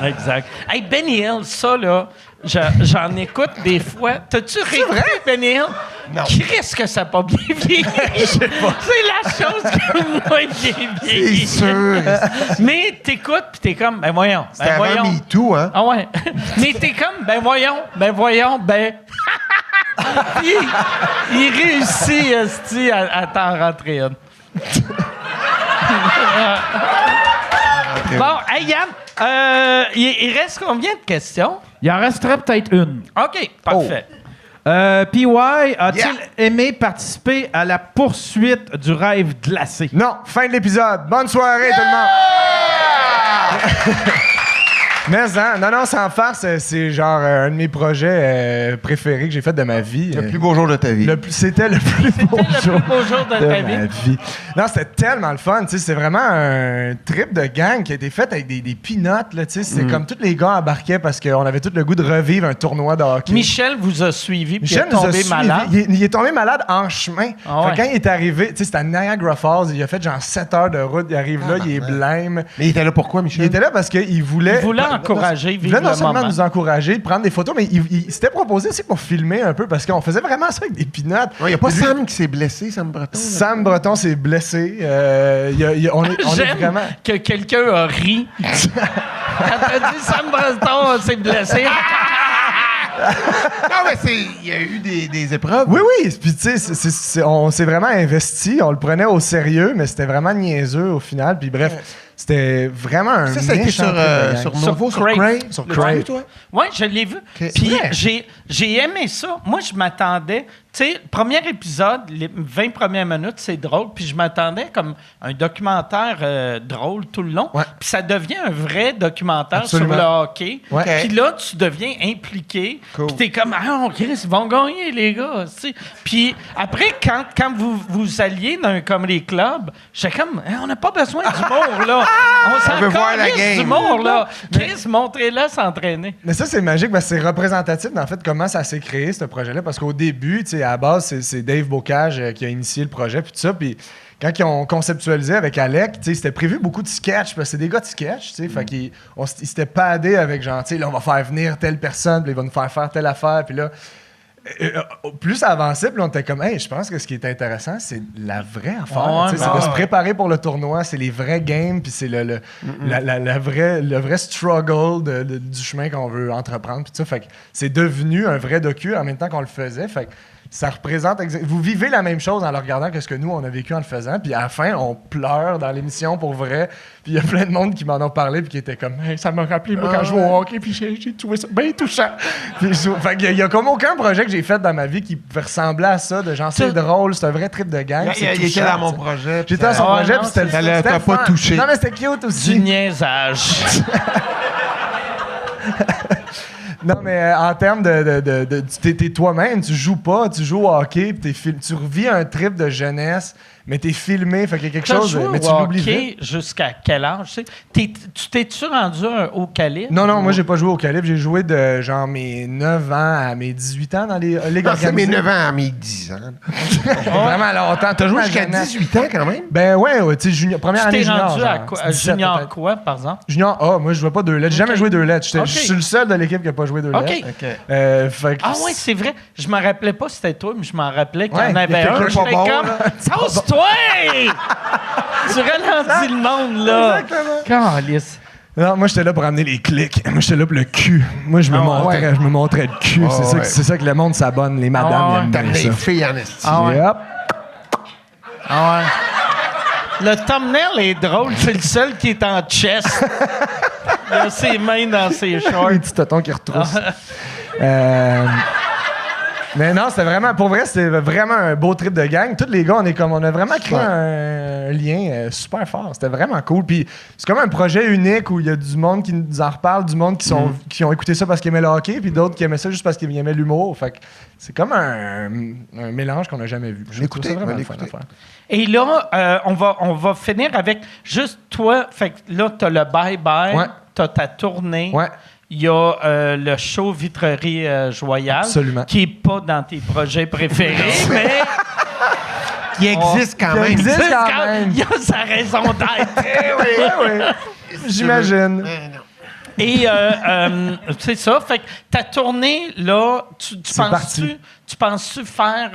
Exact. Hey, Benny Hill, ça, là, j'en écoute des fois. T'as-tu réécouté Benny Hill? Non. Qui risque que ça n'a pas bien vieilli? C'est la chose qui a le moins bien vieilli. C'est sûr. Mais t'écoutes, puis t'es comme, ben voyons, C'était ben avant voyons. MeToo, hein? Ah ouais. Mais t'es comme, ben voyons, ben... Puis, il réussit, esti, à t'en rentrer une. Bon, hey Yann, il reste combien de questions? Il en resterait peut-être une. OK, parfait. PY, a-t-il Yeah. aimé participer à la poursuite du rêve glacé? Non, fin de l'épisode. Bonne soirée, tout le monde. Mais non, sans farce, c'est genre un de mes projets préférés que j'ai fait de ma vie. Le plus beau jour de ta vie. C'était le plus beau C'était le jour plus beau jour de ta vie. ma vie. Non, c'était tellement le fun. Tu sais, c'est vraiment un trip de gang qui a été fait avec des peanuts. Là, tu sais. C'est comme tous les gars embarquaient parce qu'on avait tout le goût de revivre un tournoi de hockey. Michel vous a suivi, puis il Michel est nous a tombé suivis. malade. Il est tombé malade en chemin. Ah Fait ouais. que quand il est arrivé, tu sais, c'était à Niagara Falls. Il a fait genre 7 heures de route. Il arrive là, il est blême. Mais il était là pourquoi, Il Michel? était là parce qu'il voulait... Il voulait encourager, Il vivre voulait non le seulement moment. nous encourager, prendre des photos, mais il s'était proposé aussi pour filmer un peu parce qu'on faisait vraiment ça avec des peanuts. Il n'y a pas Lui- Sam qui s'est blessé, Sam Breton. là? Sam Breton s'est blessé. On est J'aime vraiment... que quelqu'un a ri. Quand t'as dit Sam Breton s'est blessé. Non, mais il y a eu des épreuves. Oui, oui. Puis, tu sais, on s'est vraiment investi. On le prenait au sérieux, mais c'était vraiment niaiseux au final. Puis, bref, c'était vraiment un Ça a été méchant sur, trip de gang. sur Novo, sur Crave. Crave. Sur L'as-tu Crave. vu, toi? Oui, je l'ai vu. C'est Puis vrai? j'ai aimé ça. Moi, je m'attendais. sais, le premier épisode, les 20 premières minutes, c'est drôle, puis je m'attendais comme un documentaire drôle tout le long, Ouais. puis ça devient un vrai documentaire Absolument. sur le hockey. Ouais. Puis là, tu deviens impliqué, puis t'es comme, ah, Chris, ils vont gagner, les gars, tu sais. Puis après, quand vous alliez dans un comedy club, j'étais comme, hey, on n'a pas besoin d'humour, là. On s'en veut voir la calisse game. d'humour, là. Chris, montrez-le s'entraîner. Mais ça, c'est magique parce que c'est représentatif, en fait, comment ça s'est créé, ce projet-là. Parce qu'au début, tu sais, à la base, c'est Dave Bocage qui a initié le projet, puis tout ça. Puis quand ils ont conceptualisé avec Alec, tu sais, c'était prévu beaucoup de sketch, parce que c'est des gars de sketch, tu sais. Fait qu'ils s'étaient padés avec genre, tu sais, là, on va faire venir telle personne, puis il va nous faire telle affaire, puis là. Plus ça avançait, puis on était comme, hey, je pense que ce qui est intéressant, c'est la vraie affaire. Ouais, tu sais, c'est de se préparer pour le tournoi, c'est les vrais games, puis c'est le vrai struggle du chemin qu'on veut entreprendre. Puis ça, fait que c'est devenu un vrai docu en même temps qu'on le faisait. Fait que ça représente. Vous vivez la même chose en le regardant que ce que nous, on a vécu en le faisant. Puis à la fin, on pleure dans l'émission pour vrai. Puis il y a plein de monde qui m'en ont parlé puis qui était comme hey, ça m'a rappelé moi quand je jouais au hockey puis j'ai trouvé ça bien touchant. Fait qu'il y a comme aucun projet que j'ai fait dans ma vie qui pouvait ressembler à ça, de genre c'est drôle, c'est un vrai trip de gang. Il était dans mon projet. J'étais dans son projet puis c'était ça t'a pas fun. touché. Non mais c'était cute aussi. Du niaisage. Non, mais en termes t'es toi-même, tu joues pas, tu joues au hockey, puis tu revis un trip de jeunesse, mais t'es filmé, fait qu'il y a quelque T'as chose, joué mais tu au l'oublies hockey vite. jusqu'à quel âge? Tu sais? Tu t'es-tu rendu au calibre? Non, moi, j'ai pas joué au calibre. J'ai joué de genre mes 9 ans à mes 18 ans dans les ligues C'est mes organisées. 9 ans à mes 10 ans. Vraiment longtemps. T'as joué ma jusqu'à jeunesse. 18 ans quand même? Ben ouais, tu sais, première Tu année t'es junior. rendu à genre, quoi? À 17 junior peut-être. quoi, par exemple? Junior A, moi je jouais pas deux lettres. J'ai jamais joué deux lettres. Ok. Je suis le seul de l'équipe qui a pas joué deux OK. lettres. Fait que Ah ouais, c'est vrai. Je me rappelais pas c'était toi, mais je m'en rappelais qu'il y Ouais, en avait il y a un. quelqu'un J'étais pas bon, comme, tasse-toi! Tu ralentis le monde, là. Calice. Non, moi j'étais là pour amener les clics. Moi j'étais là pour le cul. Moi je me montrais le cul. C'est ça que le monde s'abonne. Les madames Ah ouais. ils aiment T'as bien les ça. filles en esti. Ah ouais. Yep. Ah ouais. Le thumbnail est drôle. C'est le seul qui est en chest. Il a ses mains dans ses shorts. Les petits totons qui retroussent. Mais non, c'était vraiment, pour vrai, c'était vraiment un beau trip de gang. Tous les gars, on a vraiment créé un lien super fort. C'était vraiment cool. Puis c'est comme un projet unique où il y a du monde qui nous en reparle, du monde qui ont écouté ça parce qu'ils aimaient le hockey, puis d'autres qui aimaient ça juste parce qu'ils aimaient l'humour. Fait que c'est comme un mélange qu'on n'a jamais vu. Je trouve ça vraiment le fun à faire. Et là, on va finir avec juste toi. Fait que là, t'as le bye-bye. Ouais. T'as ta tournée. Ouais. Il y a le show Vitrerie Joyal. Absolument. Qui n'est pas dans tes projets préférés, mais Qui existe quand Qui même. existe. c'est quand quand- même. il y a sa raison d'être. Oui. J'imagine. Et c'est ça. Fait que ta tournée, là, tu parti. penses-tu faire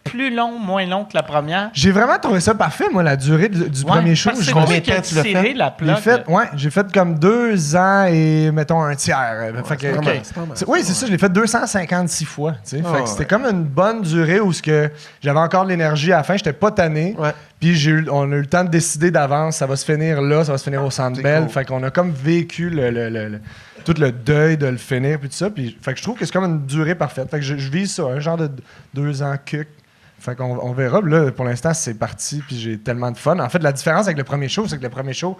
plus long, moins long que la première? J'ai vraiment trouvé ça parfait, moi, la durée du premier show. parce que Je c'est comprends- toi qui as tiré la plug. J'ai fait comme 2 ans et, mettons, un tiers. Fait que- pas mal, ok. c'est pas mal. Oui, c'est ça, je l'ai fait 256 fois. Tu sais. Fait que c'était comme une bonne durée où j'avais encore de l'énergie à la fin, j'étais pas tanné. Ouais. Puis on a eu le temps de décider d'avance, ça va se finir là, ça va se finir au Centre C'est Bell. cool. Fait qu'on a comme vécu tout le deuil de le finir, puis tout ça. Puis, fait que je trouve que c'est comme une durée parfaite. Fait que je vise ça, un genre de 2 ans cuc. Fait qu'on on verra. Puis là, pour l'instant, c'est parti, puis j'ai tellement de fun. En fait, la différence avec le premier show, c'est que le premier show,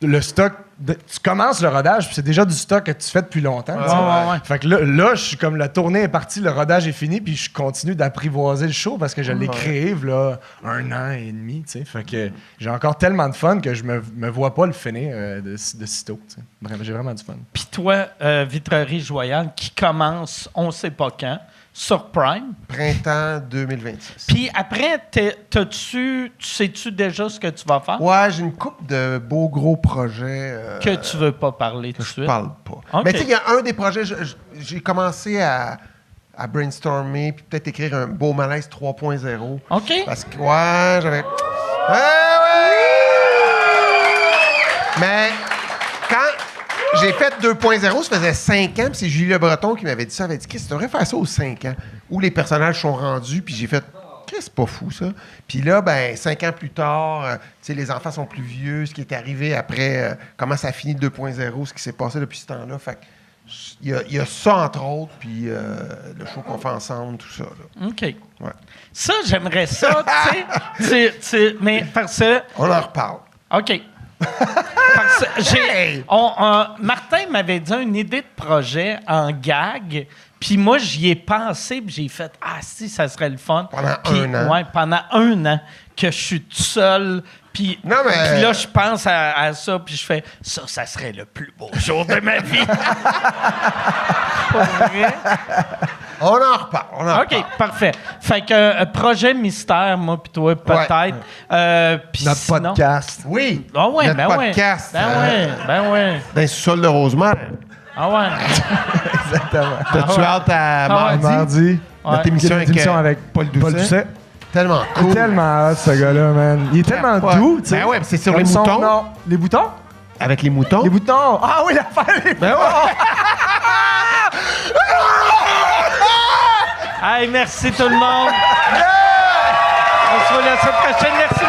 le stock, tu commences le rodage, puis c'est déjà du stock que tu fais depuis longtemps. tu sais. ouais. Fait que là, je suis comme la tournée est partie, le rodage est fini, puis je continue d'apprivoiser le show parce que je l'ai créé là 1 an et demi. Tu sais. Fait que j'ai encore tellement de fun que je me vois pas le finir de sitôt. Tu sais. Bref, j'ai vraiment du fun. Puis toi, Vitrerie Joyal, qui commence, on sait pas quand, sur Prime. Printemps 2026. Puis après, tu sais-tu déjà ce que tu vas faire? Ouais, j'ai une couple de beaux gros projets Que tu veux pas parler tout que de je suite? parle pas. Ok. Mais tu sais, il y a un des projets, j'ai commencé à brainstormer puis peut-être écrire un beau malaise 3.0. OK. Parce que, ouais, j'avais... Ouais! Mais quand j'ai fait 2.0, ça faisait 5 ans, puis c'est Julie Le Breton qui m'avait dit ça. Elle avait dit, Chris, tu devrais faire ça aux 5 ans, où les personnages sont rendus, puis j'ai fait, Chris, c'est pas fou, ça. Puis là, 5 ans plus tard, tu sais, les enfants sont plus vieux, ce qui est arrivé après, comment ça a fini 2.0, ce qui s'est passé depuis ce temps-là. Fait que il y a ça, entre autres, puis le show qu'on fait ensemble, tout ça. Là. OK. Ouais. Ça, j'aimerais ça, tu sais. Mais parce que. On en reparle. OK. Parce que Martin m'avait dit une idée de projet en gag, puis moi, j'y ai pensé, puis j'ai fait « Ah, si, ça serait le fun. » Pendant Puis, 1 an. Ouais, pendant 1 an, que je suis tout seul, puis Non, mais- puis là, je pense à ça, puis je fais « Ça serait le plus beau jour de ma vie. » Pour vrai? On en reparle. OK, parfait. Fait que projet mystère, moi puis toi, peut-être. Puis Notre sinon- podcast. Oui. Ah ouais, Notre ben podcast. ouais. Ben ouais. Dans le sous-sol de Rosemère. Ah ouais. Exactement. T'as-tu hâte à ouais. Mardi. Notre émission avec Paul Doucet. Tellement Il est cool. tellement hot, ce gars-là, man. Il est tellement Ouais. doux, tu sais. Ben ouais, c'est sur Comme les son moutons. nom. Les boutons? Avec les moutons. Les boutons! Ah oui, l'affaire des Ben ouais. Hey, merci tout le monde. On se voit la semaine prochaine. Merci.